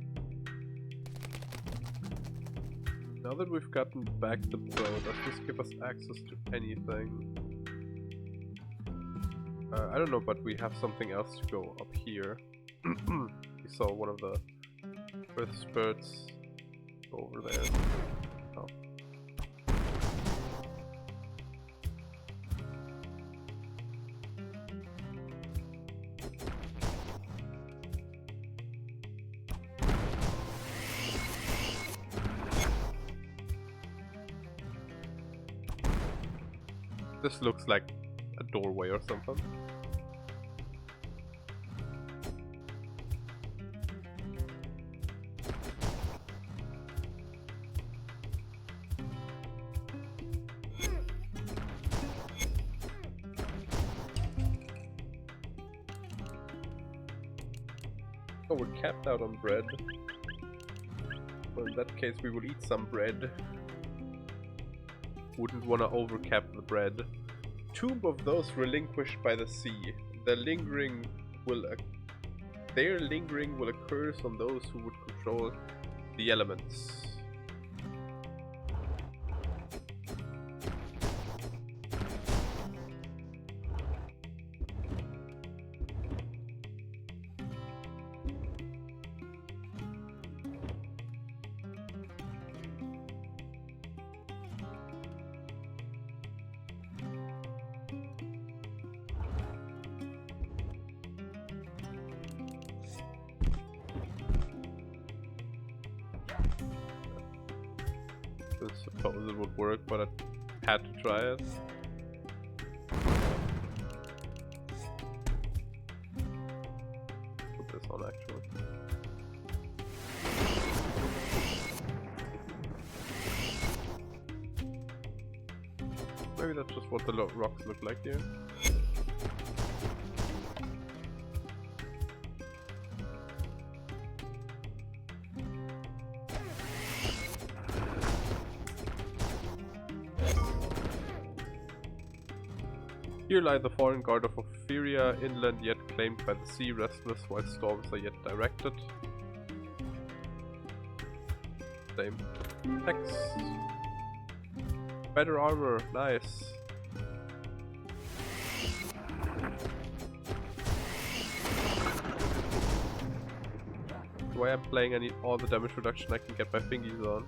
Now that we've gotten back the bow, does this give us access to anything? I don't know, but we have something else to go up here. We saw one of the earth spirits over there. Oh. This looks like a doorway or something. Oh, we're capped out on bread. Well, in that case we will eat some bread. Wouldn't want to overcap the bread. Tomb of those relinquished by the sea. Their lingering will occur on those who would control the elements. I suppose it would work, but I had to try it. Put this on actually. Maybe that's just what the rocks look like here. Here lie the foreign guard of Ophiria, inland yet claimed by the sea, restless while storms are yet directed. Same text. Better armor, nice. The way I'm playing, I need all the damage reduction I can get my fingies on.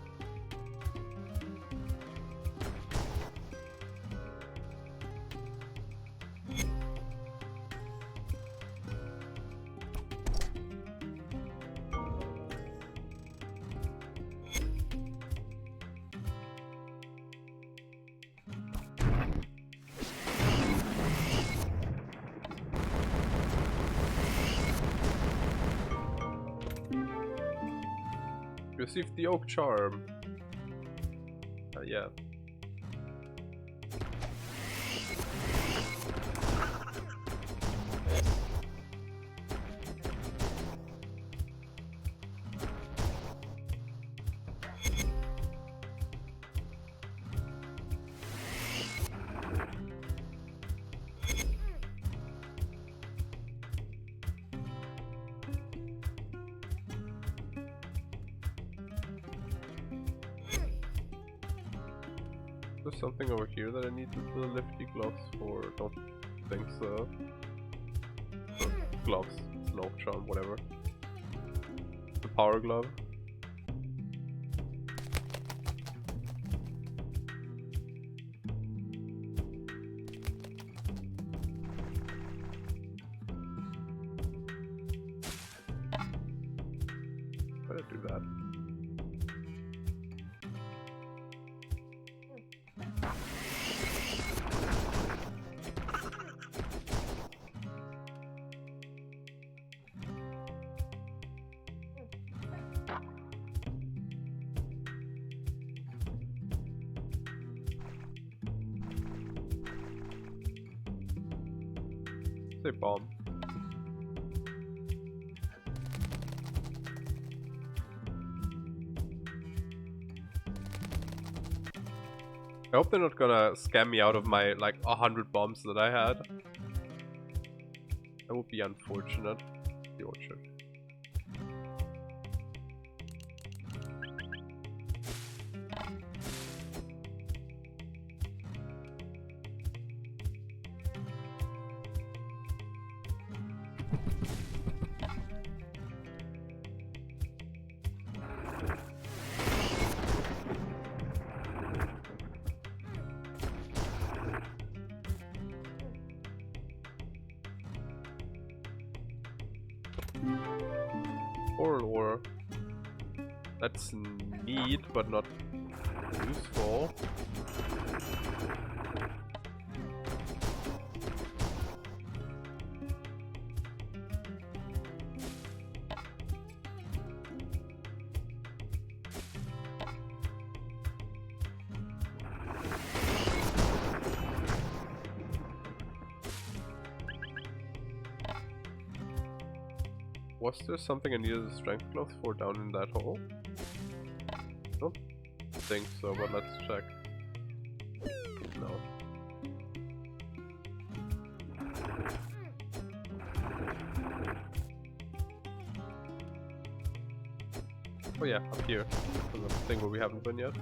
Received the Oak Charm. Yeah. There's something over here that I need the lifty gloves for. Don't think so. Or gloves, no charm, whatever. The power glove. Why did I do that? Say bomb. I hope they're not gonna scam me out of my like 100 bombs that I had. That would be unfortunate. The orchard. Oral ore. That's neat, but not useful. Was there something I needed a strength glove for down in that hole? Don't think so, but let's check. No. Oh yeah, up here. There's a thing where we haven't been yet.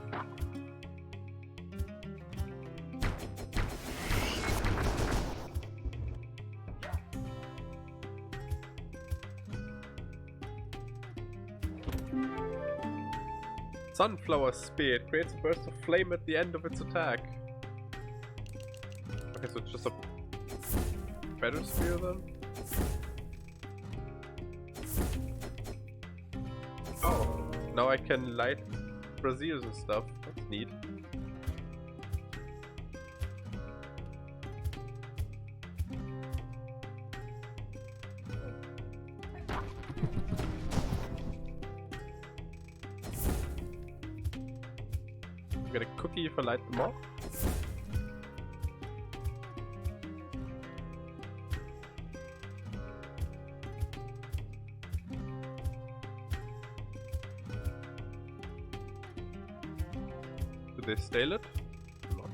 Sunflower Spear. It creates a burst of flame at the end of its attack. Okay, so it's just a better spear then? Oh, now I can light braziers and stuff. That's neat. Get a cookie if I light them up. they stay lit? Not.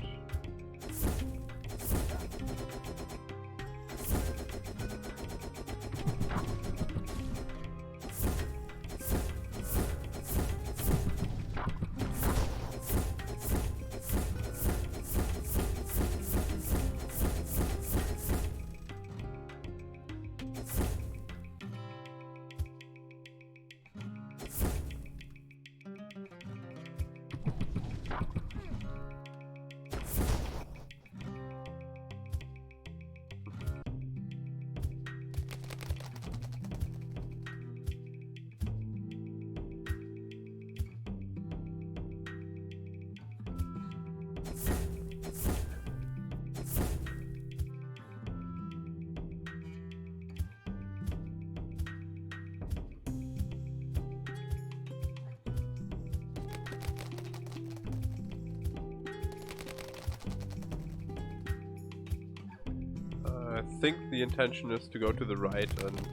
I think the intention is to go to the right and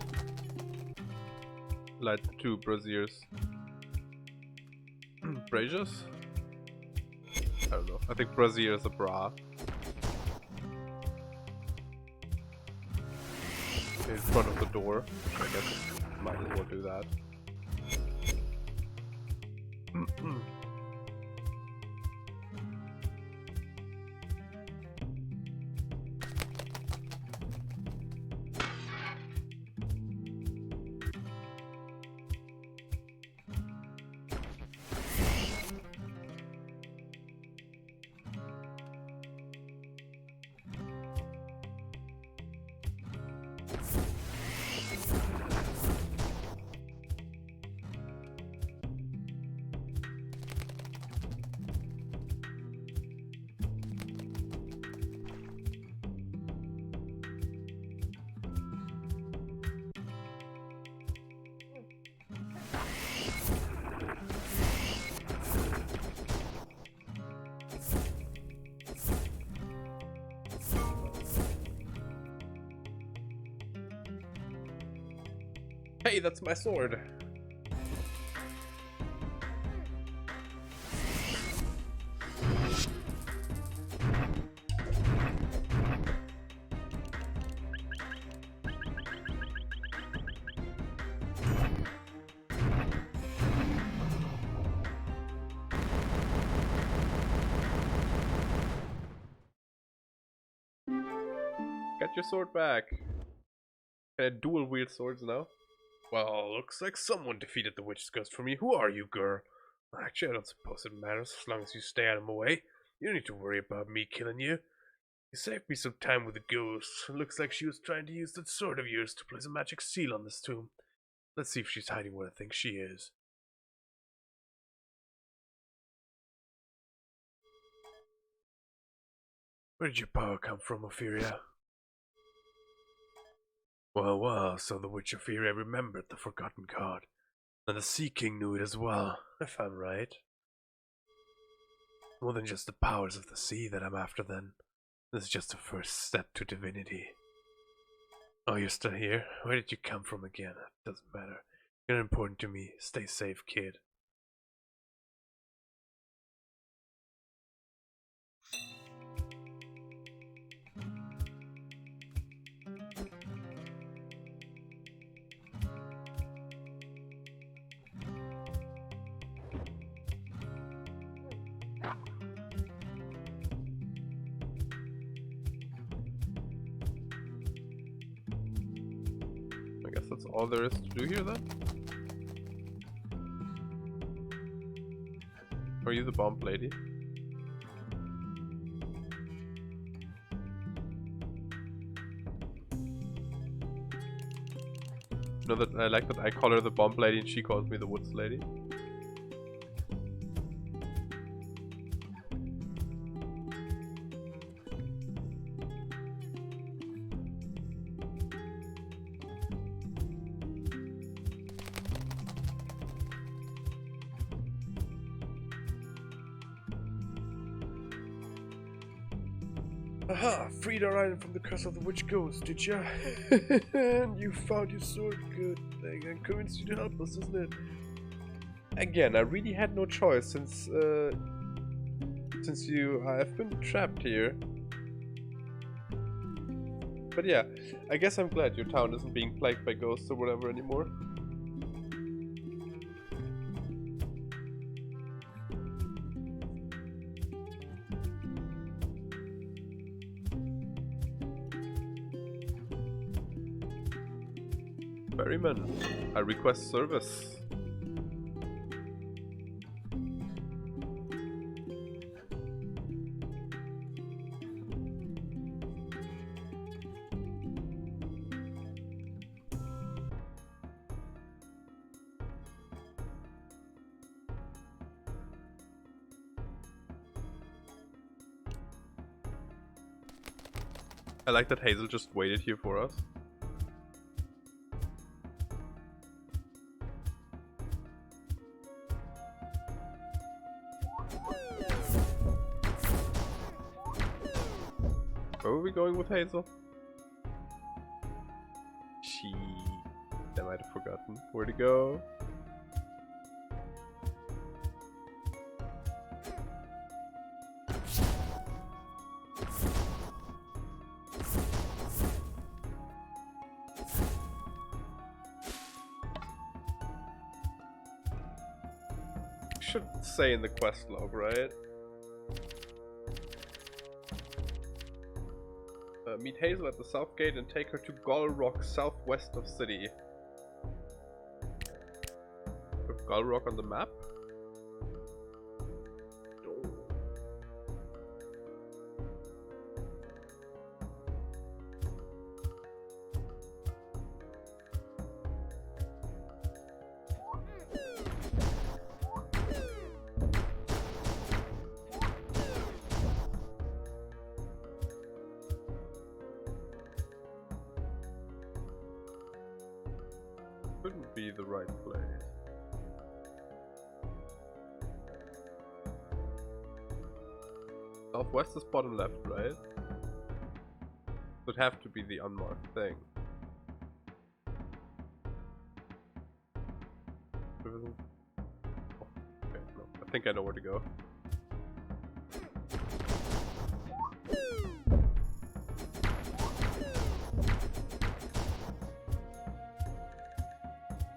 light the two braziers. Braziers? I don't know. I think brazier is a bra. In front of the door. I guess might as well do that. Hey, that's my sword! Get your sword back! Can I dual wield swords now? Well, looks like someone defeated the witch's ghost for me. Who are you, girl? Actually, I don't suppose it matters as long as you stay out of my way. You don't need to worry about me killing you. You saved me some time with the ghost. It looks like she was trying to use that sword of yours to place a magic seal on this tomb. Let's see if she's hiding what I think she is. Where did your power come from, Ophiria? Well, so the witch Ophiria remembered the forgotten god. And the Sea King knew it as well, if I'm right. More than just the powers of the sea that I'm after then. This is just the first step to divinity. Oh, you're still here? Where did you come from again? It doesn't matter. You're not important to me. Stay safe, kid. I guess that's all there is to do here then? Are you the bomb lady? No, that I like that I call her the bomb lady and she calls me the woods lady. Aha! Freed our island from the curse of the witch ghost, did ya? And you found your sword. Good thing. I convinced you to help us, isn't it? Again, I really had no choice since since you have been trapped here. But yeah, I guess I'm glad your town isn't being plagued by ghosts or whatever anymore. Ferryman, I request service. I like that Hazel just waited here for us. Where were we going with Hazel? I might have forgotten where to go. Should say in the quest log, right? Meet Hazel at the south gate and take her to Gull Rock, southwest of city. With Gull Rock on the map? Couldn't be the right place. Southwest is bottom left, right? Would have to be the unmarked thing. Oh, okay, no, I think I know where to go.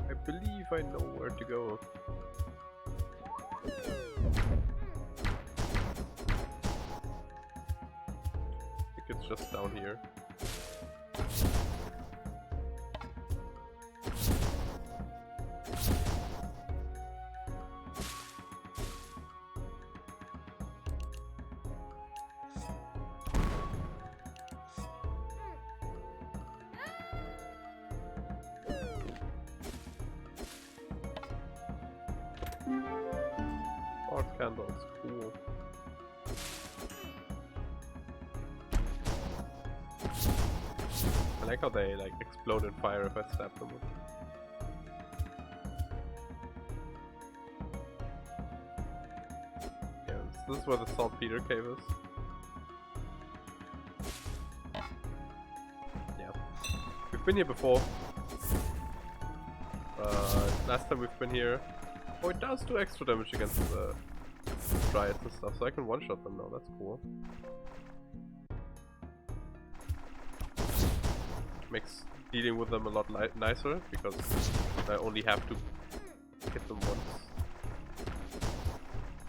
I believe I know where to go. I think it's just down here. Art candles, cool. I like how they like explode in fire if I stab them. Yeah, this is where the saltpeter cave is. Yeah, we've been here before. Last time we've been here. Oh, it does do extra damage against the dryads and stuff, so I can one-shot them now, that's cool. Makes dealing with them a lot nicer, because I only have to hit them once.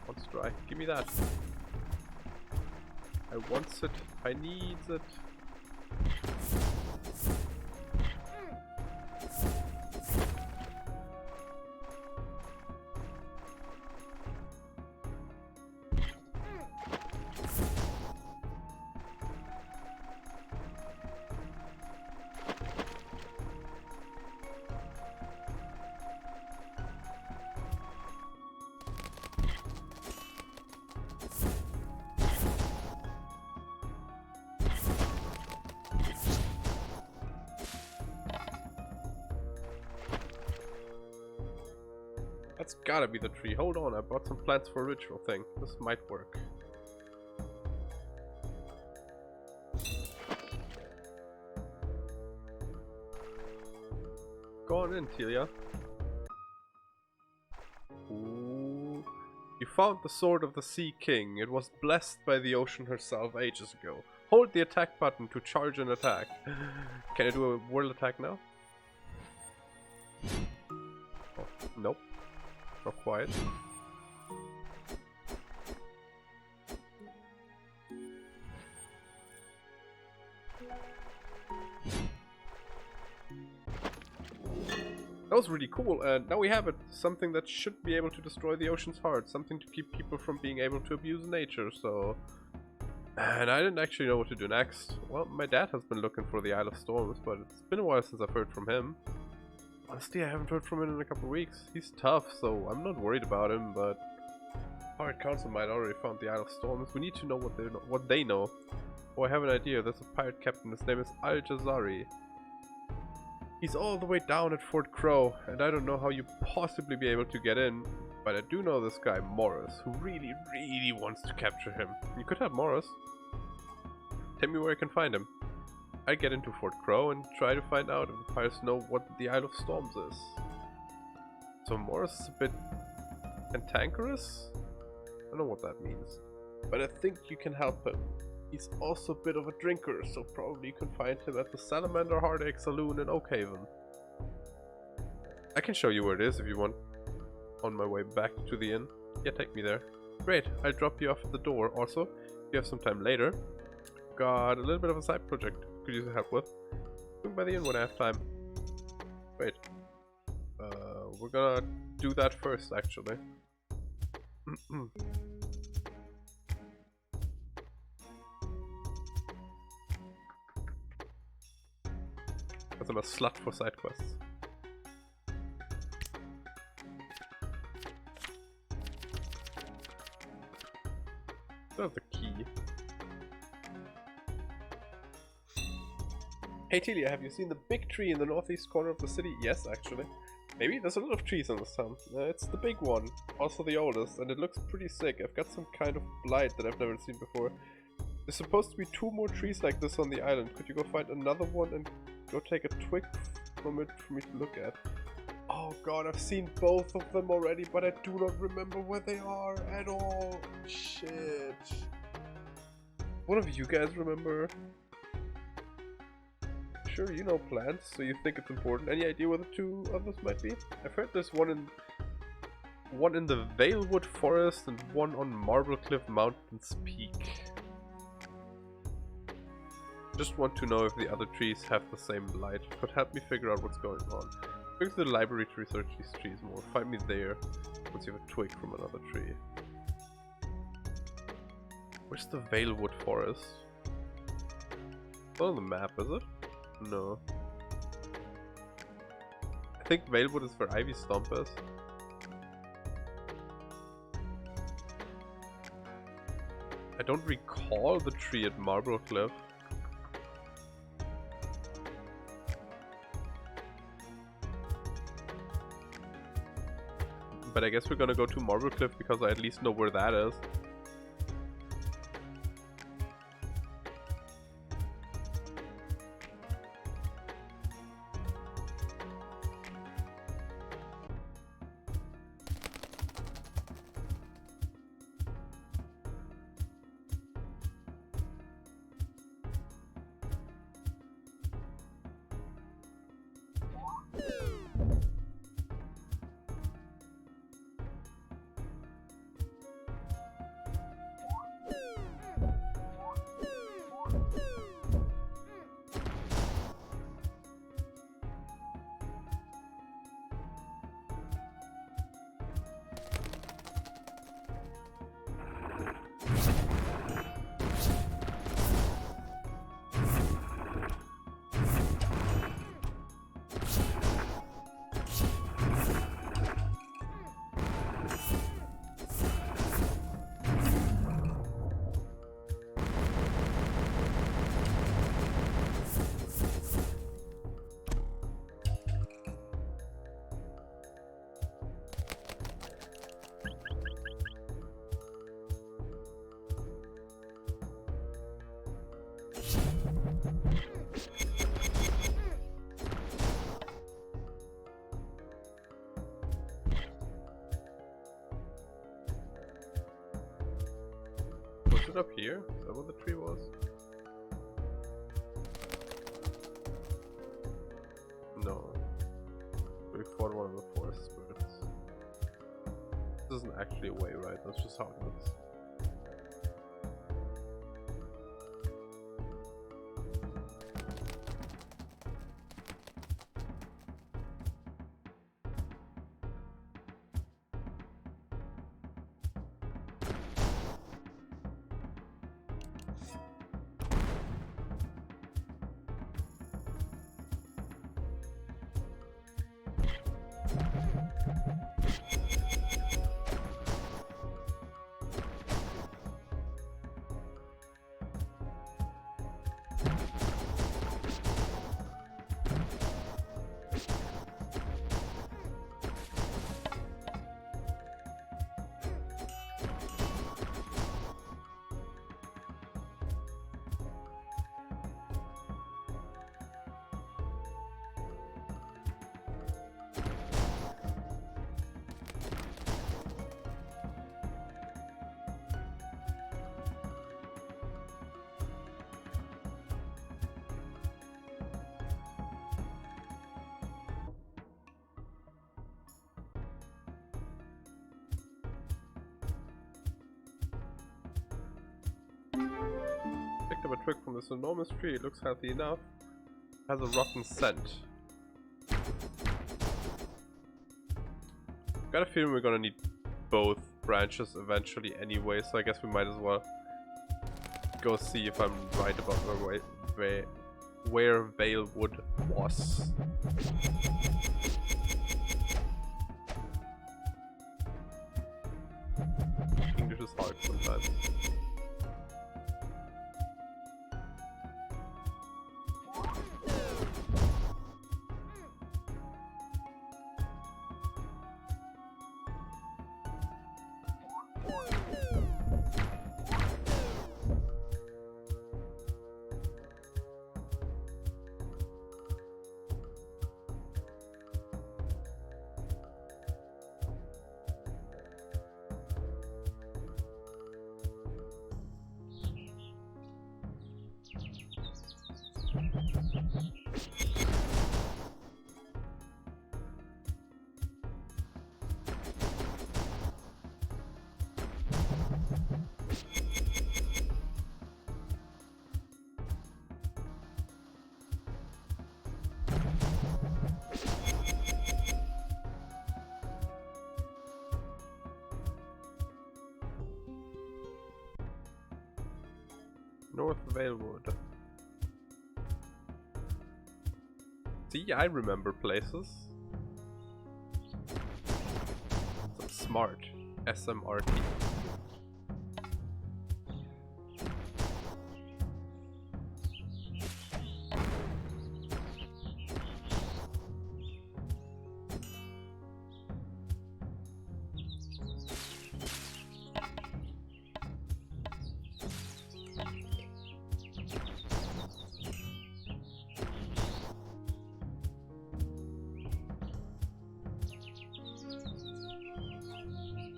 Once dry. Give me that. I want it. I need it. That's gotta be the tree. Hold on, I brought some plants for a ritual thing. This might work. Go on in, Telia. Ooh. You found the Sword of the Sea King. It was blessed by the ocean herself ages ago. Hold the attack button to charge an attack. Can I do a world attack now? Oh, nope. Not quite. That was really cool, and now we have it. Something that should be able to destroy the ocean's heart. Something to keep people from being able to abuse nature, so... And I didn't actually know what to do next. Well, my dad has been looking for the Isle of Storms, but it's been a while since I've heard from him. Honestly, I haven't heard from him in a couple of weeks. He's tough, so I'm not worried about him, but... Pirate Council might already found the Isle of Storms. We need to know what they know. Oh, I have an idea. There's a pirate captain. His name is Al Jazari. He's all the way down at Fort Crow, and I don't know how you possibly be able to get in, but I do know this guy, Morris, who really, really wants to capture him. You could have Morris. Tell me where I can find him. I get into Fort Crow and try to find out if the pirates know what the Isle of Storms is. So Morris is a bit cantankerous? I don't know what that means. But I think you can help him. He's also a bit of a drinker, so probably you can find him at the Salamander Heartache Saloon in Oakhaven. I can show you where it is if you want. On my way back to the inn. Yeah, take me there. Great, I'll drop you off at the door. Also, if you have some time later, got a little bit of a side project could use help with. Swing by the inn when I have time. Wait. We're gonna do that first, actually. Because I'm a slut for side quests. Still have the key. Hey Telia, have you seen the big tree in the northeast corner of the city? Yes, actually. Maybe there's a lot of trees in this town. It's the big one, also the oldest, and it looks pretty sick. I've got some kind of blight that I've never seen before. There's supposed to be 2 more trees like this on the island. Could you go find another one and go take a twig from it for me to look at? Oh god, I've seen both of them already, but I do not remember where they are at all. Shit. One of you guys remember? Sure, you know plants, so you think it's important. Any idea where the 2 others might be? I've heard there's one in the Valewood Forest and one on Marble Cliff Mountain's Peak. Just want to know if the other trees have the same light. Could help me figure out what's going on. Go to the library to research these trees more. Find me there once you have a twig from another tree. Where's the Valewood Forest? It's not on the map, is it? No. I think Valewood is where Ivy Stomp is. I don't recall the tree at Marble Cliff. But I guess we're gonna go to Marble Cliff because I at least know where that is. Was it up here? Is that what the tree was? No. We fought one of the forest spirits. This isn't actually a way, right? That's just how it looks. Picked up a twig from this enormous tree. It looks healthy enough. Has a rotten scent. Got a feeling we're gonna need both branches eventually anyway, so I guess we might as well go see if I'm right about where Valewood was. English is hard sometimes. North Valewood. See, I remember places. So smart. SMRT.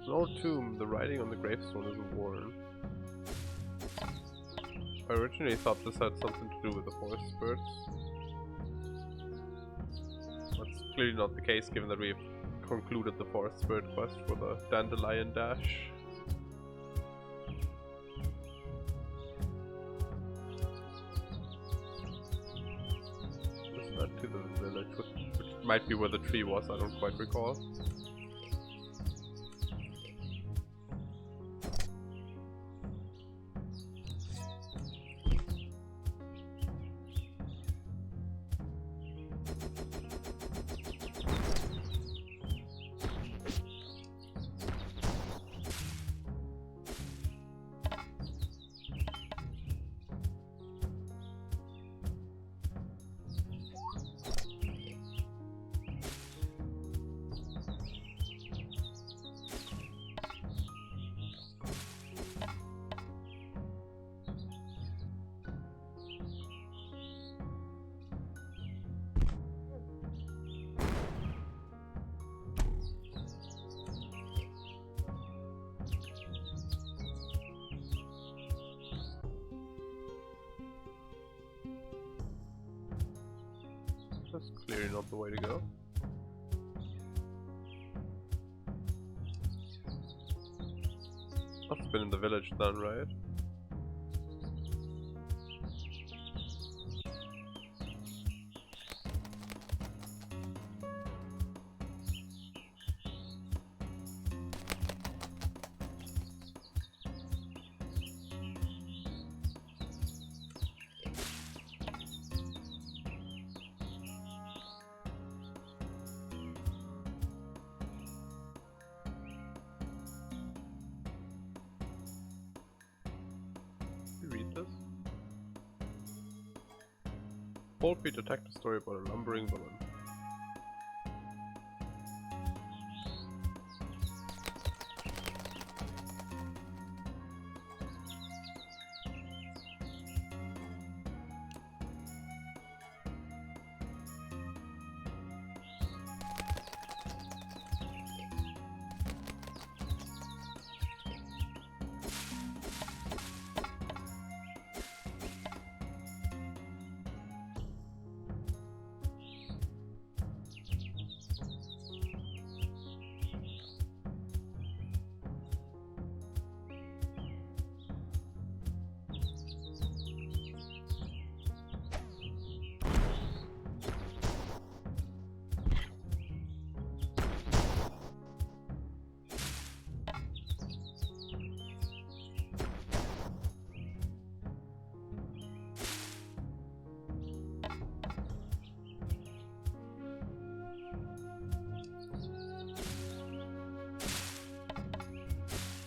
An old tomb, the writing on the gravestone is worn. I originally thought this had something to do with the forest spirits. That's clearly not the case given that we've concluded the forest spirit quest for the Dandelion Dash. Just not to the village, which might be where the tree was, I don't quite recall. clearly not the way to go. Must have been in the village then, right? Read this. Paul-P detective story about a lumbering villain.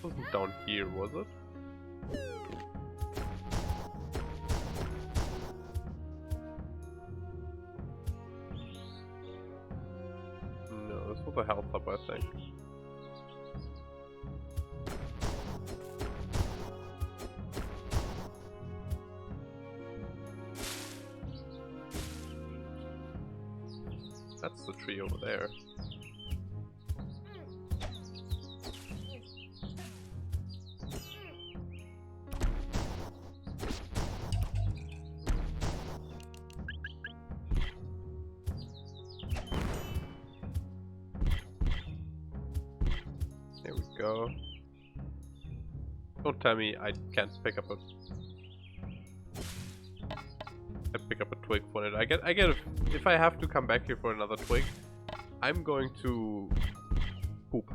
Wasn't down here, was it? No, this was a health hub, I think. That's the tree over there. There we go. Don't tell me I can't pick up a... I pick up a twig for it. I get if I have to come back here for another twig, I'm going to poop.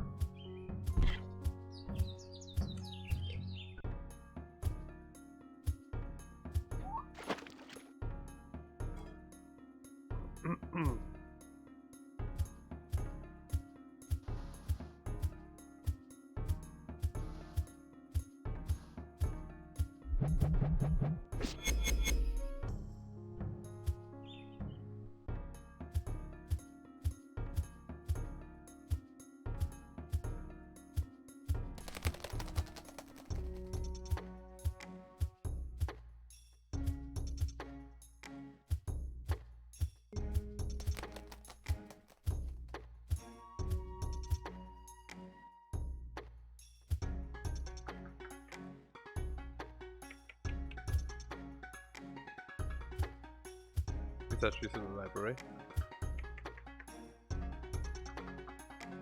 It's actually in the library.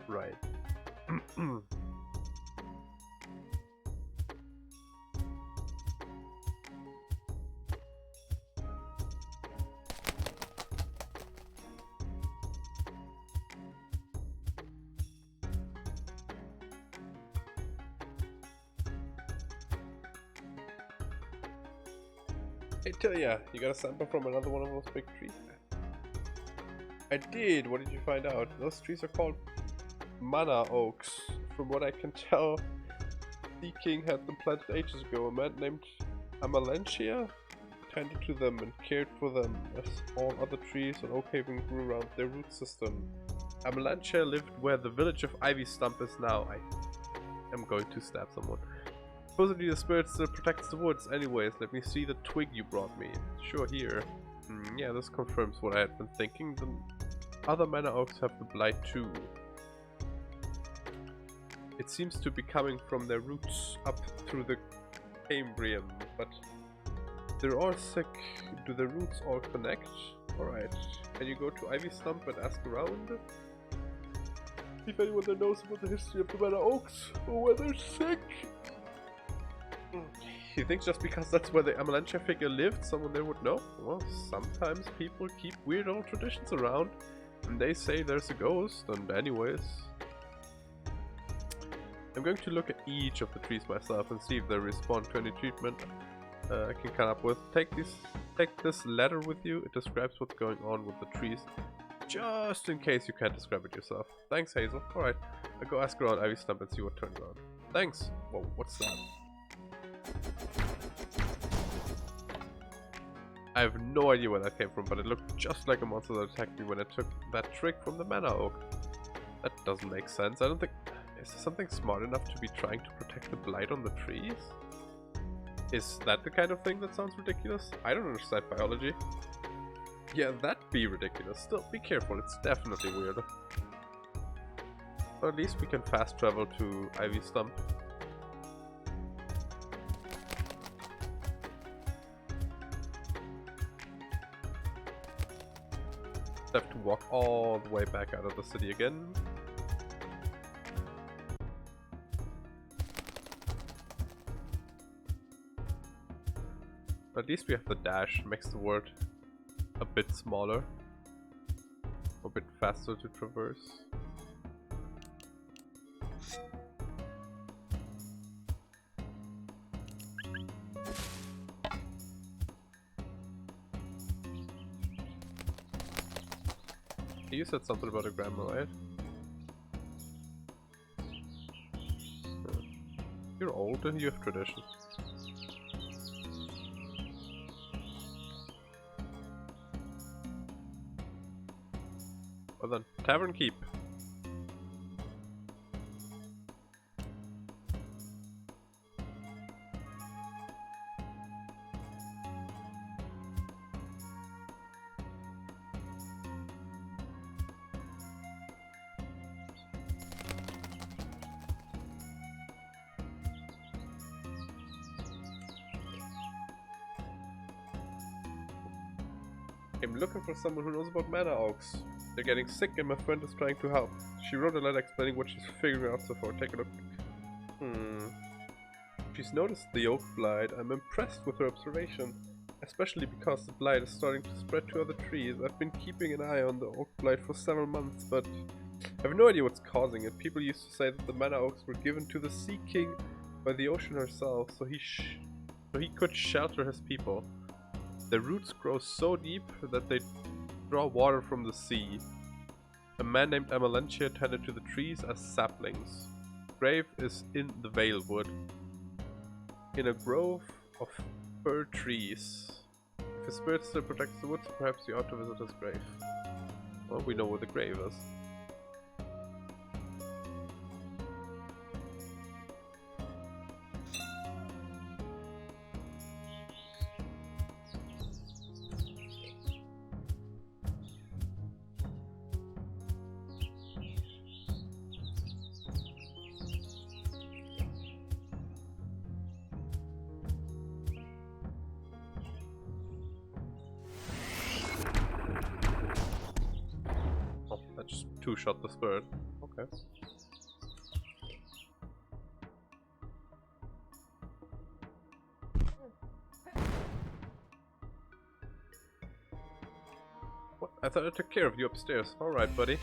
Right. Hey Tilia, you got a sample from another one of those big trees? I did! What did you find out? Those trees are called mana oaks. From what I can tell, Sea King had them planted ages ago. A man named Amalentia tended to them and cared for them as all other trees on Oakhaven grew around their root system. Amalentia lived where the village of Ivy Stump is now. I am going to stab someone. Supposedly the spirit still protects the woods. Anyways, let me see the twig you brought me. Sure, here. Yeah, this confirms what I had been thinking. The other mana oaks have the blight too. It seems to be coming from their roots up through the Cambrium, but They're all sick. Do the roots all connect? Alright. Can you go to Ivy Stump and ask around? See if anyone there knows about the history of the Manor Oaks or whether they're sick. He thinks just because that's where the Amalantia figure lived, someone there would know? Well, sometimes people keep weird old traditions around, and they say there's a ghost, and anyways... I'm going to look at each of the trees myself and see if they respond to any treatment I can come up with. Take this letter with you, it describes what's going on with the trees, just in case you can't describe it yourself. Thanks, Hazel. Alright, I'll go ask around Ivy Stump and see what turns out. Thanks! Whoa, what's that? I have no idea where that came from, but it looked just like a monster that attacked me when I took that trick from the Manor Oak. That doesn't make sense. I don't think... Is there something smart enough to be trying to protect the blight on the trees? Is that the kind of thing that sounds ridiculous? I don't understand biology. Yeah, that'd be ridiculous. Still, be careful. It's definitely weird. Or at least we can fast travel to Ivy Stump. Have to walk all the way back out of the city again. At least we have the dash, makes the world a bit smaller, a bit faster to traverse. You said something about a grandma, right? You're old and you have traditions. Well then, Tavern Keep. I'm looking for someone who knows about Manor Oaks. They're getting sick and my friend is trying to help. She wrote a letter explaining what she's figuring out so far. Take a look. She's noticed the oak blight. I'm impressed with her observation, especially because the blight is starting to spread to other trees. I've been keeping an eye on the oak blight for several months, but I have no idea what's causing it. People used to say that the Manor Oaks were given to the Sea King by the ocean herself, so he could shelter his people. Their roots grow so deep that they draw water from the sea. A man named Amalantia tended to the trees as saplings. The grave is in the Vale Wood, in a grove of fir trees. If his spirit still protects the woods, perhaps you ought to visit his grave. Well, we know where the grave is. Just two-shot the spirit. Okay. What? I thought I took care of you upstairs. Alright, buddy.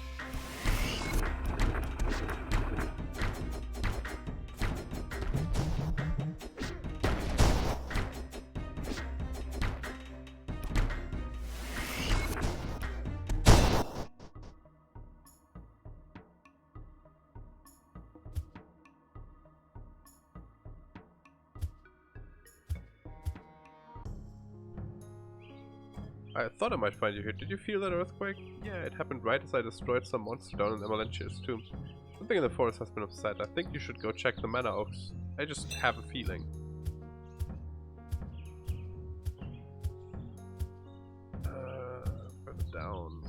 I thought I might find you here. Did you feel that earthquake? Yeah, it happened right as I destroyed some monster down in Amalantia's tomb. Something in the forest has been upset. I think you should go check the Manor Oaks. I just have a feeling. Further down.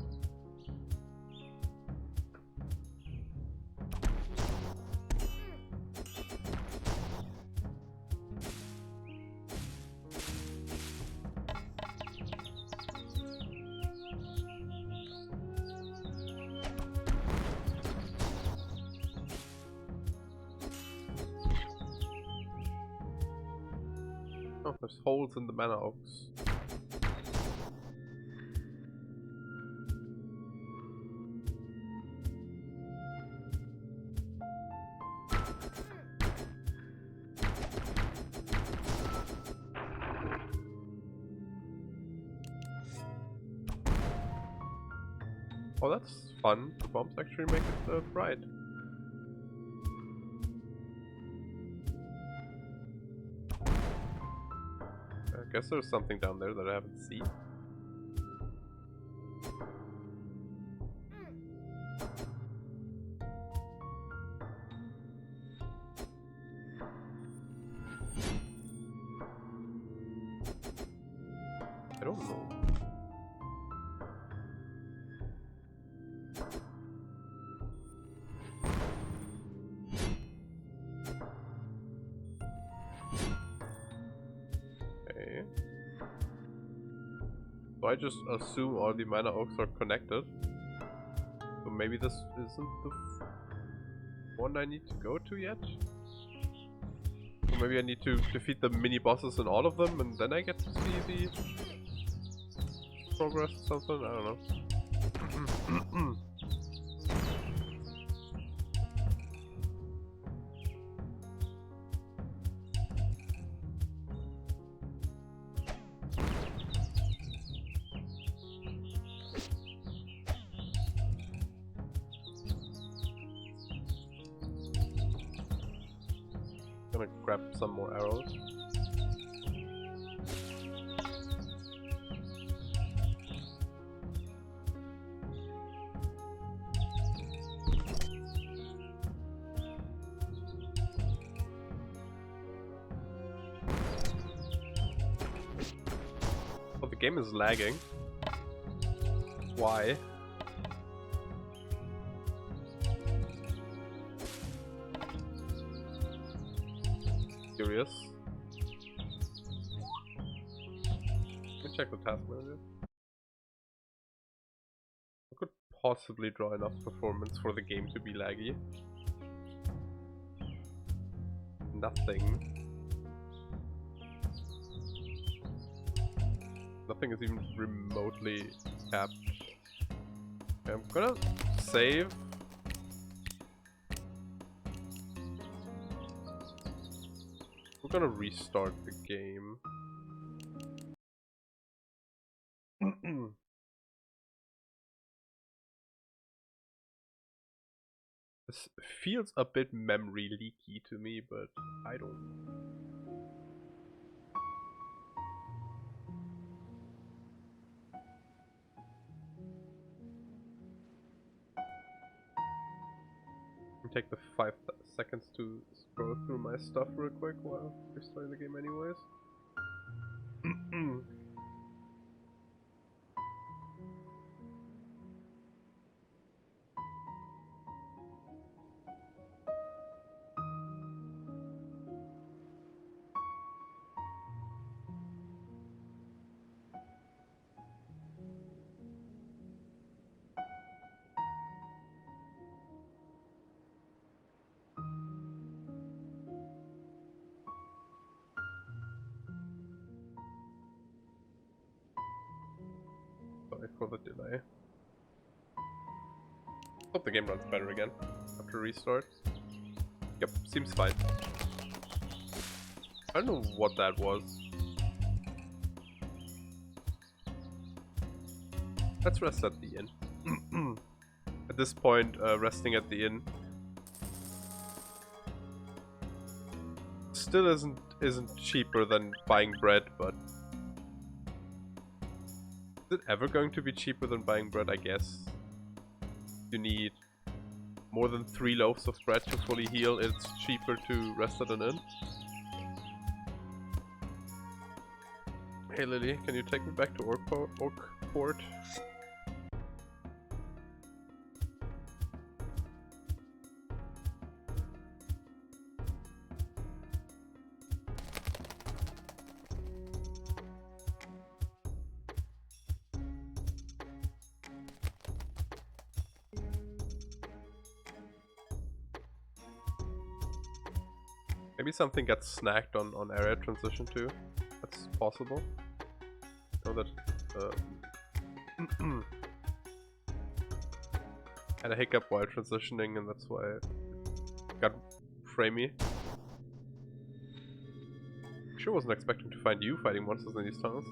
Oh, there's holes in the mana oaks. Oh, that's fun. The bombs actually make it bright. I guess there's something down there that I haven't seen. I don't know. Okay. So I just assume all the mana oaks are connected. So maybe this isn't the one I need to go to yet? Or maybe I need to defeat the mini bosses in all of them and then I get to see the progress or something? I don't know. Gonna grab some more arrows. Oh, the game is lagging. Why? Curious. Let me check the task manager. I could possibly draw enough performance for the game to be laggy. Nothing. Nothing is even remotely capped. Okay, I'm gonna save. We're gonna restart the game. This feels a bit memory leaky to me, but I don't know. Take the 5 seconds to scroll through my stuff real quick while we're starting the game anyways. Sorry for the delay. Hope the game runs better again after restart. Yep, seems fine. I don't know what that was. Let's rest at the inn. At this point, resting at the inn still isn't cheaper than buying bread, but is it ever going to be cheaper than buying bread? I guess. You need more than 3 loaves of bread to fully heal. It's cheaper to rest at an inn. Hey Lily, can you take me back to Orkport? Maybe something gets snagged on area transition too. that's possible. Know that had a hiccup while transitioning, and that's why it got framey. Sure wasn't expecting to find you fighting monsters in these tunnels.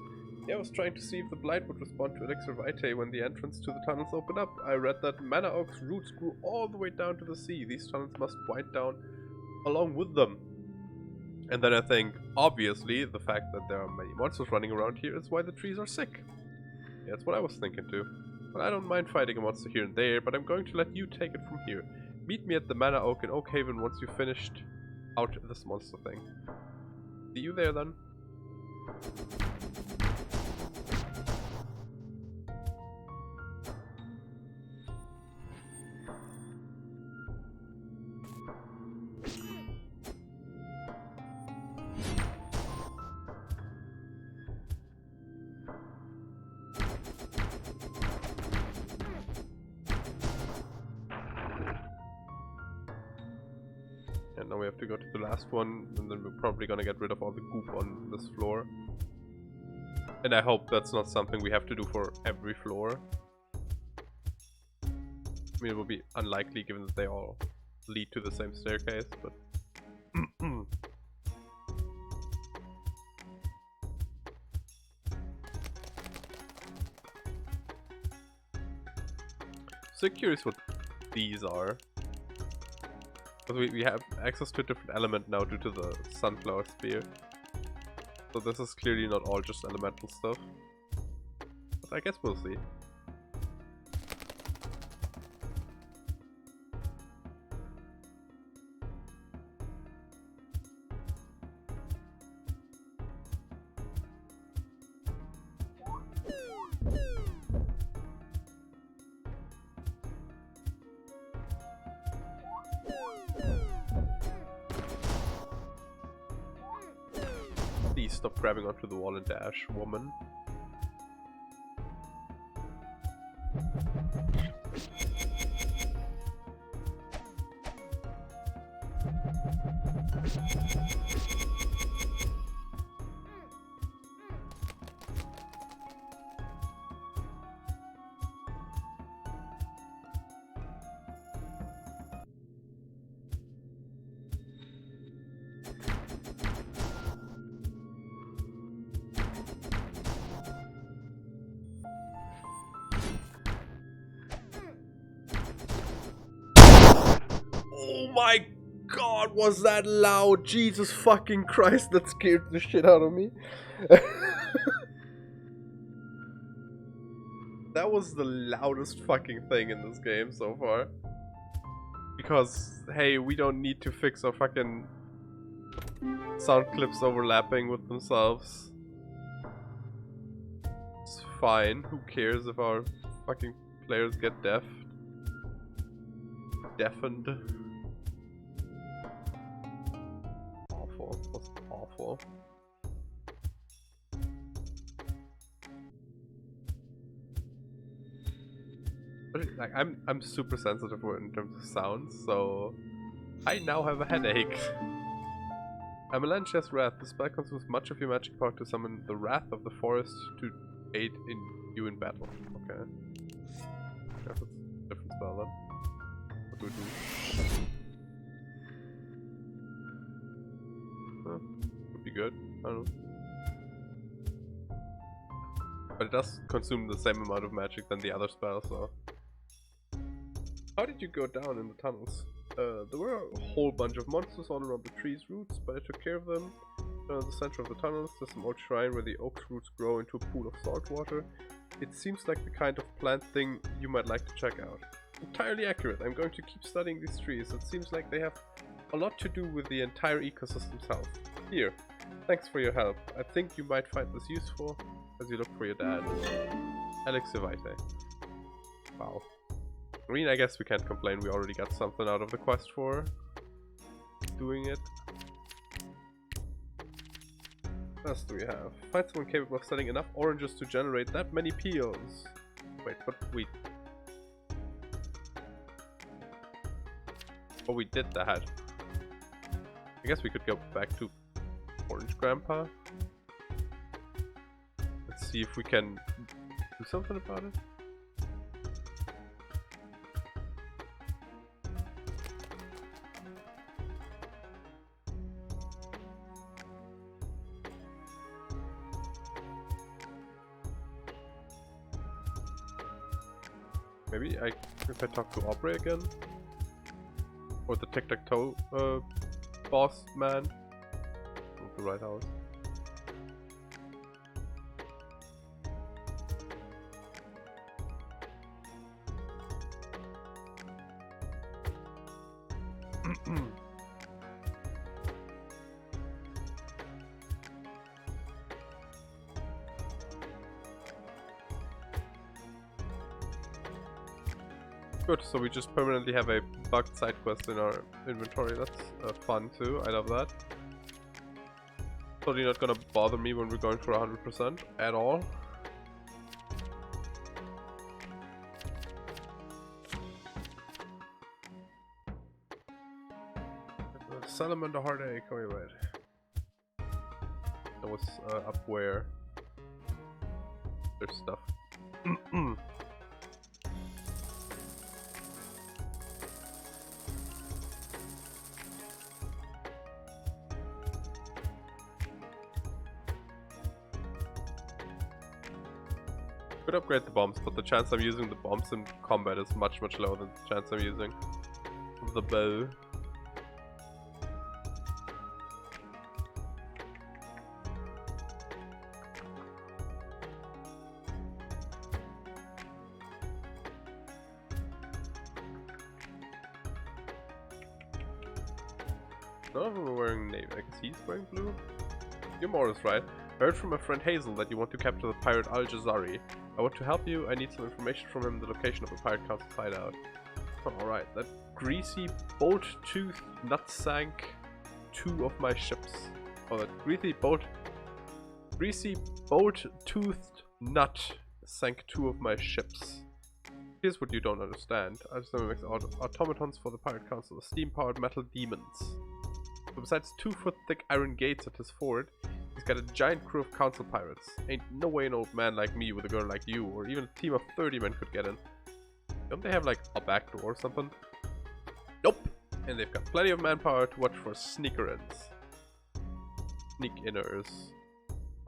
Yeah, I was trying to see if the blight would respond to Elixir Vitae when the entrance to the tunnels opened up. I read that Mana Oak's roots grew all the way down to the sea. These tunnels must wind down along with them. And then I think, obviously, the fact that there are many monsters running around here is why the trees are sick. Yeah, that's what I was thinking too. But I don't mind fighting a monster here and there, but I'm going to let you take it from here. Meet me at the Mana Oak in Oakhaven once you've finished out this monster thing. See you there then. And now we have to go to the last one, and then we're probably gonna get rid of all the goop on this floor. And I hope that's not something we have to do for every floor. I mean, it will be unlikely given that they all lead to the same staircase, but... So curious what these are. Because we have access to a different element now due to the sunflower spear. So this is clearly not all just elemental stuff. But I guess we'll see. Please stop grabbing onto the wall and dash, woman. Oh my god, was that loud? Jesus fucking Christ, that scared the shit out of me. That was the loudest fucking thing in this game so far. Because, hey, we don't need to fix our fucking sound clips overlapping with themselves. It's fine, who cares if our fucking players get deafened. Awful. That's awful. But like I'm super sensitive in terms of sounds, so I now have a headache. Amalanchia's Wrath. The spell consumes much of your magic power to summon the Wrath of the Forest to aid in you in battle. Okay. That's a different spell then. What do we do? Would be good. I don't know. But it does consume the same amount of magic than the other spells, so. How did you go down in the tunnels? There were a whole bunch of monsters all around the tree's roots, but I took care of them. In the center of the tunnels, there's an old shrine where the oak's roots grow into a pool of salt water. It seems like the kind of plant thing you might like to check out. Entirely accurate. I'm going to keep studying these trees. It seems like they have a lot to do with the entire ecosystem's health. Here, thanks for your help. I think you might find this useful as you look for your dad. Elixir Vitae. Wow. I mean, I guess we can't complain. We already got something out of the quest for doing it. What else do we have? Find someone capable of selling enough oranges to generate that many peels. Wait, but we... Oh, we did that. I guess we could go back to Orange Grandpa. see if we can do something about it. Maybe if I talk to Aubrey again, or the tic-tac-toe boss man, not the right house. Good, so we just permanently have a bugged side quest in our inventory. That's fun too, I love that. Totally not gonna bother me when we're going for 100% at all. Salamander Heartache, oh wait. That was up where there's stuff. Could upgrade the bombs, but the chance I'm using the bombs in combat is much lower than the chance I'm using the bow. None of them are wearing navy. I guess he's wearing blue. You're Morris, right? I heard from my friend Hazel that you want to capture the pirate Al Jazari. I want to help you. I need some information from him, the location of the pirate council hideout. Oh, alright, that greasy bolt-toothed nut sank 2 of my ships. Oh, that greasy bolt-toothed nut sank 2 of my ships. Here's what you don't understand. Alzheimer makes automatons for the pirate council, steam-powered metal demons. So besides 2-foot-thick iron gates at his fort, he's got a giant crew of council pirates. Ain't no way an old man like me with a girl like you, or even a team of 30 men could get in. Don't they have like a back door or something? Nope! And they've got plenty of manpower to watch for sneaker-ins. Sneak-inners.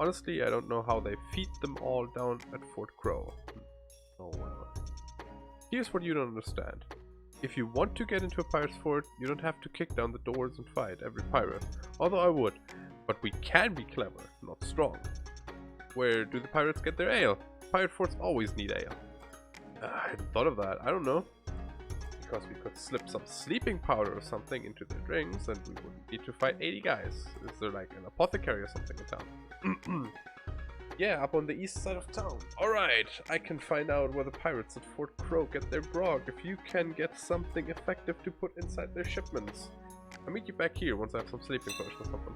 Honestly, I don't know how they feed them all down at Fort Crow. Oh well. Here's what you don't understand. If you want to get into a pirate's fort, you don't have to kick down the doors and fight every pirate. Although I would. But we can be clever, not strong. Where do the pirates get their ale? Pirate forts always need ale. I hadn't thought of that. I don't know. Because we could slip some sleeping powder or something into their drinks and we wouldn't need to fight 80 guys. Is there like an apothecary or something in town? Yeah, up on the east side of town. Alright, I can find out where the pirates at Fort Crow get their grog if you can get something effective to put inside their shipments. I'll meet you back here once I have some sleeping potion or something.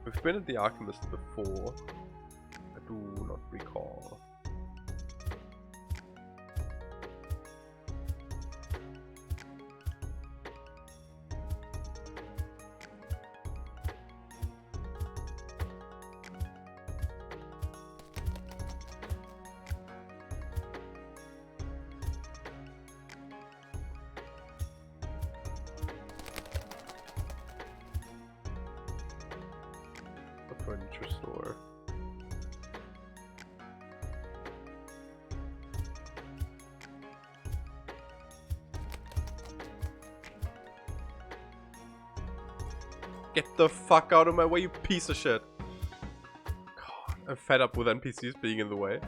We've been at the Alchemist before. I do not recall. Furniture store. Get the fuck out of my way, you piece of shit. God, I'm fed up with NPCs being in the way.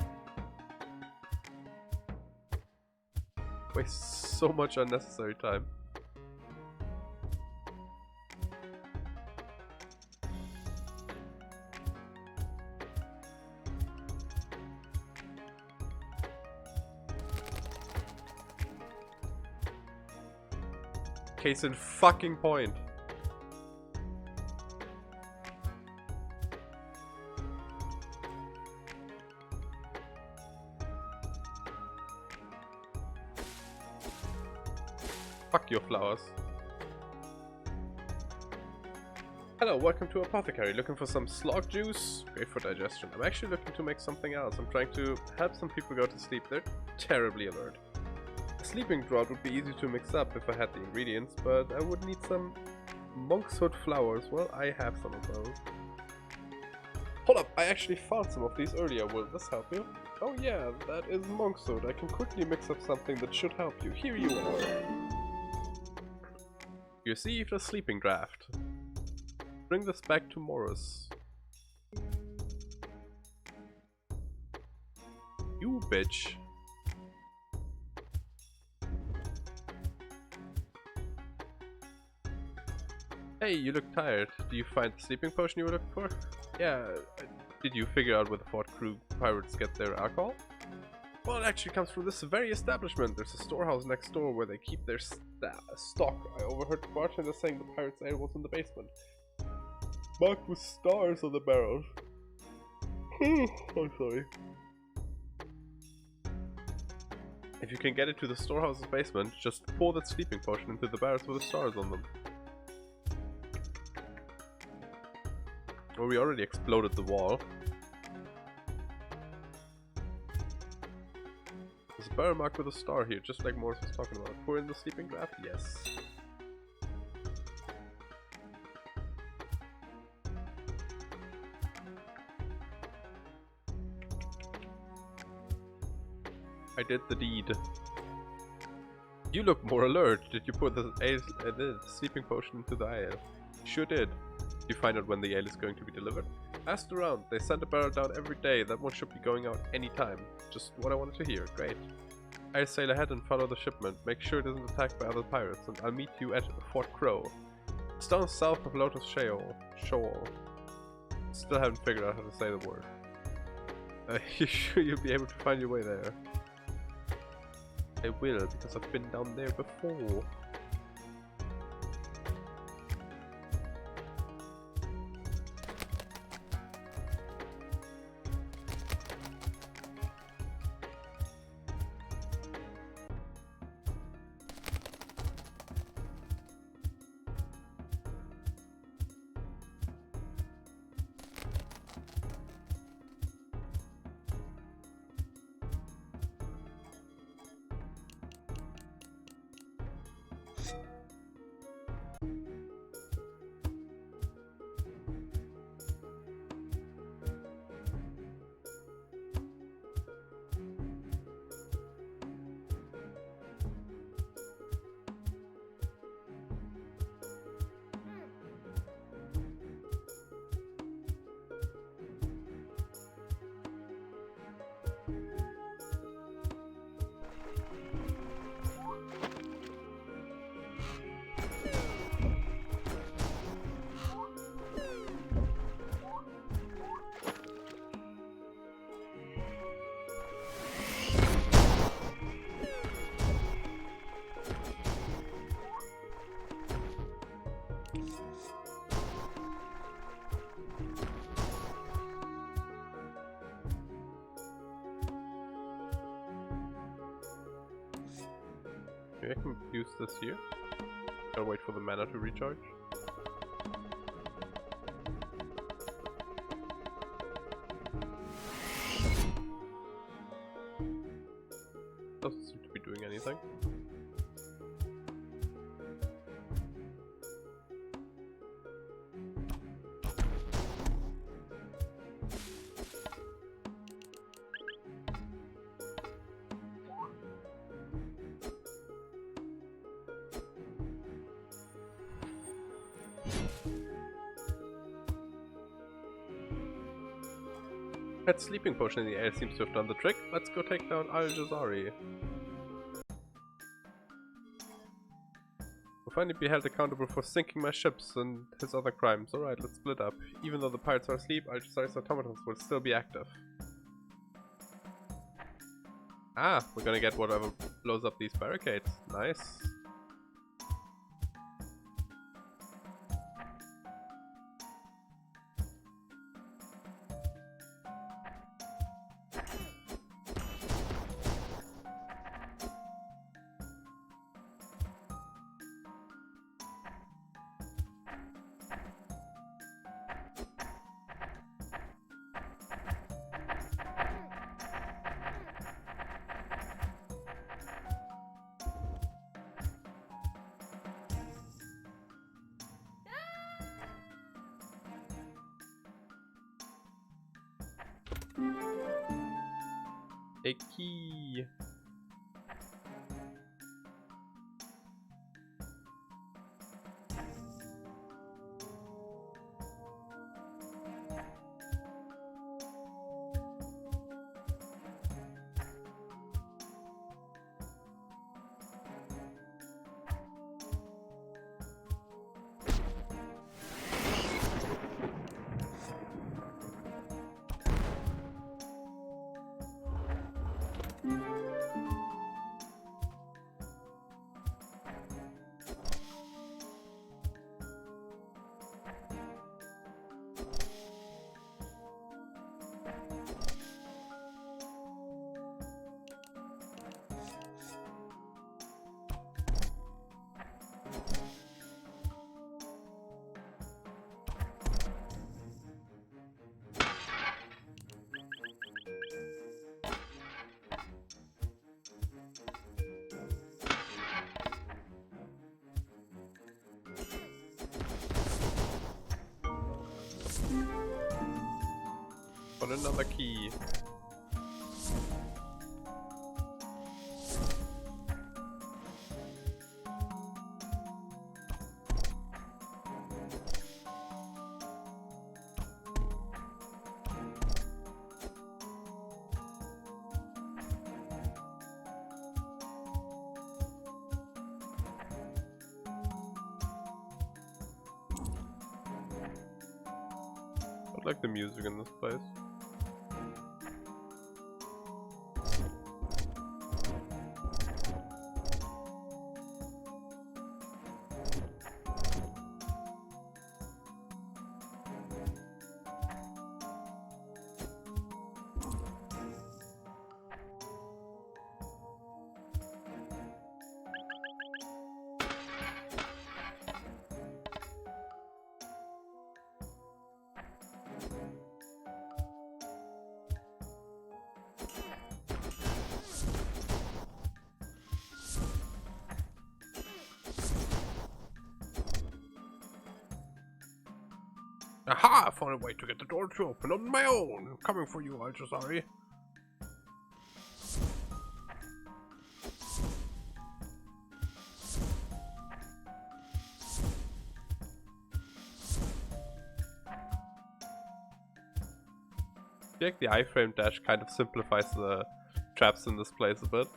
Waste so much unnecessary time. Case in fucking point. Fuck your flowers. Hello, welcome to Apothecary. Looking for some slog juice? Great for digestion. I'm actually looking to make something else. I'm trying to help some people go to sleep. They're terribly alert. A sleeping draught would be easy to mix up if I had the ingredients, but I would need some monkshood flowers. Well, I have some of those. Hold up, I actually found some of these earlier. Will this help you? Oh yeah, that is monkshood. I can quickly mix up something that should help you. Here you are. You received a sleeping draft. Bring this back to Morris. You bitch. Hey, you look tired. Do you find the sleeping potion you were looking for? Yeah. Did you figure out where the Fort Crew pirates get their alcohol? Well, it actually comes from this very establishment. There's a storehouse next door where they keep their stock. I overheard the bartender saying the pirates' ale was in the basement. Marked with stars on the barrels. I'm sorry. If you can get it to the storehouse's basement, just pour that sleeping potion into the barrels with the stars on them. Well, we already exploded the wall. There's a barrel marked with a star here, just like Morris was talking about. Pour in the sleeping draft? Yes. I did the deed. You look more alert. Did you put the sleeping potion into the ale? Sure did. You find out when the ale is going to be delivered? Asked around. They send a barrel down every day. That one should be going out any time. Just what I wanted to hear. Great. I'll sail ahead and follow the shipment. Make sure it isn't attacked by other pirates, and I'll meet you at Fort Crow. It's down south of Lotus Shoal. Still haven't figured out how to say the word. You sure you'll be able to find your way there? I will, because I've been down there before. Maybe I can use this here. Gotta wait for the mana to recharge. Doesn't seem to be doing anything. That sleeping potion in the air seems to have done the trick. Let's go take down Al-Jazari. We'll finally be held accountable for sinking my ships and his other crimes. Alright, let's split up. Even though the pirates are asleep, Al-Jazari's automatons will still be active. Ah, we're gonna get whatever blows up these barricades. Nice. a key. Got another key. I like the music in this place. Aha! I found a way to get the door to open on my own. I'm coming for you, Alchazari. I feel like the iframe dash kind of simplifies the traps in this place a bit.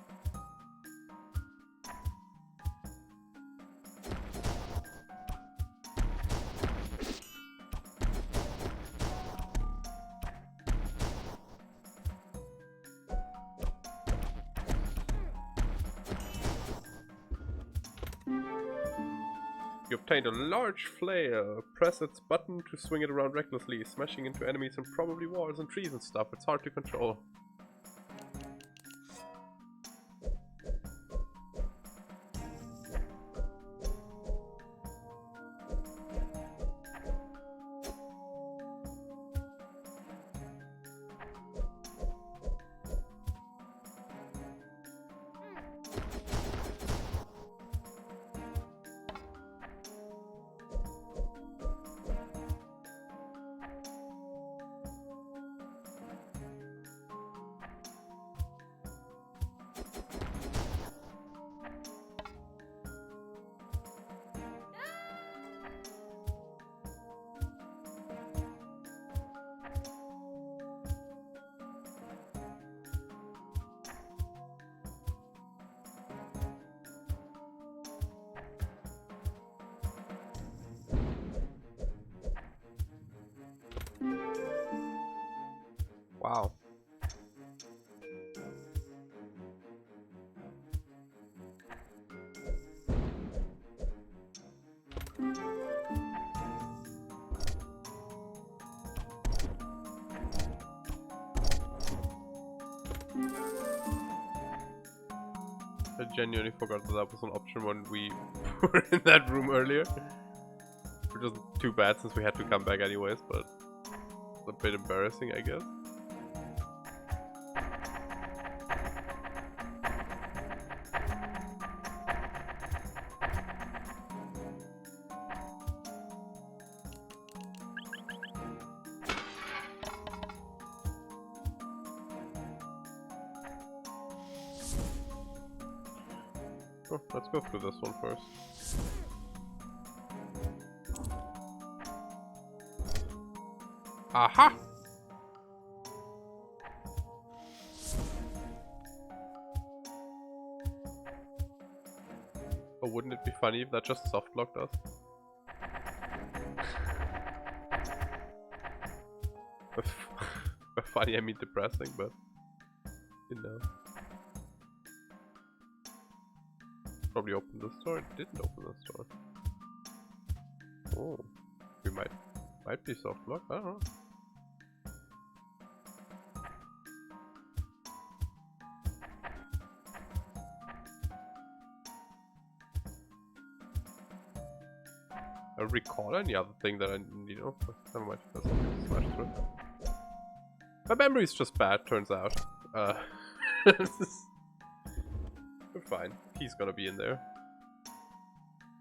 You obtained a large flail. Press its button to swing it around recklessly, smashing into enemies and probably walls and trees and stuff. It's hard to control. Wow. I genuinely forgot that was an option when we were in that room earlier. Which isn't too bad since we had to come back anyways, but it's a bit embarrassing, I guess. Oh, let's go through this one first. Aha! Oh, wouldn't it be funny if that just soft locked us? By funny I mean depressing, but you know. Probably opened this door. It didn't open this door. Oh, we might be soft locked. I don't know. I recall any other thing that I, you know, never mind. That's something to smash through. My memory's just bad, turns out. We're fine. He's gonna be in there.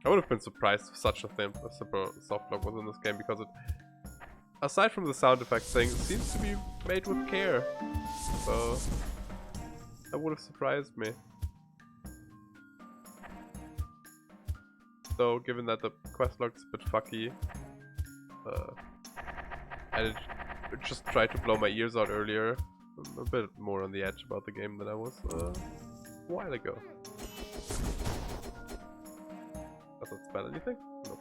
I would have been surprised if such a thing, a simple soft lock was in this game, because it, aside from the sound effect thing, it seems to be made with care. So that would have surprised me. Though, given that the quest log's a bit fucky, and it just tried to blow my ears out earlier, I'm a bit more on the edge about the game than I was a while ago. Does that spell anything? Nope.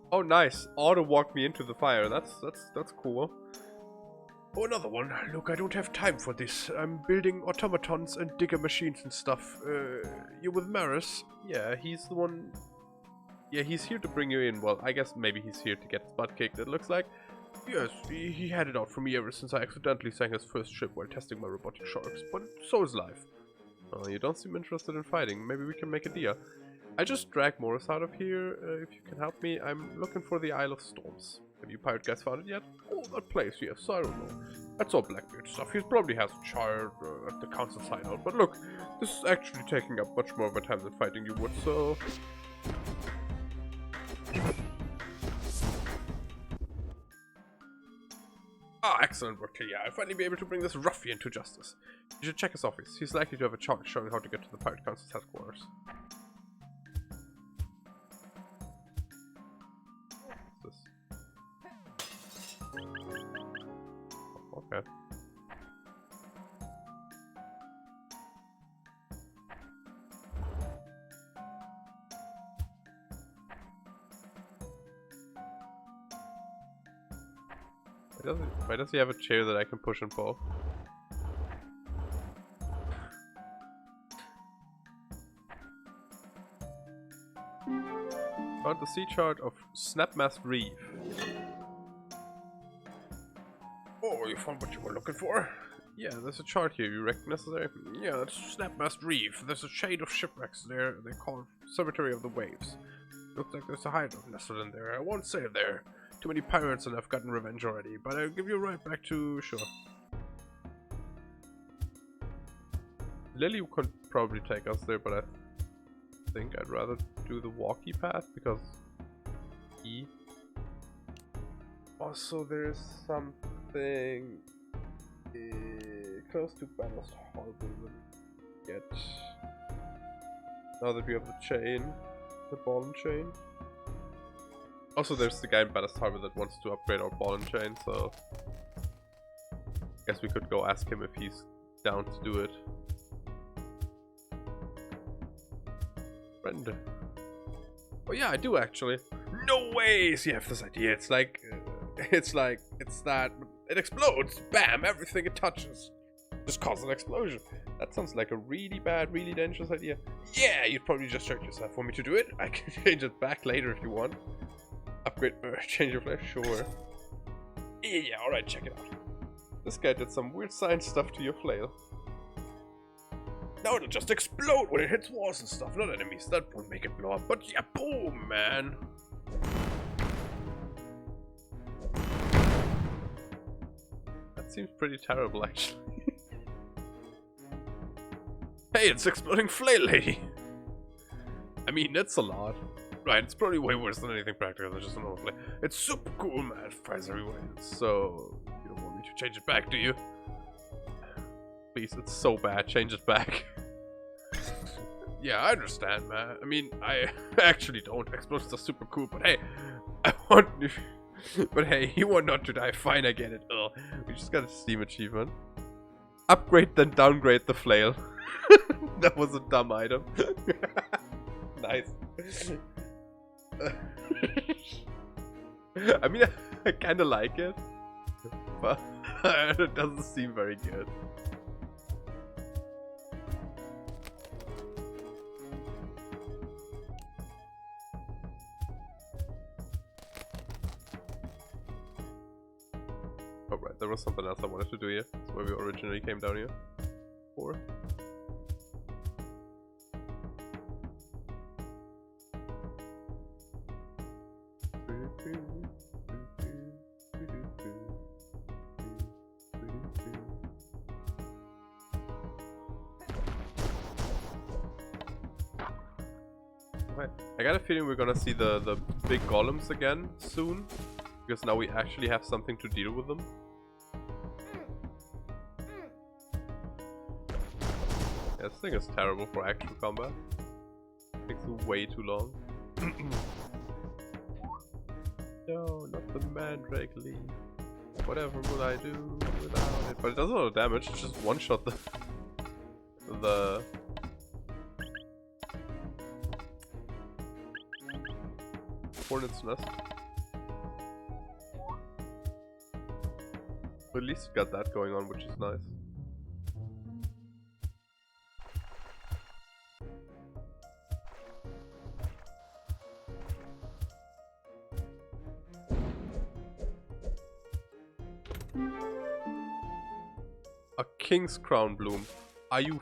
Oh, nice! Auto walked me into the fire. That's cool. Oh, another one. Look, I don't have time for this. I'm building automatons and digger machines and stuff. You with Maris? Yeah, he's the one. Yeah, he's here to bring you in. Well, I guess maybe he's here to get his butt kicked, it looks like. Yes, he had it out for me ever since I accidentally sank his first ship while testing my robotic sharks, but so is life. You don't seem interested in fighting. Maybe we can make a deal. I just dragged Morris out of here. If you can help me, I'm looking for the Isle of Storms. Have you pirate guys found it yet? Oh, that place, yes, I don't know. That's all Blackbeard stuff. He probably has a child at the council's hideout. But look, this is actually taking up much more of my time than fighting you would, so... Ah, excellent work, yeah. I'll finally be able to bring this ruffian to justice. You should check his office. He's likely to have a chart showing how to get to the Pirate Council's headquarters. What's this? Oh, okay. Why does he have a chair that I can push and pull? Found the sea chart of Snapmast Reef. Oh, you found what you were looking for? Yeah, there's a chart here. You reckon necessary? Yeah, it's Snapmast Reef. There's a shade of shipwrecks there. They call it Cemetery of the Waves. Looks like there's a hideout nestled in there. I won't sail there. Too many pirates and I've gotten revenge already, but I'll give you a ride back to shore. Lily could probably take us there, but I think I'd rather do the walkie path because Also, there's something close to Ballast Harbor we'll get. Now that we have the chain, the ball and chain. Also, there's the guy in Ballast Harbor that wants to upgrade our ball and chain, so I guess we could go ask him if he's down to do it. Friend. Oh yeah, I do actually. No way! So you have this idea. It's that. It explodes. Bam! Everything it touches just causes an explosion. That sounds like a really bad, really dangerous idea. Yeah, you'd probably just hurt yourself. Want me to do it? I can change it back later if you want. Upgrade, change your flash, sure. Yeah, alright, check it out. This guy did some weird science stuff to your flail. No, it'll just explode when it hits walls and stuff, not enemies. That won't make it blow up, but yeah, boom, man. That seems pretty terrible, actually. Hey, it's exploding flail lady! I mean, that's a lot. Right, it's probably way worse than anything practical than just a normal flame. It's super cool, man. It fires everywhere. So, You don't want me to change it back, do you? please, it's so bad. Change it back. Yeah, I understand, man. I mean, I actually don't. Explosions are super cool, but hey, I want you. But hey, you want not to die. Fine, I get it. Ugh. We just got a Steam achievement. Upgrade then downgrade the flail. That was a dumb item. Nice. I mean, I kinda like it, but it doesn't seem very good. Alright, there was something else I wanted to do here. That's why we originally came down here for. Right. I got a feeling we're gonna see the big golems again soon, because now we actually have something to deal with them. Yeah, this thing is terrible for actual combat. Takes way too long. No, not the Mandrake Leaf. Whatever would I do without it? But it does a lot of damage. It's just one shot the Hornet's Nest. But at least we got that going on, which is nice. A King's Crown Bloom. Are you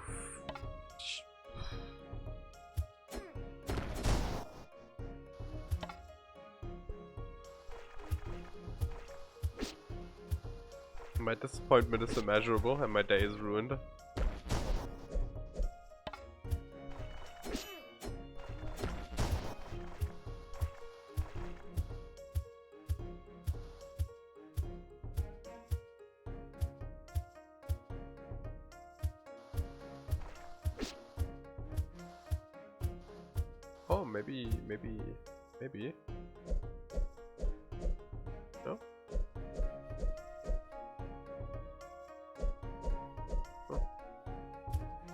My disappointment is immeasurable and my day is ruined. Oh, maybe. No? Oh.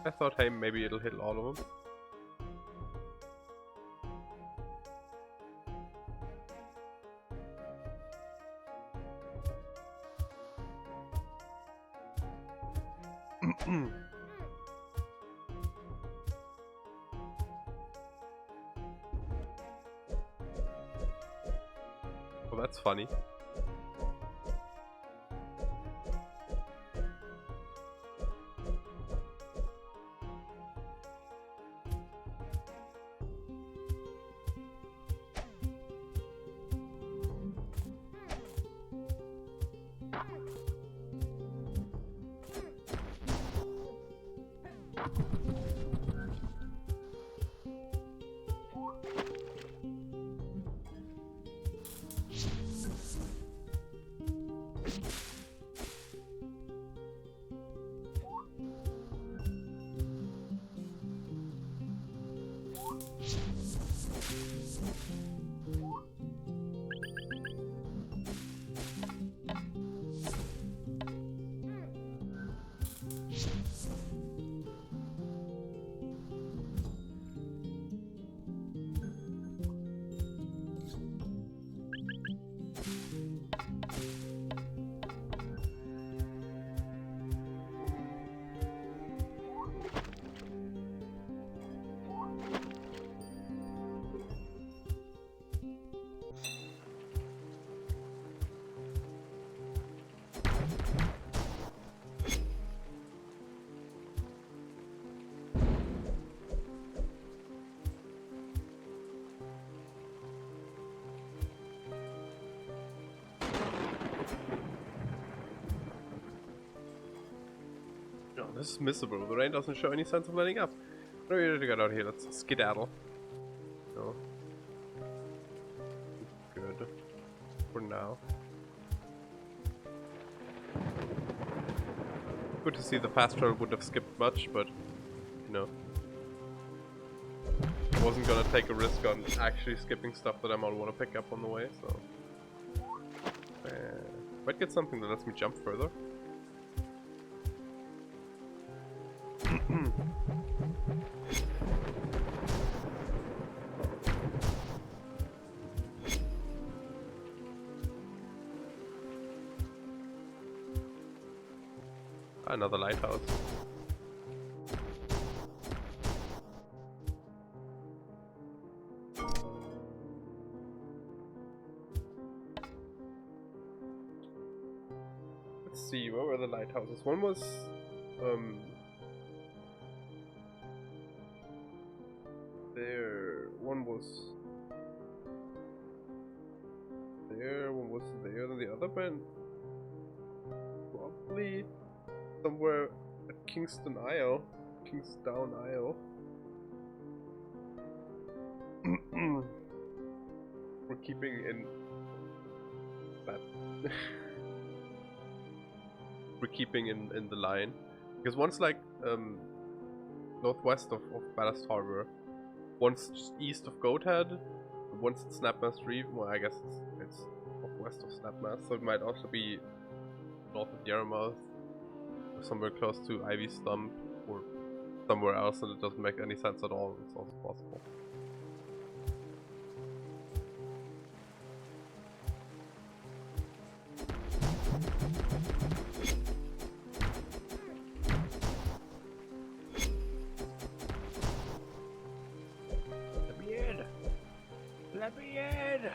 I thought, hey, maybe it'll hit all of them. Well, that's funny. No, this is missable. The rain doesn't show any signs of letting up. No, we need to get out here. Let's skedaddle. No. Good. For now. Good to see the fast travel would have skipped much, but you know, I wasn't gonna take a risk on actually skipping stuff that I might want to pick up on the way, so might get something that lets me jump further. Another lighthouse. Let's see, where were the lighthouses? One was there. One was there. One was there. Then the other one probably somewhere at Kingston Isle. Kingstown Isle. We're keeping in that. We're keeping in the line. Because one's like northwest of Ballast Harbor. One's just east of Goathead. One's at Snapmast Reef. Well, I guess it's northwest of Snapmast, so it might also be north of Yarmouth. Somewhere close to Ivy Stump or somewhere else, and it doesn't make any sense at all. It's also possible. Let me in! Let me in!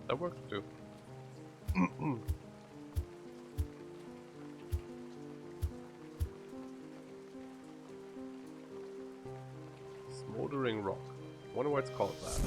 That works too. Smoldering rock. Wonder why it's called that.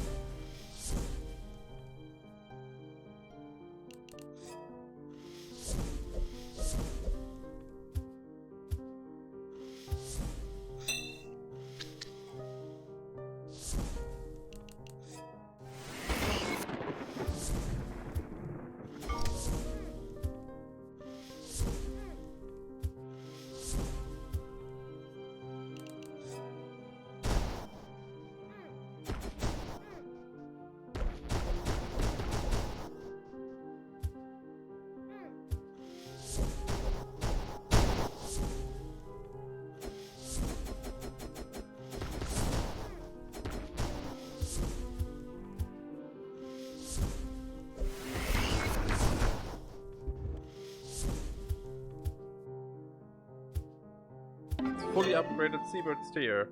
Fully upgraded Seabird Steer.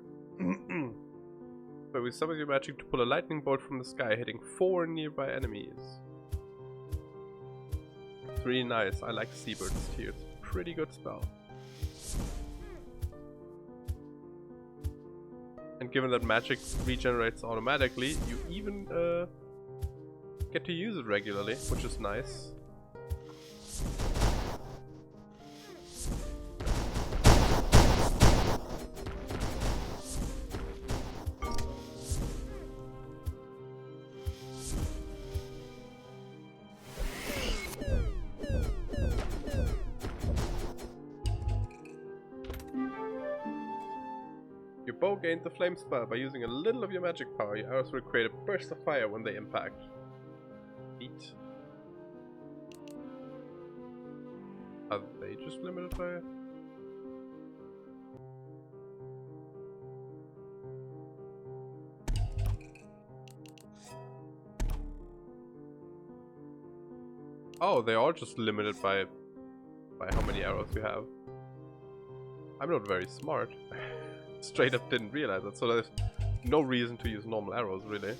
But with some of your magic to pull a lightning bolt from the sky, hitting 4 nearby enemies. It's really nice. I like Seabird Steer. It's a pretty good spell. And given that magic regenerates automatically, you even get to use it regularly, which is nice. Your bow gained the flame spell. By using a little of your magic power, your arrows will create a burst of fire when they impact. Neat. Are they just limited by it? Oh, they are just limited by how many arrows you have. I'm not very smart. Straight up didn't realize that, so there's no reason to use normal arrows, really.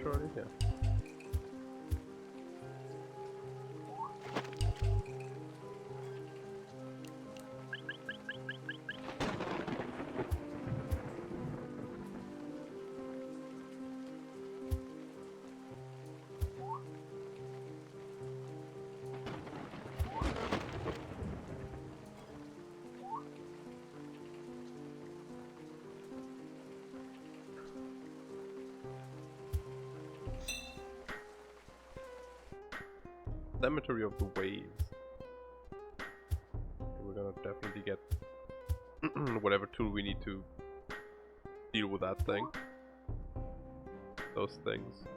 Already? Yeah. Cemetery of the Waves. We're gonna definitely get whatever tool we need to deal with that thing. Those things.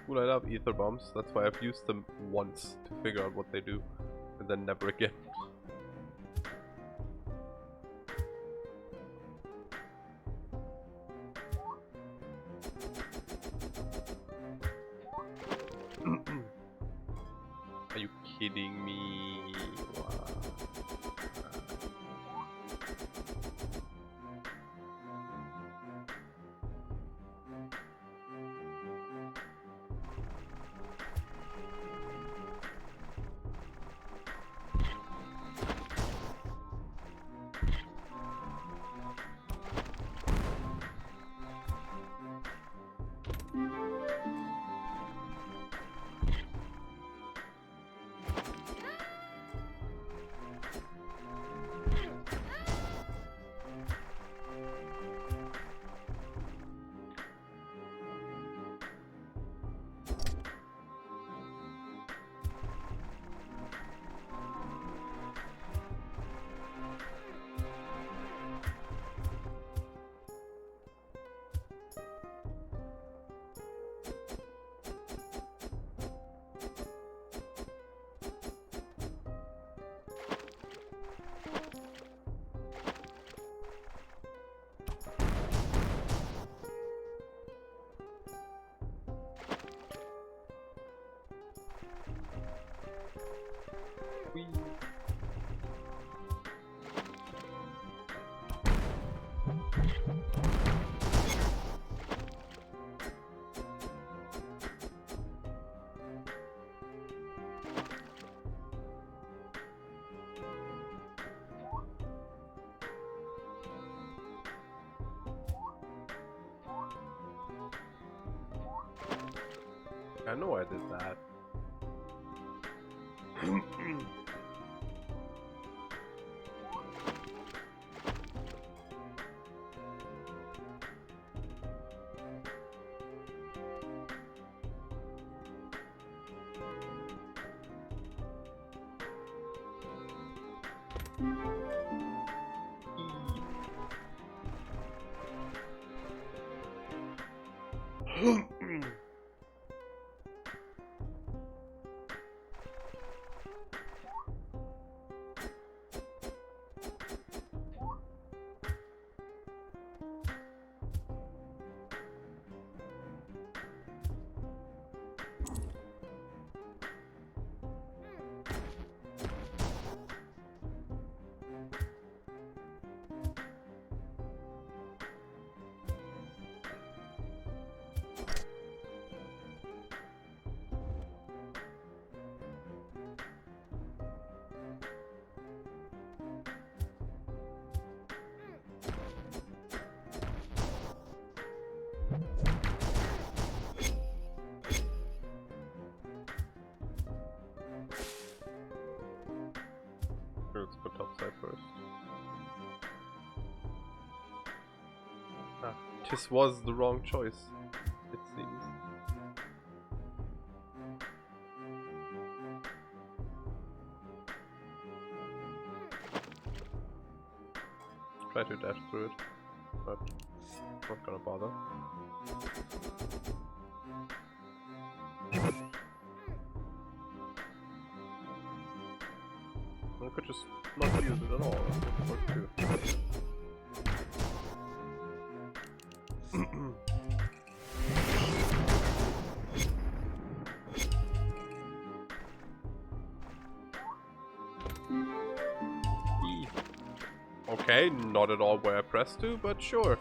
Cool, I love ether bombs. That's why I've used them once to figure out what they do, and then never again. Are you kidding me? Wow. Whee. I know I did that. This was the wrong choice, it seems. Try to dash through it, but not gonna bother. I could just not use it at all. That would work too. Okay, not at all where I pressed to, but sure.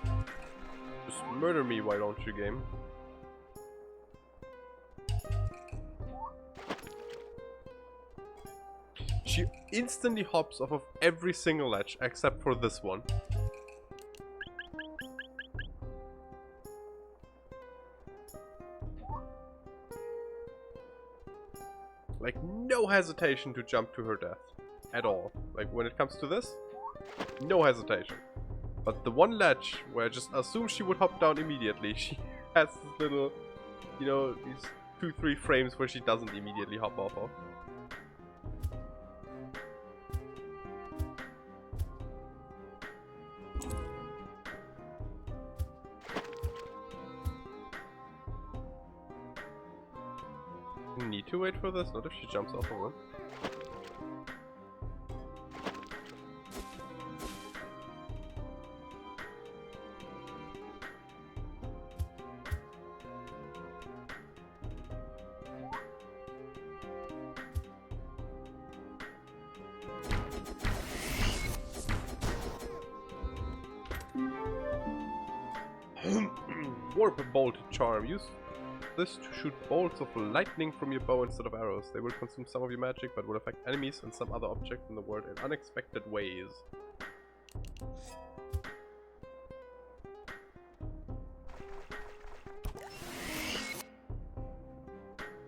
Just murder me, why don't you, game? She instantly hops off of every single ledge except for this one. Like, no hesitation to jump to her death. At all. Like, when it comes to this, no hesitation. But the one ledge where I just assumed she would hop down immediately, she has this little, you know, these 2-3 frames where she doesn't immediately hop off of. Need to wait for this, not if she jumps off of it. Warp Bolt Charm. Use this to shoot bolts of lightning from your bow instead of arrows. They will consume some of your magic, but will affect enemies and some other objects in the world in unexpected ways.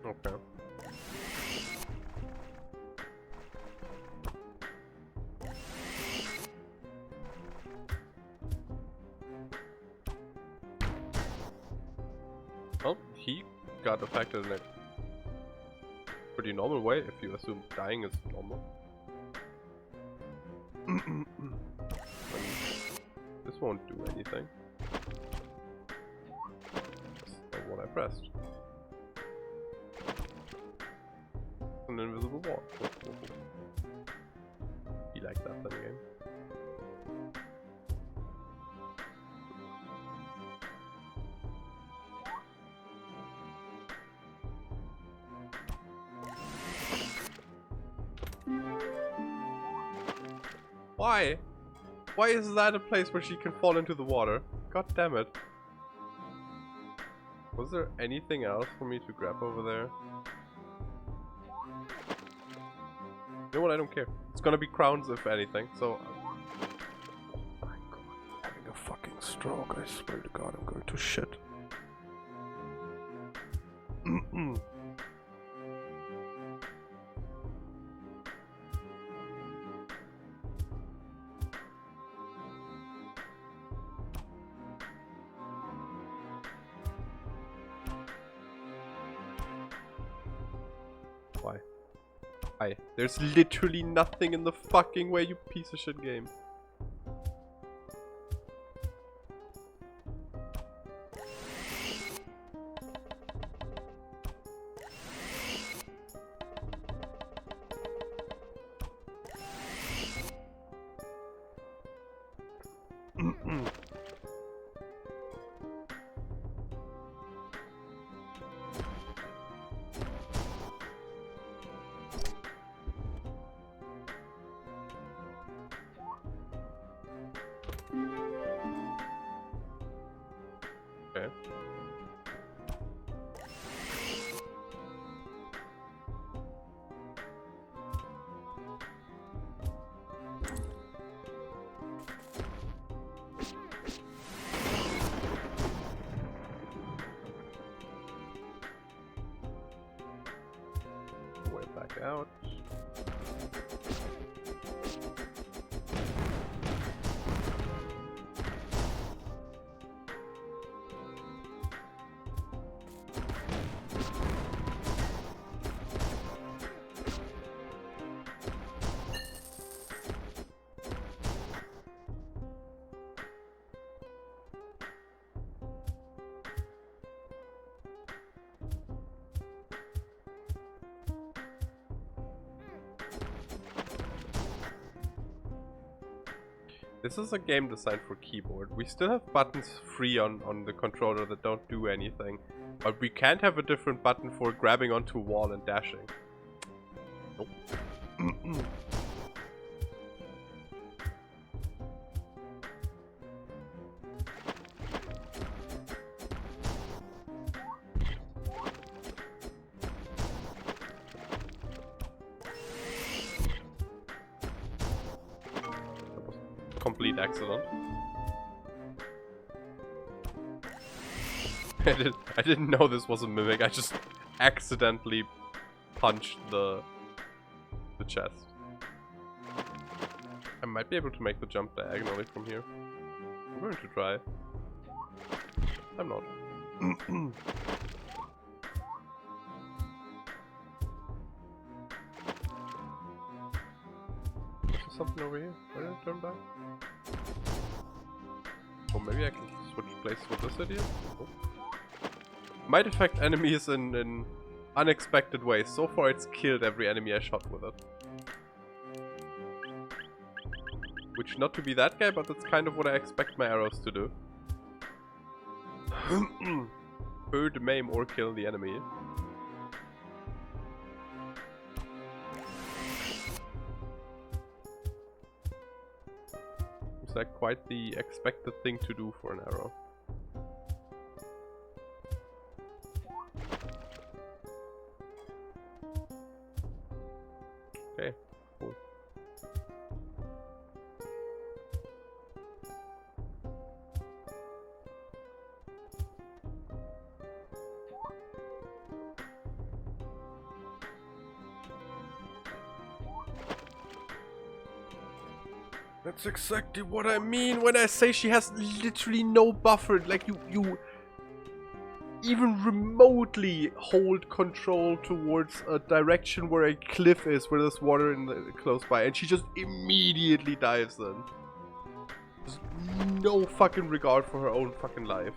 Okay. Well, he got affected in a pretty normal way, if you assume dying is normal. This won't do anything. That's not what I pressed. An invisible wall. He liked that then again. Why? Why is that a place where she can fall into the water? God damn it. Was there anything else for me to grab over there? You know what? I don't care. It's gonna be crowns if anything, so... Oh my god, I'm having a fucking stroke. I swear to god, I'm going to shit. Why? Why? There's literally nothing in the fucking way, you piece of shit game. Okay. Way back out. This is a game designed for keyboard. We still have buttons free on the controller that don't do anything. But we can't have a different button for grabbing onto a wall and dashing. Nope. Complete accident. I didn't know this was a mimic. I just accidentally punched the chest. I might be able to make the jump diagonally from here. I'm going to try. I'm not. Is there something over here? Why did I turn back? Oh, maybe I can switch places with this idiot? Oh. Might affect enemies in unexpected ways. So far it's killed every enemy I shot with it. Which, not to be that guy, but that's kind of what I expect my arrows to do. Hurt, maim, or kill the enemy. Is that quite the expected thing to do for an arrow? Okay, cool. That's exactly what I mean when I say she has literally no buffer. Like, you even remotely hold control towards a direction where a cliff is, where there's water close by, and she just immediately dives in. There's no fucking regard for her own fucking life.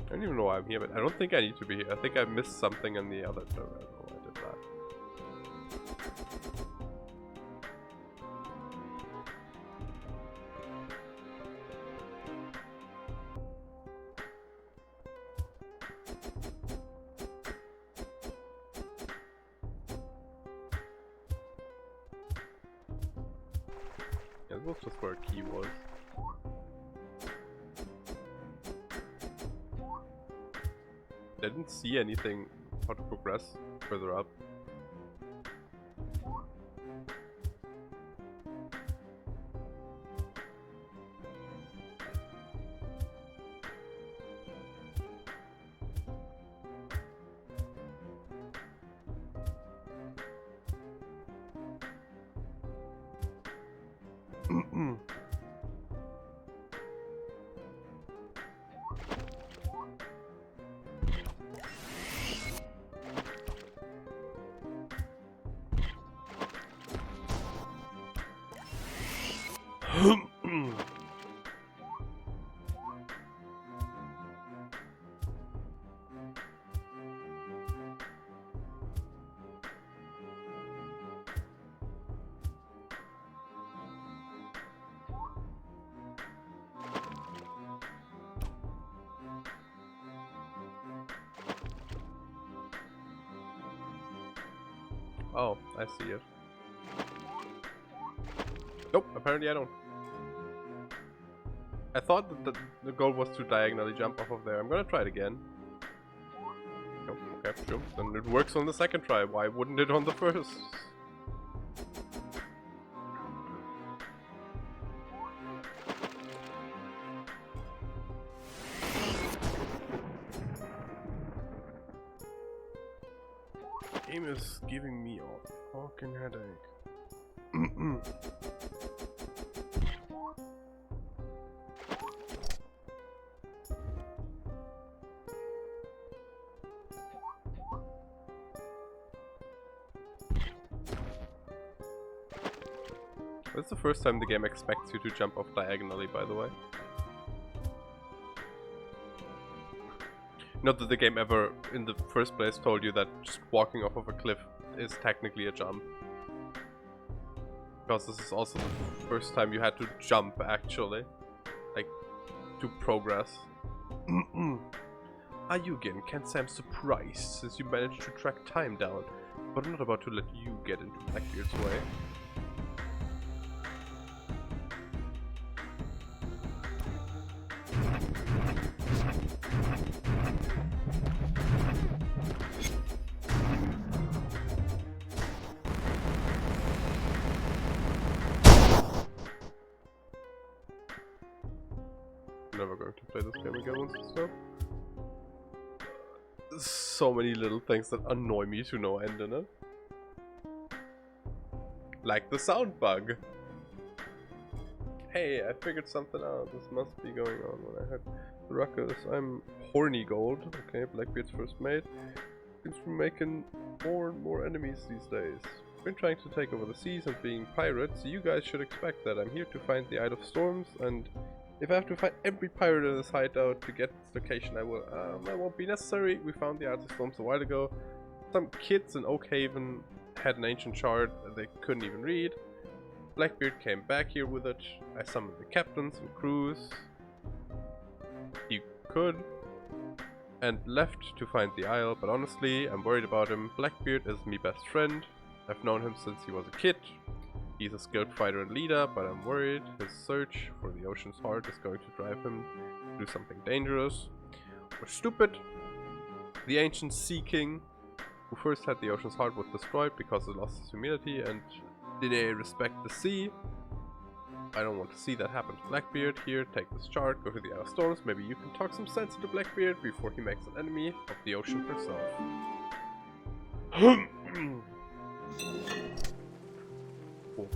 I don't even know why I'm here, but I don't think I need to be here. I think I missed something in the other terminal. I did that. Yeah, this was just where a key was. I didn't see anything how to progress further up. Oh, I see it. Nope, apparently I don't. I thought that the goal was to diagonally jump off of there. I'm gonna try it again. Oh, okay, sure. Then it works on the second try. Why wouldn't it on the first? Game is giving me a fucking headache. That's the first time the game expects you to jump off diagonally, by the way. Not that the game ever, in the first place, told you that just walking off of a cliff is technically a jump. Because this is also the first time you had to jump, actually. Like, to progress. Ayugin, Kensei, I'm surprised, since you managed to track time down. But I'm not about to let you get into Blackbeard's way. Never going to play this game again once it's done. So many little things that annoy me to no end in it. Like the sound bug. Hey, I figured something out. This must be going on when I heard the ruckus. I'm Horny Gold. Okay, Blackbeard's first mate. Seems to be making more and more enemies these days. Been trying to take over the seas and being pirates, so you guys should expect that. I'm here to find the Isle of Storms, and if I have to find every pirate in this hideout to get its location, I will. That won't be necessary. We found the Isle of Storms a while ago. Some kids in Oakhaven had an ancient shard that they couldn't even read. Blackbeard came back here with it. I summoned the captains and crews. He could. And left to find the isle, but honestly, I'm worried about him. Blackbeard is my best friend. I've known him since he was a kid. He's a skilled fighter and leader, but I'm worried his search for the ocean's heart is going to drive him to do something dangerous or stupid. The ancient Sea King, who first had the ocean's heart, was destroyed because it lost its humility, and did they respect the sea? I don't want to see that happen to Blackbeard. Here, take this chart, go to the Isle of Storms. Maybe you can talk some sense into Blackbeard before he makes an enemy of the ocean herself. Cool.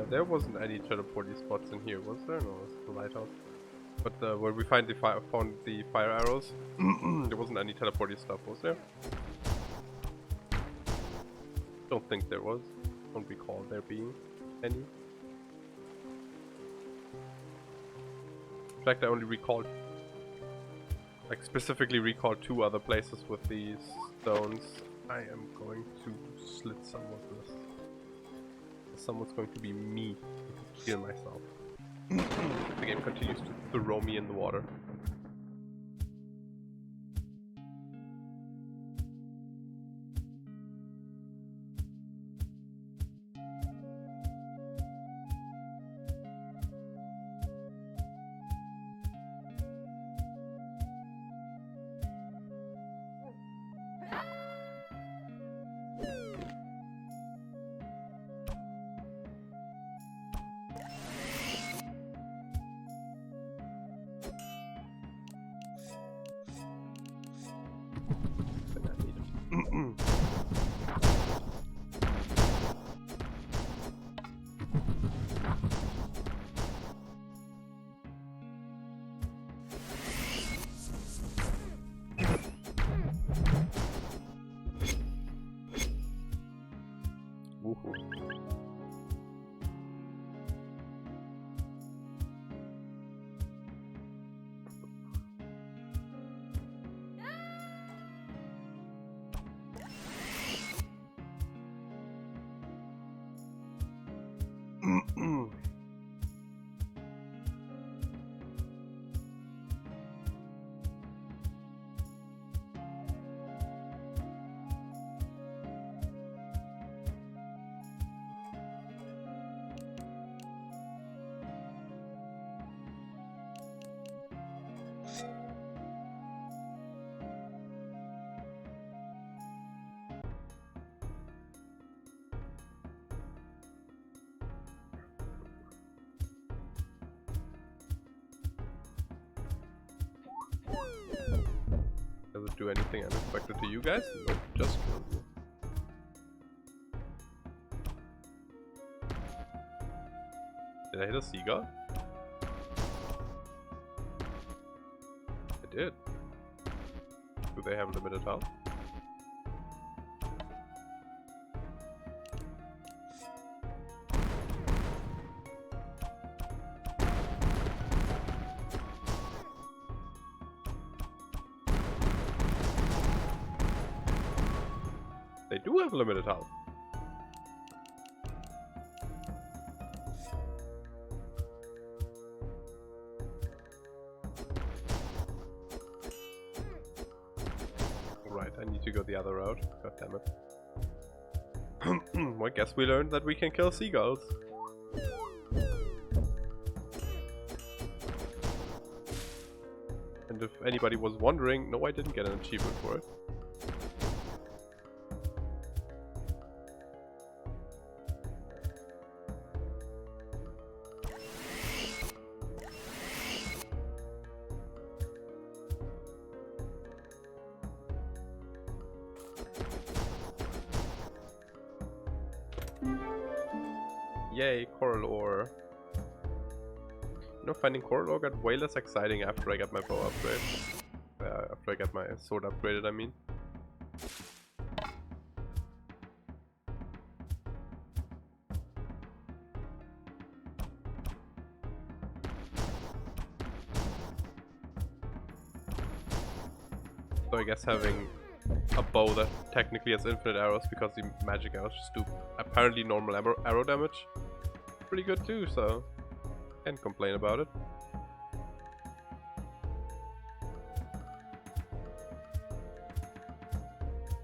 There wasn't any teleporty spots in here, was there? No, it's the lighthouse. But where we found the fire arrows, there wasn't any teleporty stuff, was there? Don't think there was. Don't recall there being any. In fact, I only recalled, like specifically recalled 2 other places with these stones. I am going to slit some of this. Someone's going to be me to kill myself. The game continues to throw me in the water. do anything unexpected to you guys? Nope, just killed you. Did I hit a seagull? I did. Do they have limited health? They do have limited health. Right, I need to go the other route. God damn it. Well, I guess we learned that we can kill seagulls. And if anybody was wondering, no, I didn't get an achievement for it. Yay, coral ore. You know, finding coral ore got way less exciting after I got my bow upgrade. After I got my sword upgraded, I mean. So I guess having a bow that technically has infinite arrows because the magic arrows just do apparently normal arrow damage. Pretty good too, so can't complain about it.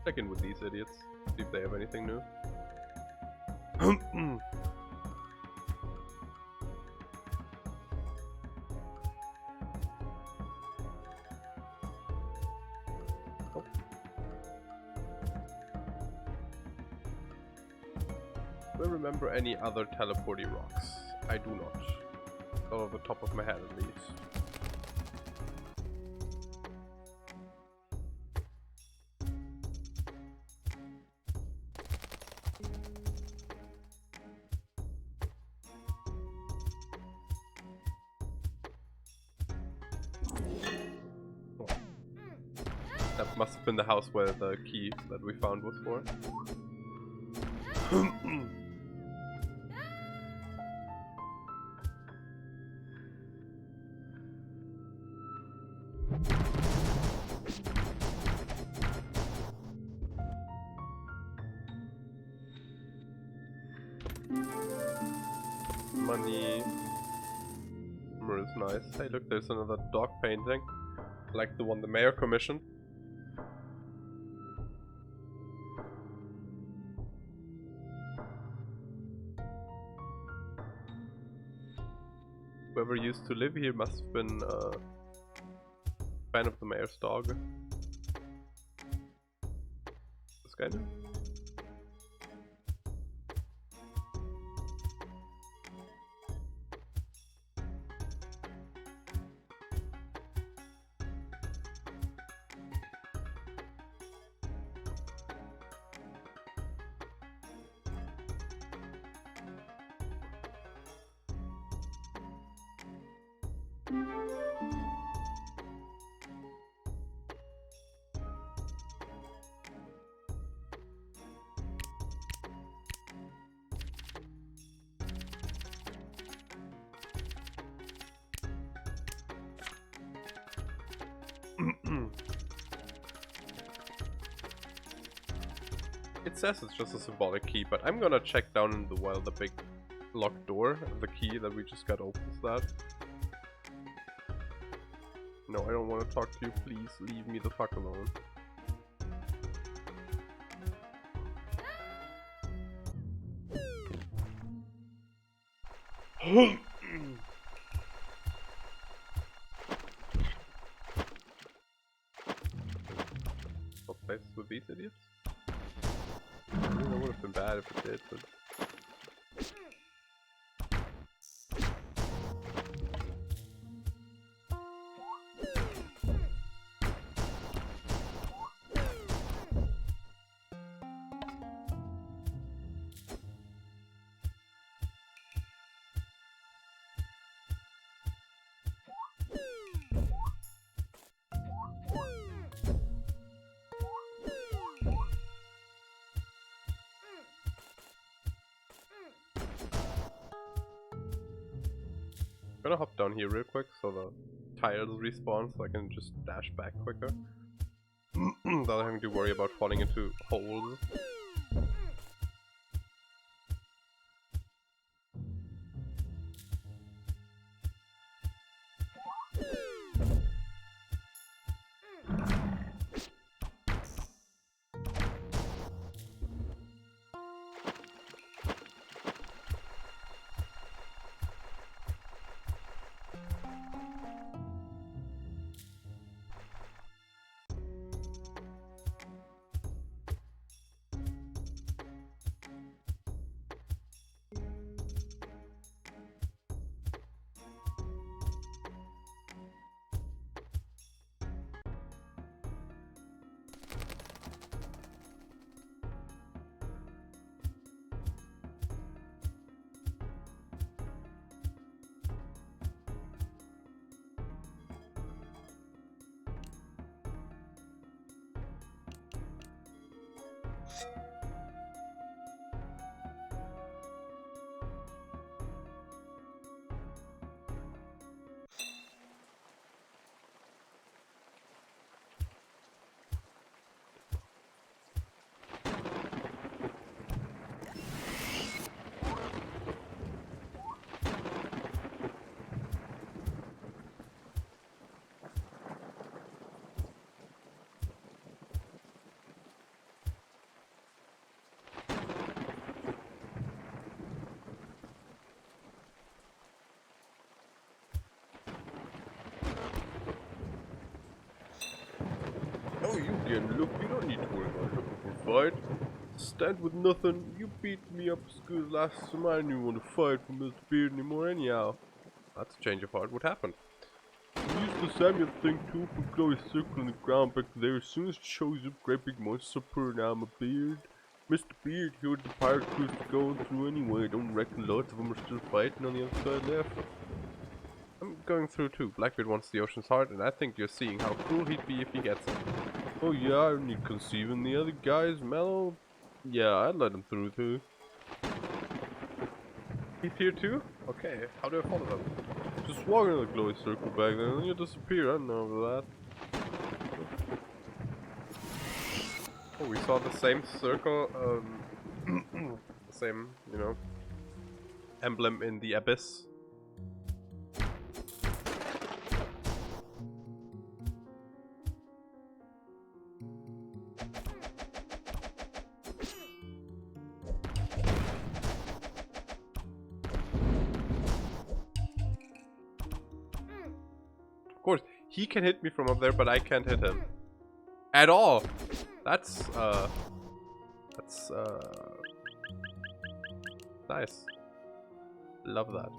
Check in with these idiots, see if they have anything new. Do I remember any other teleporty rocks? I do not. Not off the top of my head at least. Oh. That must have been the house where the key that we found was for. Money. Armor is nice. Hey look, there's another dog painting. Like the one the mayor commissioned. Whoever used to live here must have been a fan of the mayor's dog. This guy knew? It says it's just a symbolic key, but I'm gonna check down in the well the big locked door. The key that we just got opens that. No, I don't want to talk to you. Please leave me the fuck alone. What places with these idiots? That would have been bad if it did, but... I'm gonna hop down here real quick so the tires respawn so I can just dash back quicker. Without having to worry about falling into holes. Oh, you again. Look, you don't need to worry about looking for a fight. Stand with nothing. You beat me up as good as last time. I didn't want to fight for Mr. Beard anymore anyhow. That's a change of heart. What happened? I used the Samuel thing to open Chloe's circle on the ground back there. As soon as it shows up, great big monster purring out my beard. Mr. Beard, here the pirate crew's going through anyway. Don't reckon lots of them are still fighting on the other side left. I'm going through too. Blackbeard wants the ocean's heart, and I think you're seeing how cruel he'd be if he gets it. Oh yeah, I need conceiving the other guys, mellow. Yeah, I'd let him through too. He's here too? Okay, how do I follow them? Just walk in the glowy circle back there, and then you disappear. I know that. Oh, we saw the same circle, the same, you know, emblem in the abyss. Of course, he can hit me from up there, but I can't hit him. At all! That's nice. Love that.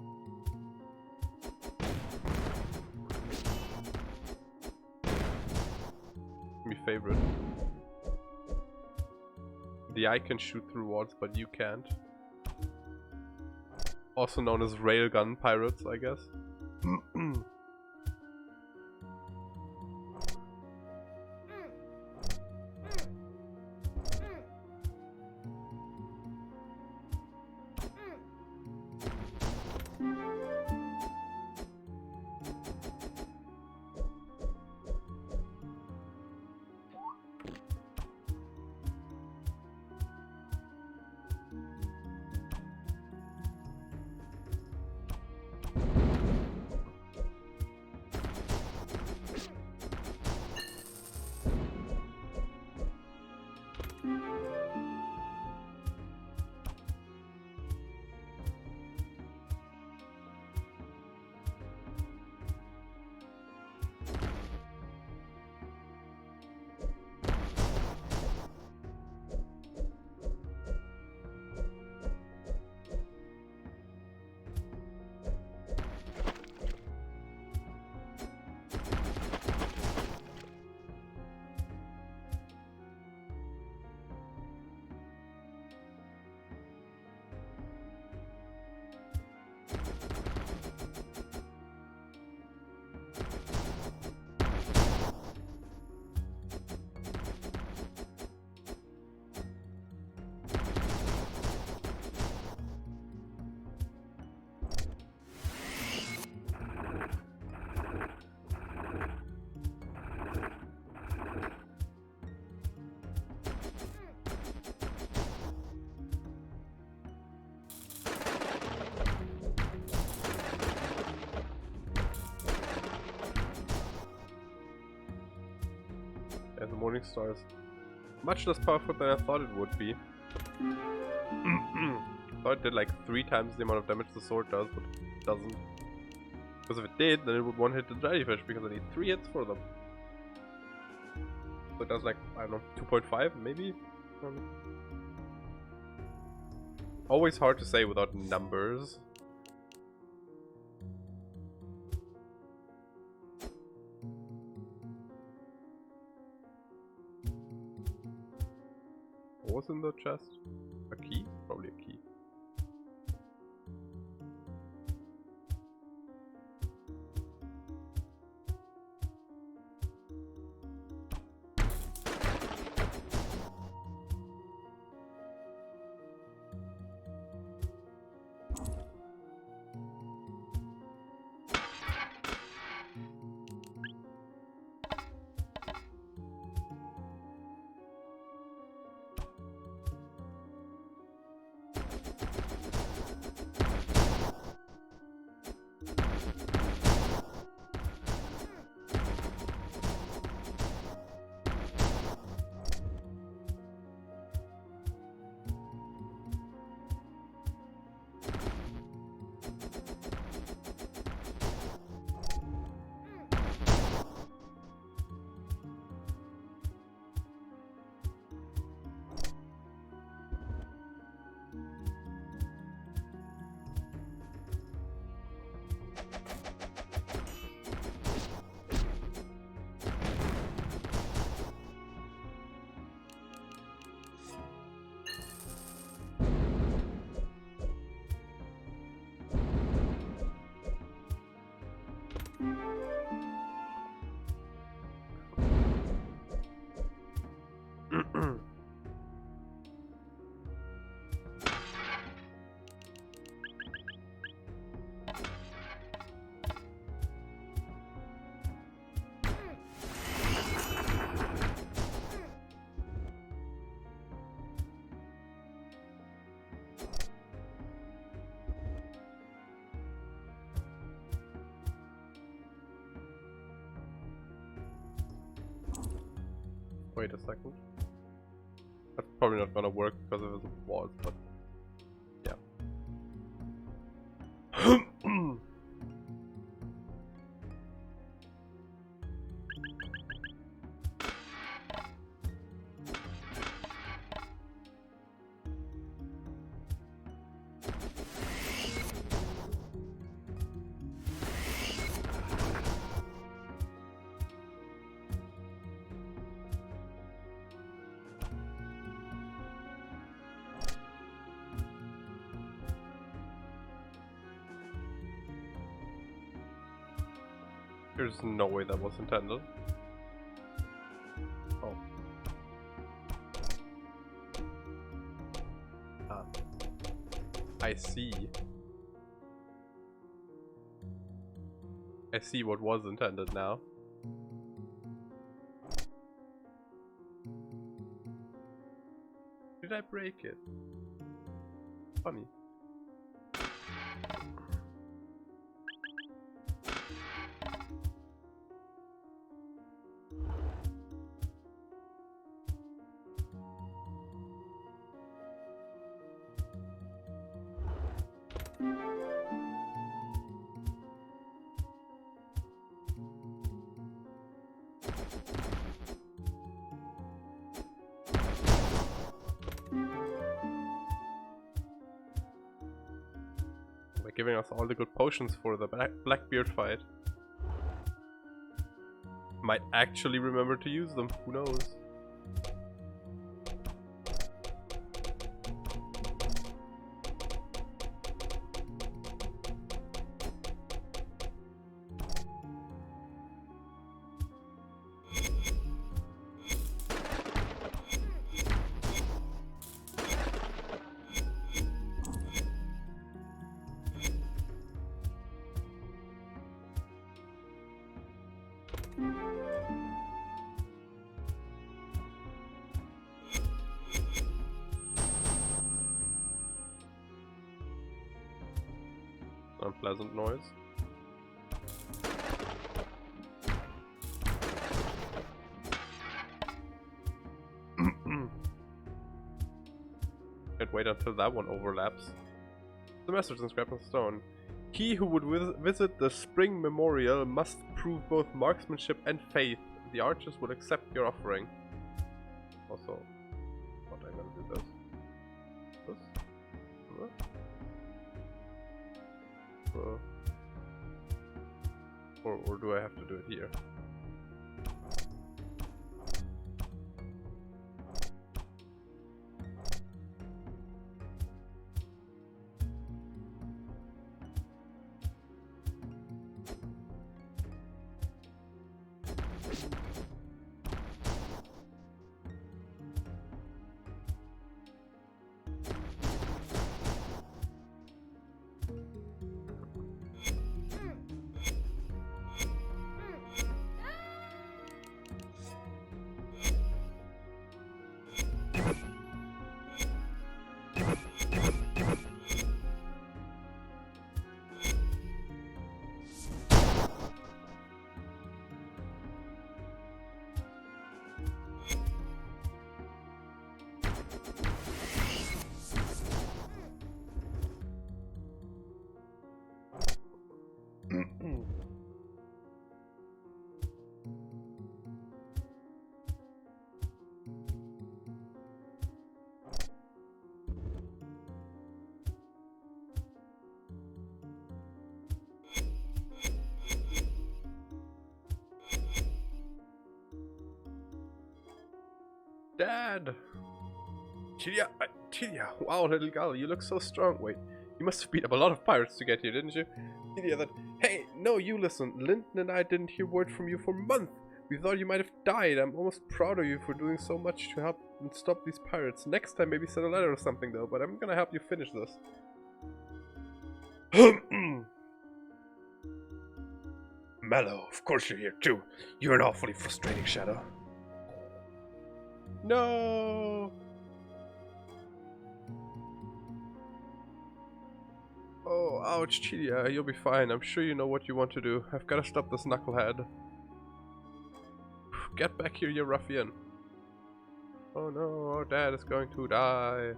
My favorite. The eye can shoot through walls, but you can't. Also known as railgun pirates, I guess. Morning Star is much less powerful than I thought it would be. I thought it did like 3 times the amount of damage the sword does, but it doesn't. Because if it did, then it would one-hit the jellyfish, because I need 3 hits for them. So it does like, I don't know, 2.5 maybe? I don't know. Always hard to say without numbers. What was in the chest? A key? Probably a key. Wait a second. That's probably not gonna work because of the walls, but yeah. There's no way that was intended. Oh. Ah. I see. I see what was intended now. Did I break it? Funny. By giving us all the good potions for the Blackbeard fight. Might actually remember to use them, who knows? Unpleasant noise. Can't wait until that one overlaps. The message in Scrap and Stone. He who would visit the Spring Memorial must prove both marksmanship and faith. The archers will accept your offering. Also, what I'm gonna do this. Or do I have to do it here? Dad! Tilia, wow, little girl, you look so strong. Wait, you must have beat up a lot of pirates to get here, didn't you? Tilia, that. Hey, no, you listen. Linton and I didn't hear word from you for months. We thought you might have died. I'm almost proud of you for doing so much to help and stop these pirates. Next time, maybe send a letter or something, though, but I'm gonna help you finish this. Mallow, of course you're here too. You're an awfully frustrating shadow. No! Oh, ouch, Chidia, you'll be fine. I'm sure you know what you want to do. I've gotta stop this knucklehead. Get back here, you ruffian. Oh no, our dad is going to die.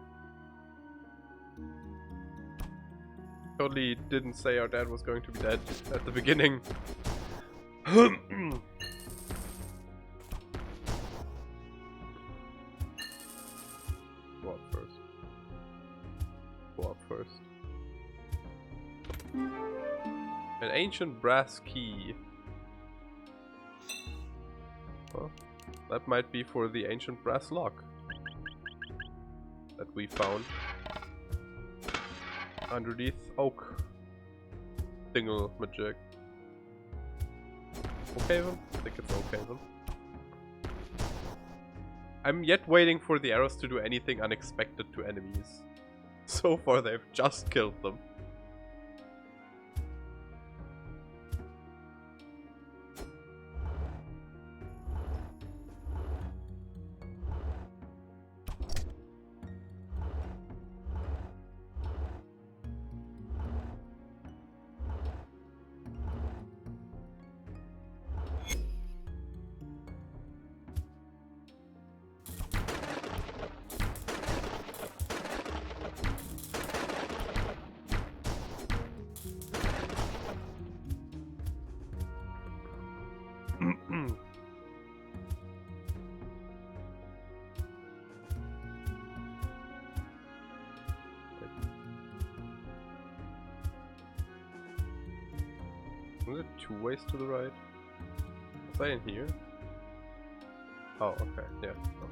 Totally didn't say our dad was going to be dead at the beginning. Go up first. Go up first. An ancient brass key. Well, that might be for the ancient brass lock that we found underneath oak thingamajig. Oakhaven? I think it's Oakhaven. I'm yet waiting for the arrows to do anything unexpected to enemies. So far they've just killed them. Is it 2 ways to the right? Was I in here? Oh, okay, yeah. Oh,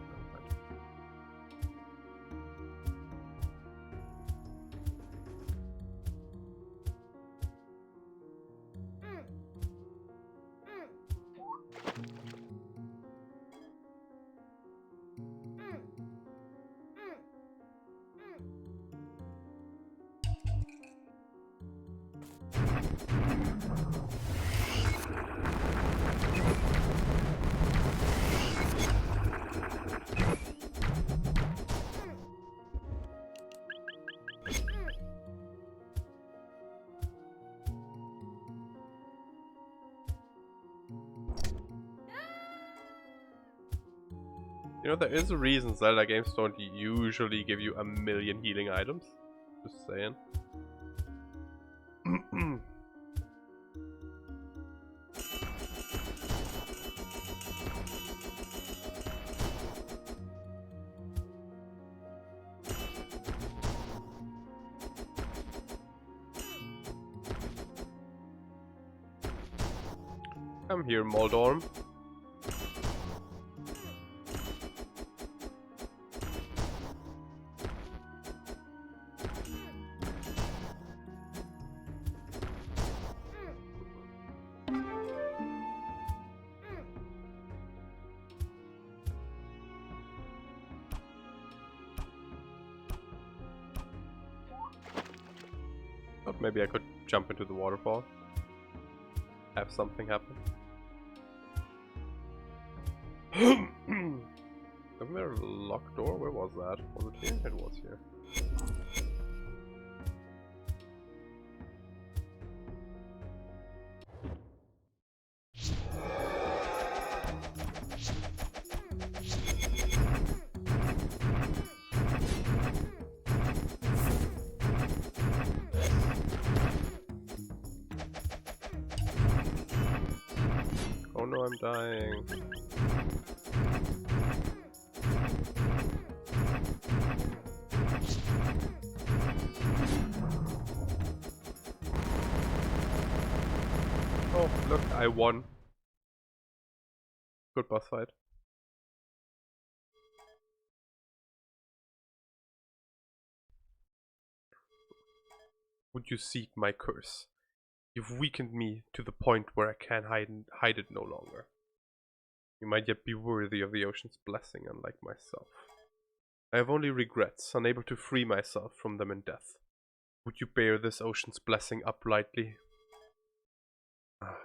You know, there is a reason Zelda games don't usually give you a million healing items. Just saying. Come here, Moldorm. Thought maybe I could jump into the waterfall. Have something happen. Isn't there a locked door? Where was that? Was it here? It was here. Oh no, I'm dying. Oh, look, I won. Good boss fight. Would you seek my curse? You've weakened me to the point where I can't hide it no longer. You might yet be worthy of the ocean's blessing, unlike myself. I have only regrets, unable to free myself from them in death. Would you bear this ocean's blessing uprightly?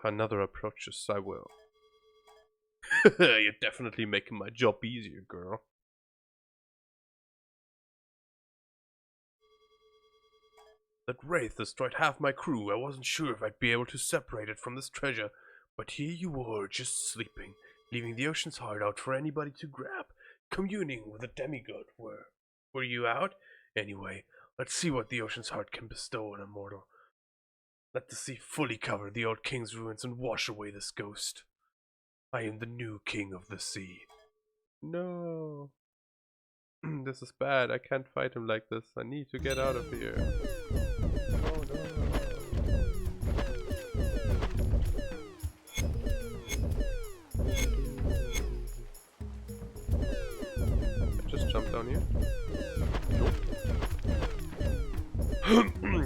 Another approaches, I will. You're definitely making my job easier, girl. That wraith destroyed half my crew. I wasn't sure if I'd be able to separate it from this treasure, but here you were, just sleeping, leaving the ocean's heart out for anybody to grab, communing with a demigod. Were you out? Anyway, let's see what the ocean's heart can bestow on a mortal. Let the sea fully cover the old king's ruins and wash away this ghost. I am the new king of the sea. No. This is bad. I can't fight him like this. I need to get out of here. Oh no. I just jumped down here. Nope.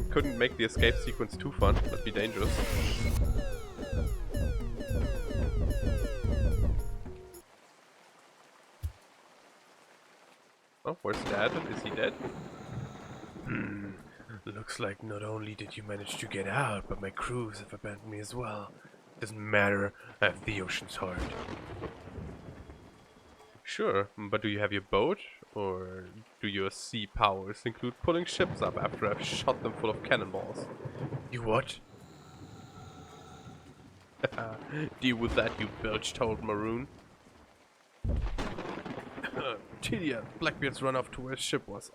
Couldn't make the escape sequence too fun. That'd be dangerous. Oh, where's Dad? Is he dead? Looks like not only did you manage to get out, but my crews have abandoned me as well. Doesn't matter, I have the ocean's heart. Sure, but do you have your boat? Or do your sea powers include pulling ships up after I've shot them full of cannonballs? You what? Deal with that, you bilge-toed maroon. Tilia, Blackbeard's run off to where his ship was.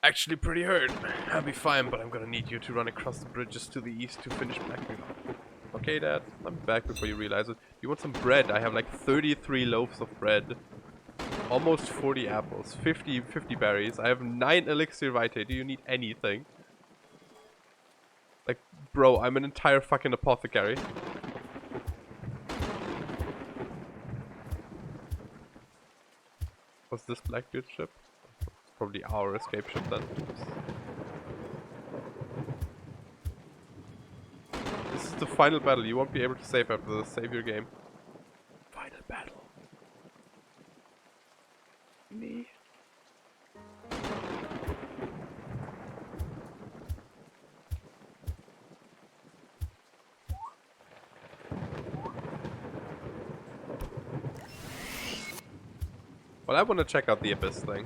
Actually pretty hurt. I'll be fine, but I'm gonna need you to run across the bridges to the east to finish Blackbeard off. Okay, Dad. I'll be back before you realize it. You want some bread? I have like 33 loaves of bread. Almost 40 apples. 50 berries. I have 9 elixir vitae. Do you need anything? Like, bro, I'm an entire fucking apothecary. Was this Blackbeard ship? It's probably our escape ship then. This is the final battle. You won't be able to save after this. Save your game. Final battle. Me. Well, I want to check out the Abyss thing.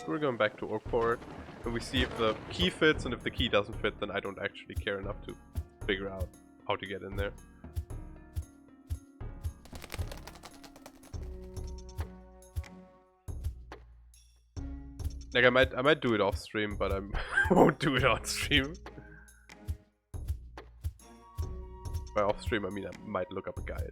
We're going back to Orkport. And we see if the key fits, and if the key doesn't fit, then I don't actually care enough to figure out how to get in there. Like I might do it off stream, but I won't do it on stream. By off stream I mean I might look up a guide.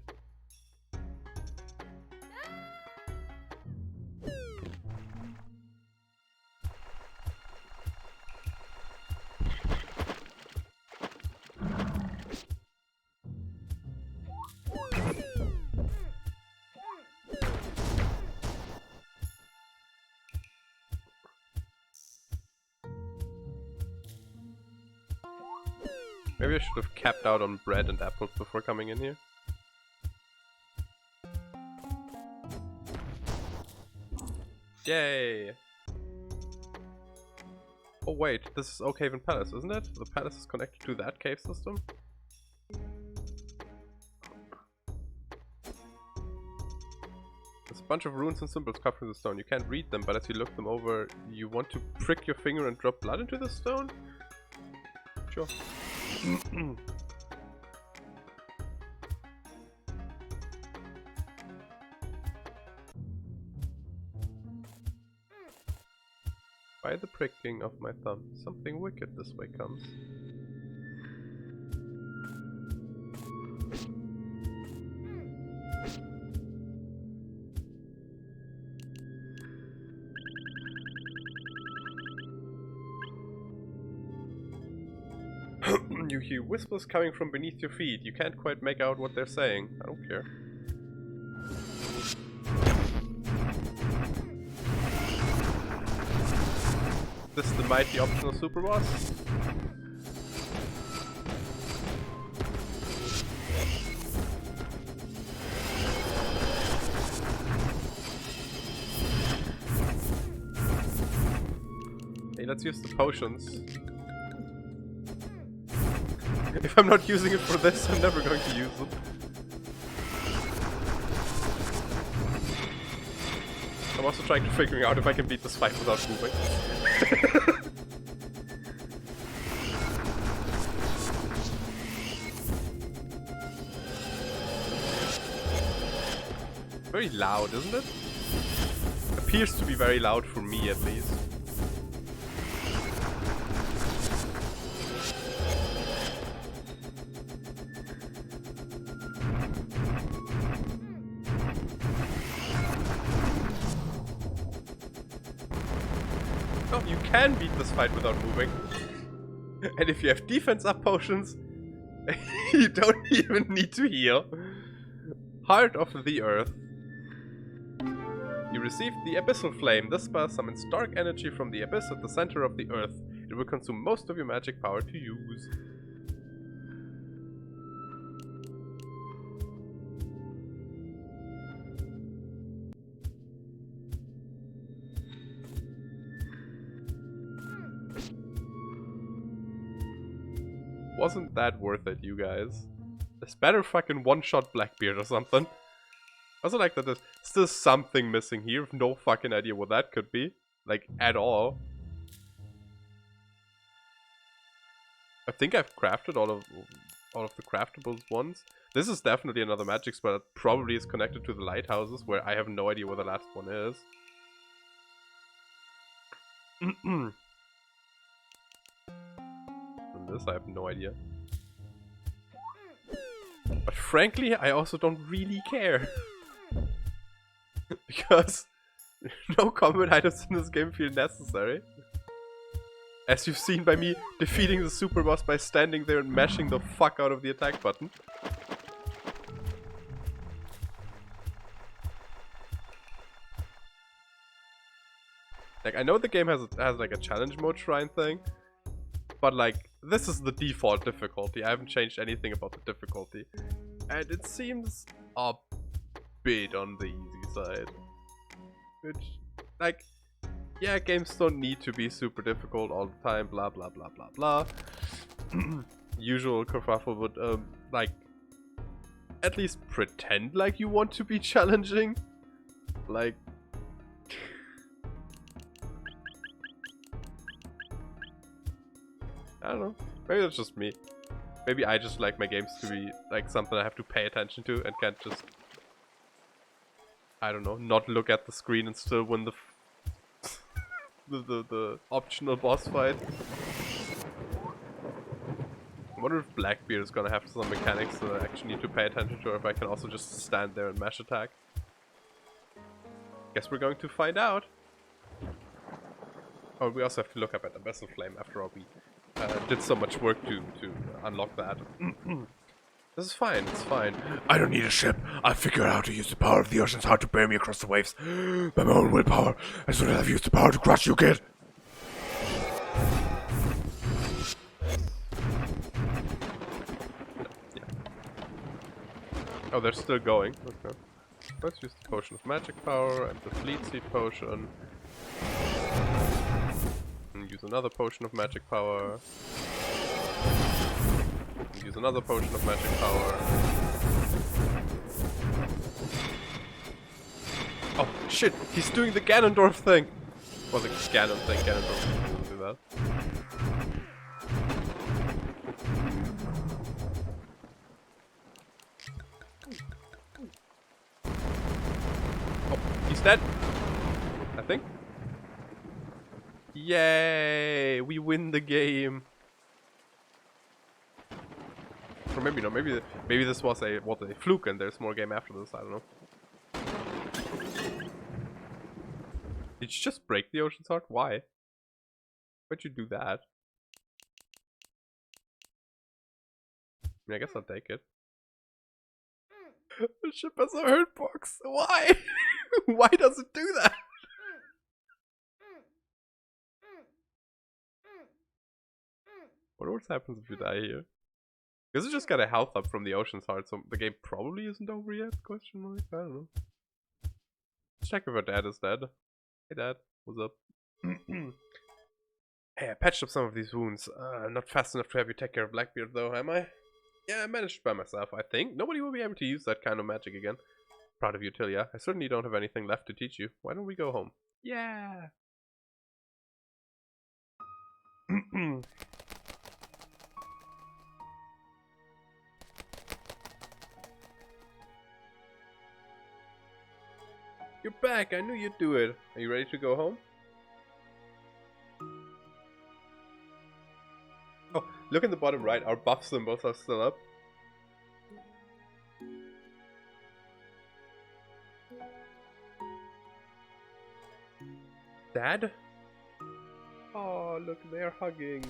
Maybe I should have capped out on bread and apples before coming in here. Yay! Oh wait, this is Oakhaven Palace, isn't it? The palace is connected to that cave system? There's a bunch of runes and symbols covering the stone. You can't read them, but as you look them over, you want to prick your finger and drop blood into the stone? Sure. By the pricking of my thumb, something wicked this way comes. You hear whispers coming from beneath your feet. You can't quite make out what they're saying. I don't care. This is the mighty optional super boss. Hey, let's use the potions. If I'm not using it for this, I'm never going to use it. I'm also trying to figure out if I can beat this fight without moving. Very loud, isn't it? Appears to be very loud for me, at least. You can beat this fight without moving. And if you have defense up potions, you don't even need to heal. Heart of the Earth. You received the Abyssal Flame. This spell summons dark energy from the abyss at the center of the Earth. It will consume most of your magic power to use. Wasn't that worth it, you guys? It's better fucking one-shot Blackbeard or something. I also like that there's still something missing here. No fucking idea what that could be. Like, at all. I think I've crafted all of the craftables once. This is definitely another magic spell that probably is connected to the lighthouses, where I have no idea where the last one is. This I have no idea. But frankly, I also don't really care. Because no combat items in this game feel necessary. As you've seen by me defeating the super boss by standing there and mashing the fuck out of the attack button. Like, I know the game has like a challenge mode shrine thing, but like, this is the default difficulty. I haven't changed anything about the difficulty. And it seems a bit on the easy side. Which, like, yeah, games don't need to be super difficult all the time, blah blah blah blah blah. Usual kerfuffle, but like, at least pretend like you want to be challenging. Like, I don't know. Maybe that's just me. Maybe I just like my games to be like something I have to pay attention to and can't just, I don't know, not look at the screen and still win the optional boss fight. I wonder if Blackbeard is gonna have some mechanics that I actually need to pay attention to, or if I can also just stand there and mash attack. Guess we're going to find out. Oh, we also have to look up at the Vessel Flame after all. We did so much work to unlock that. This is fine, it's fine. I don't need a ship. I'll figure out how to use the power of the ocean's heart to bear me across the waves. By my own willpower. As soon as I've used the power to crush you, kid. Oh, they're still going. Okay. Let's use the Potion of Magic Power and the Fleet Seed Potion. And use another Potion of Magic Power. And use another Potion of Magic Power. Oh, shit! He's doing the Ganondorf thing! Well, the Ganon thing. Ganondorf doesn't do that. He's dead, I think. Yay! We win the game. Or maybe not. Maybe this was a fluke, and there's more game after this. I don't know. Did you just break the Ocean's Heart? Why? Why'd you do that? I mean, I guess I'll take it. The ship has a hurt box. Why? Why does it do that? What else happens if you die here? Because it just got a health up from the Ocean's Heart, so the game probably isn't over yet? Question mark? I don't know. Let's check if our dad is dead. Hey dad, what's up? Hey, I patched up some of these wounds. Not fast enough to have you take care of Blackbeard though, am I? Yeah, I managed by myself, I think. Nobody will be able to use that kind of magic again. Proud of you, Tilia. I certainly don't have anything left to teach you. Why don't we go home? Yeah! You're back! I knew you'd do it! Are you ready to go home? Oh, look in the bottom right, our buff symbols are still up. Dad? Oh, look, they're hugging.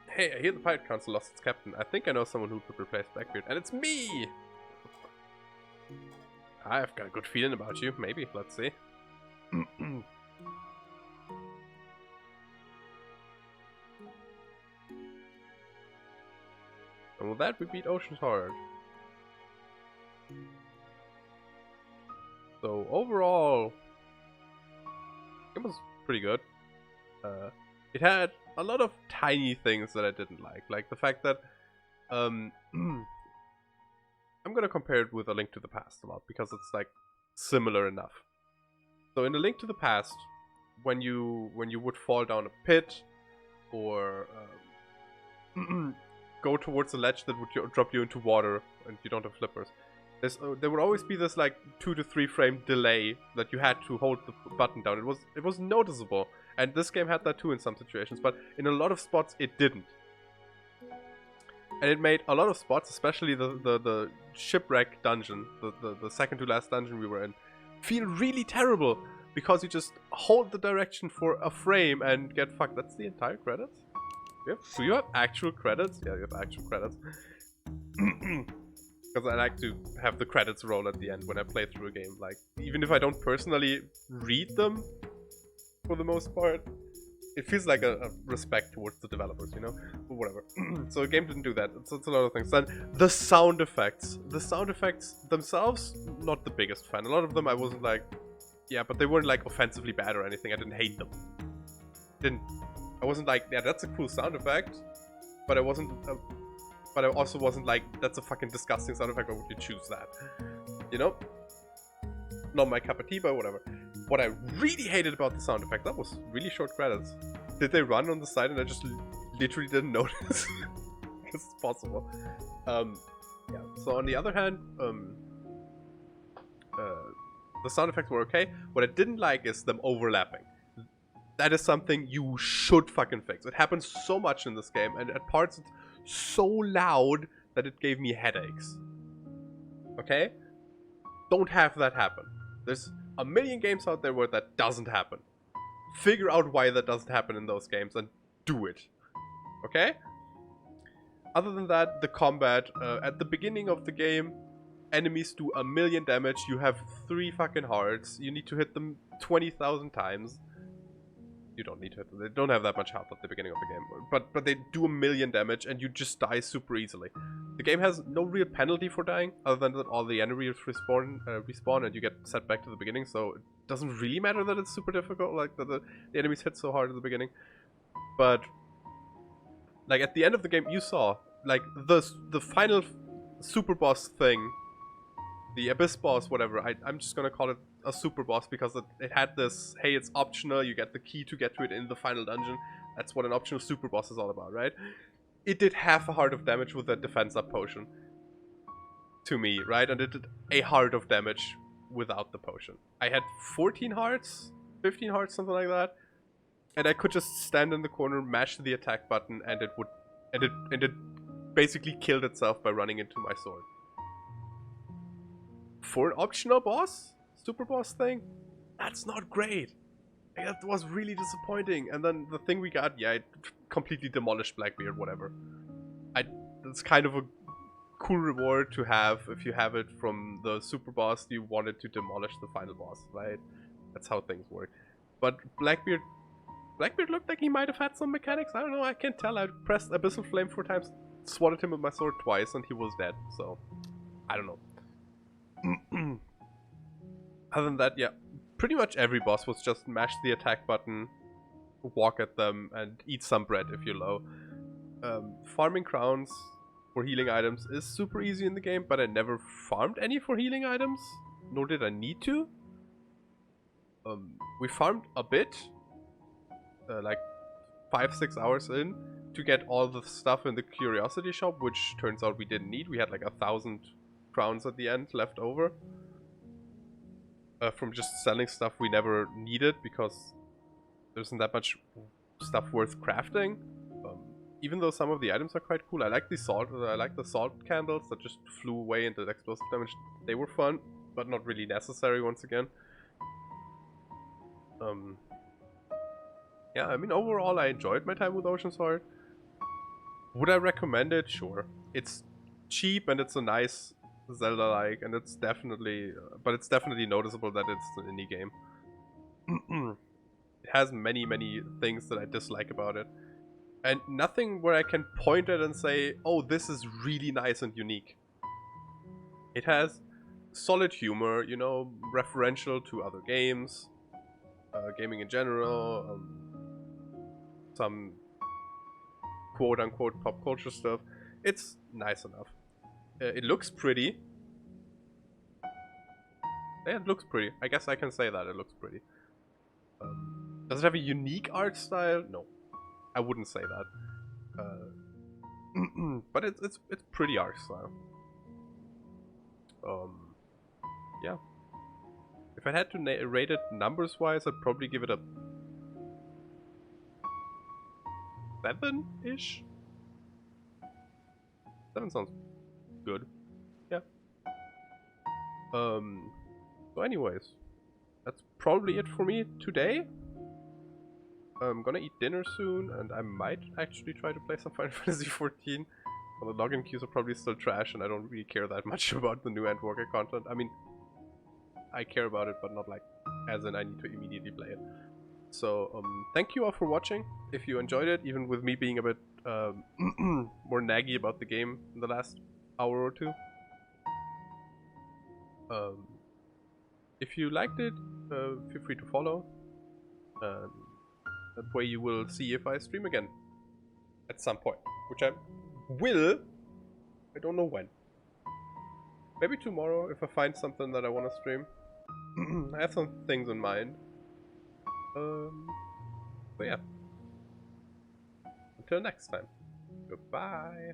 Hey, I hear the Pirate Council lost its captain. I think I know someone who could replace Blackbeard, and it's me! I've got a good feeling about you. Maybe, let's see. And with that, we beat Ocean's Heart. So overall, it was pretty good. It had a lot of tiny things that I didn't like the fact that I'm gonna compare it with A Link to the Past a lot because it's like similar enough. So in A Link to the Past, when you would fall down a pit or go towards a ledge that would drop you into water and you don't have flippers, there would always be this like 2 to 3 frame delay that you had to hold the button down. It was noticeable, and this game had that too in some situations, but in a lot of spots it didn't. And it made a lot of spots, especially the shipwreck dungeon, the second to last dungeon we were in, feel really terrible because you just hold the direction for a frame and get fucked. That's the entire credits? Yep. Do you have actual credits? Yeah, you have actual credits. Because I like to have the credits roll at the end when I play through a game. Like, even if I don't personally read them, for the most part, it feels like a respect towards the developers, you know? But whatever. So a game didn't do that. It's a lot of things. Then the sound effects. The sound effects themselves, not the biggest fan. A lot of them I wasn't like, yeah, but they weren't like offensively bad or anything. I didn't hate them. I wasn't like, yeah, that's a cool sound effect. But I wasn't... But I also wasn't like, that's a fucking disgusting sound effect, why would you choose that? You know? Not my cup of tea, but whatever. what I really hated about the sound effect, that was really short credits. Did they run on the side and I just literally didn't notice? Because it's possible. Yeah, so on the other hand, the sound effects were okay. What I didn't like is them overlapping. That is something you should fucking fix. It happens so much in this game, and at parts it's so loud that it gave me headaches. Okay? Don't have that happen. There's a million games out there where that doesn't happen. Figure out why that doesn't happen in those games and do it. Okay? Other than that, the combat, at the beginning of the game, enemies do 1,000,000 damage, you have 3 fucking hearts, you need to hit them 20,000 times. You don't need to hit them, they don't have that much health at the beginning of the game, but they do 1,000,000 damage and you just die super easily. The game has no real penalty for dying, other than that all the enemies respawn and you get set back to the beginning, so it doesn't really matter that it's super difficult, like that the enemies hit so hard at the beginning. But like at the end of the game, you saw like the final super boss thing, the abyss boss, whatever. I'm just gonna call it a super boss because it had this, hey, it's optional, you get the key to get to it in the final dungeon. That's what an optional super boss is all about, right? It did half a heart of damage with that defense up potion to me, right? And it did a heart of damage without the potion. I had 14 hearts, 15 hearts, something like that. And I could just stand in the corner, mash the attack button, and it basically killed itself by running into my sword. For an optional boss, super boss thing, that's not great. That was really disappointing. And then the thing we got, yeah, it completely demolished Blackbeard, whatever. It's kind of a cool reward to have if you have it from the super boss you wanted to demolish the final boss, right? That's how things work. But Blackbeard looked like he might have had some mechanics. I don't know, I can't tell. I pressed Abyssal Flame 4 times, swatted him with my sword twice, and he was dead. So, I don't know. Other than that, yeah, pretty much every boss was just mash the attack button, walk at them, and eat some bread if you're low. Farming crowns for healing items is super easy in the game, but I never farmed any for healing items, nor did I need to. We farmed a bit, like 5-6 hours in, to get all the stuff in the curiosity shop, which turns out we didn't need. We had like 1,000 crowns at the end left over from just selling stuff we never needed because there isn't that much stuff worth crafting. Even though some of the items are quite cool, I like the salt candles that just flew away into the explosive damage. They were fun, but not really necessary once again. Yeah, I mean, overall I enjoyed my time with Oceansword. Would I recommend it? Sure. It's cheap and it's a nice Zelda-like, and it's definitely, but it's definitely noticeable that it's an indie game. It has many things that I dislike about it, and nothing where I can point at and say, oh, this is really nice and unique. It has solid humor, you know, referential to other games, gaming in general, some quote-unquote pop culture stuff. It's nice enough. It looks pretty. Yeah, it looks pretty. I guess I can say that, it looks pretty. Does it have a unique art style? No. I wouldn't say that. But it's pretty art style. Yeah. If I had to rate it numbers-wise, I'd probably give it a 7-ish? 7 sounds good. Yeah. So anyways, that's probably it for me today. I'm gonna eat dinner soon, and I might actually try to play some Final Fantasy XIV. Well, the login queues are probably still trash, and I don't really care that much about the new Endwalker content. I mean, I care about it, but not like, as in I need to immediately play it. So, thank you all for watching. If you enjoyed it, even with me being a bit more naggy about the game in the last hour or two. If you liked it, feel free to follow. That way you will see if I stream again at some point, which I will. I don't know when. Maybe tomorrow if I find something that I want to stream. I have some things in mind. But yeah. Until next time. Goodbye.